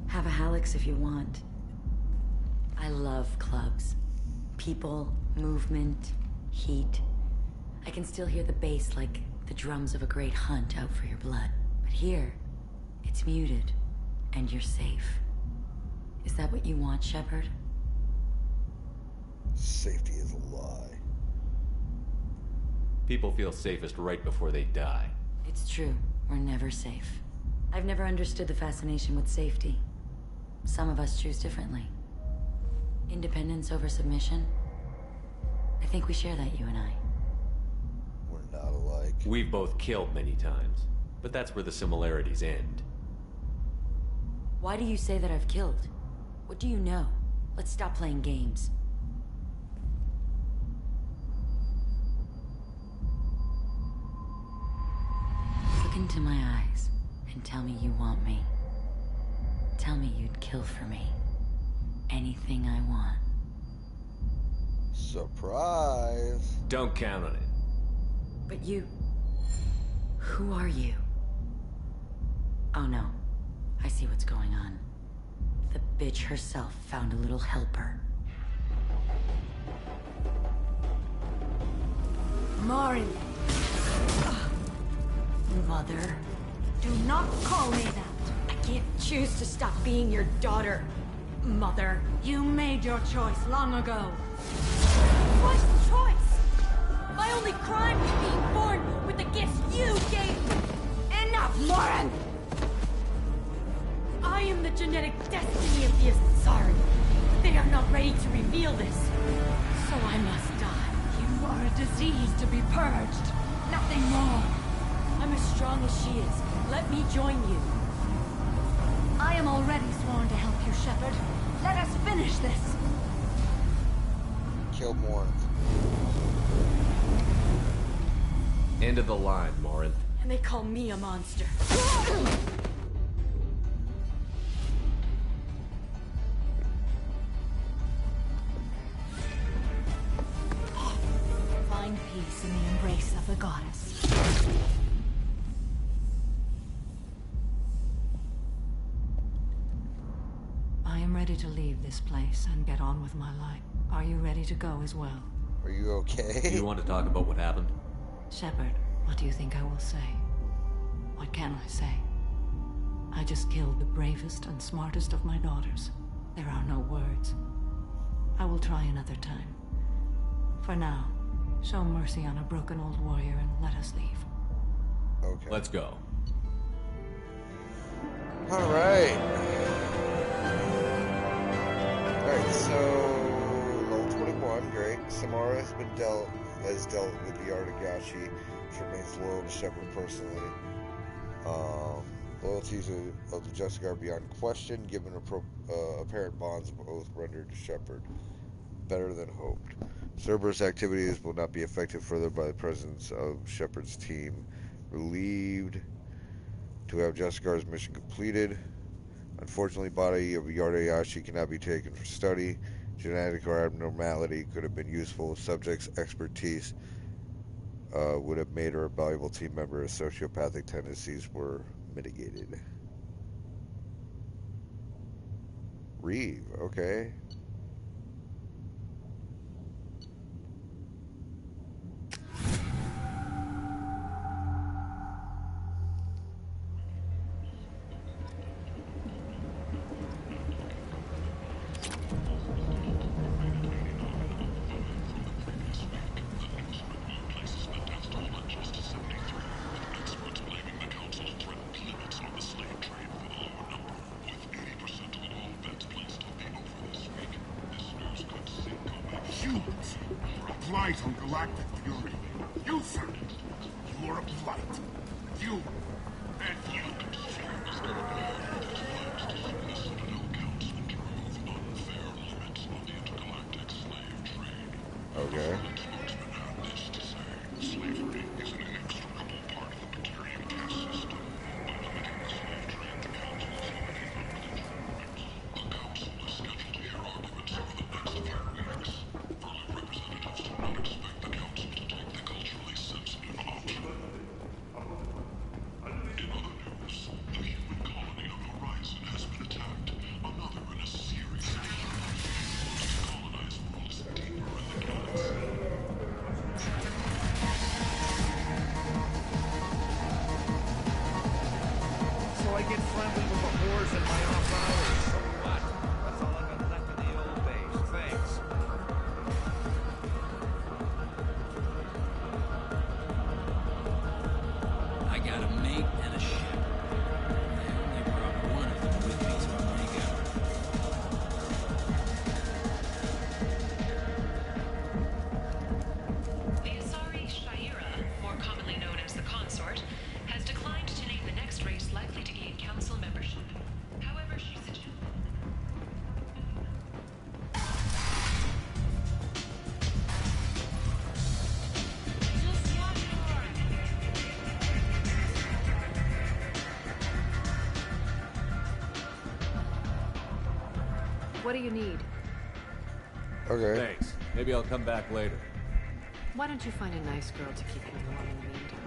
Have a Hallex if you want. I love clubs. People, movement, heat. I can still hear the bass like the drums of a great hunt out for your blood. But here, it's muted, And you're safe. Is that what you want, Shepard? Safety is a lie. People feel safest right before they die. It's true. We're never safe. I've never understood the fascination with safety. Some of us choose differently. Independence over submission. I think we share that, you and I. We're not alike. We've both killed many times, but that's where the similarities end. Why do you say that I've killed? What do you know? Let's stop playing games. Look into my eyes and tell me you want me. Tell me you'd kill for me. Anything I want. Surprise! Don't count on it. But you... Who are you? Oh no. I see what's going on. The bitch herself found a little helper. Marin. Mother. Do not call me that. I can't choose to stop being your daughter. Mother. You made your choice long ago. What choice? My only crime was being born with the gifts you gave me. Enough, Morin! I am the genetic destiny of the Asari. They are not ready to reveal this. So I must die. You are a disease to be purged. Nothing more. I'm as strong as she is. Let me join you. I am already sworn to help you, Shepard. Let us finish this. Kill Morinth. End of the line, Morinth. And they call me a monster. Find peace in the embrace of the goddess. I am ready to leave this place and get on with my life. Are you ready to go as well? Are you okay? Do you want to talk about what happened? Shepard, what do you think I will say? What can I say? I just killed the bravest and smartest of my daughters. There are no words. I will try another time. For now, show mercy on a broken old warrior and let us leave. Okay. Let's go. Alright. Alright, so level 21, great. Samara has dealt with the art of Gashi. She remains loyal to Shepard personally. Loyalties of the Justice Guard beyond question, given apparent bonds of oath rendered to Shepard. Better than hoped. Cerberus activities will not be affected further by the presence of Shepard's team. Relieved to have Justice Guard's mission completed. Unfortunately, body of Yardayashi cannot be taken for study. Genetic or abnormality could have been useful. Subject's expertise would have made her a valuable team member if sociopathic tendencies were mitigated. Reeve, okay. Humans are a blight on galactic fury. You, sir, you are a blight. You, and you. Okay. Slavery is an inextricable part of the Batarian caste system. By limiting the slave trade, the Council is limiting permanent The Council is scheduled to hear arguments over the next few weeks. Furlough representatives do not expect the Council to take the culturally sensitive option. In other news, the human colony of in my off hours. So what? That's all I got left of the old base. Thanks. I got a mate and a ship. I only brought one of them with me to Omega. The Asari Shaira, more commonly known as the Consort, has declined to name the next race likely to gain council membership. However, she suggests... What do you need? Okay. Thanks. Maybe I'll come back later. Why don't you find a nice girl to keep you warm in the meantime?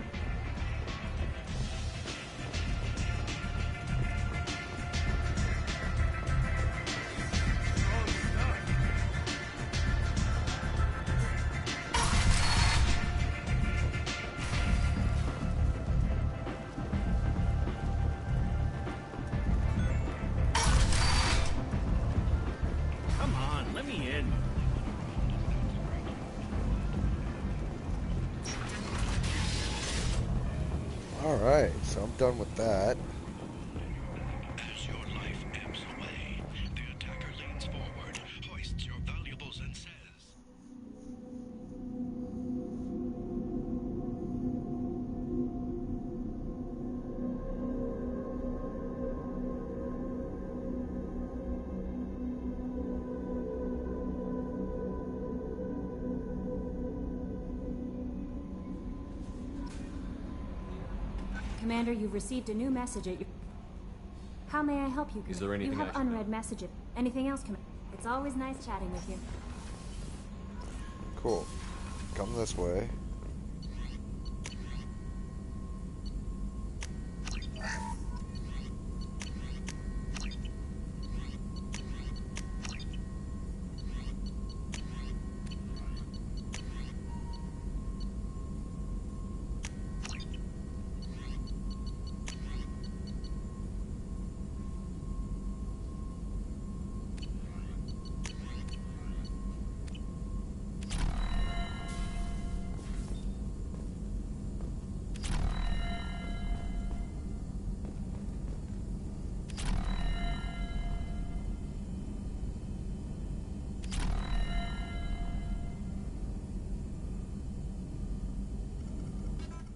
Come on, let me in. Alright, so I'm done with that. As your life ebbs away, the attacker leans forward, hoists your valuables, and says, Commander, you've received a new message at your... How may I help you, Commander? Is there anything You I have should unread messages. Anything else, Commander? It's always nice chatting with you. Cool. Come this way.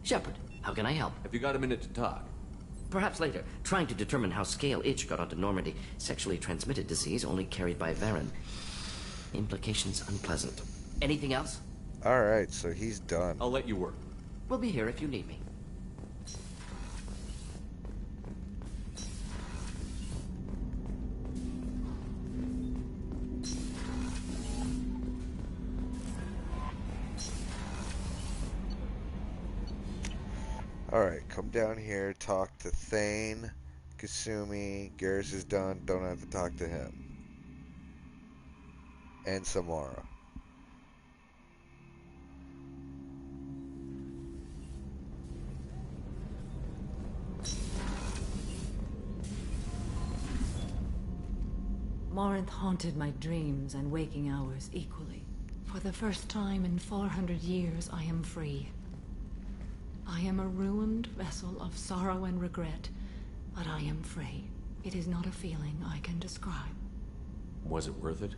Shepard, how can I help? Have you got a minute to talk? Perhaps later. Trying to determine how Scale Itch got onto Normandy. Sexually transmitted disease only carried by Varen. Implications unpleasant. Anything else? Alright, so he's done. I'll let you work. We'll be here if you need me. Alright, come down here, talk to Thane, Kasumi, Garrus is done, don't have to talk to him. And Samara. Morinth haunted my dreams and waking hours equally. For the first time in 400 years, I am free. I am a ruined vessel of sorrow and regret, but I am free. It is not a feeling I can describe. Was it worth it?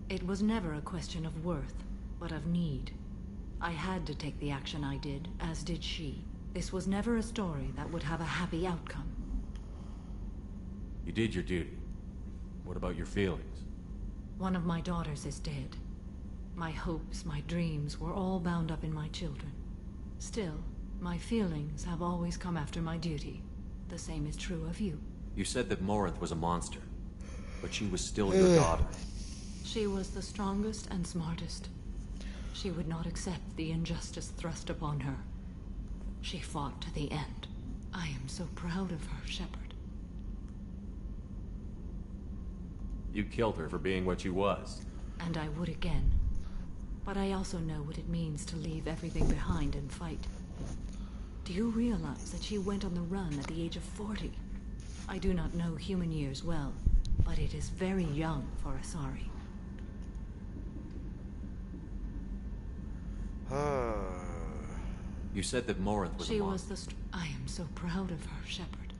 It was never a question of worth, but of need. I had to take the action I did, as did she. This was never a story that would have a happy outcome. You did your duty. What about your feelings? One of my daughters is dead. My hopes, my dreams were all bound up in my children. Still, my feelings have always come after my duty. The same is true of you. You said that Morinth was a monster, but she was still your daughter. She was the strongest and smartest. She would not accept the injustice thrust upon her. She fought to the end. I am so proud of her, Shepard. You killed her for being what she was. And I would again. But I also know what it means to leave everything behind and fight. Do you realize that she went on the run at the age of 40? I do not know human years well, but it is very young for Asari. You said that Morinth was She a was monster. I am so proud of her, Shepard.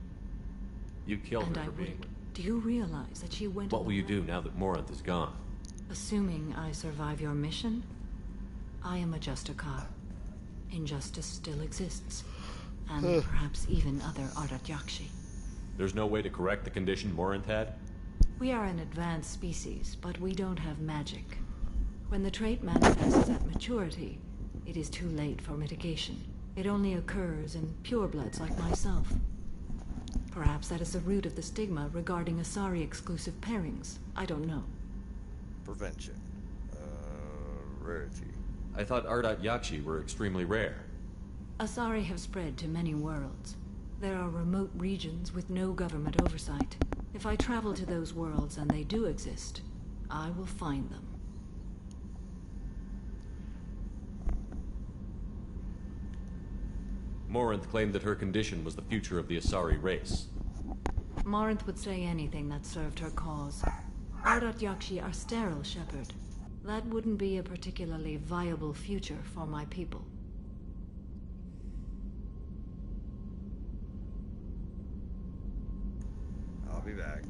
You killed And her I for being... would. Do you realize that she went... What will you do now that Morinth is gone? Assuming I survive your mission, I am a Justicar. Injustice still exists. And perhaps even other Ardat-Yakshi. There's no way to correct the condition Morinth had? We are an advanced species, but we don't have magic. When the trait manifests at maturity, it is too late for mitigation. It only occurs in purebloods like myself. Perhaps that is the root of the stigma regarding Asari-exclusive pairings. I don't know. Prevention. Rarity. I thought Ardat-Yakshi were extremely rare. Asari have spread to many worlds. There are remote regions with no government oversight. If I travel to those worlds and they do exist, I will find them. Morinth claimed that her condition was the future of the Asari race. Morinth would say anything that served her cause. Ardat-Yakshi are sterile, Shepard. That wouldn't be a particularly viable future for my people. I'll be back.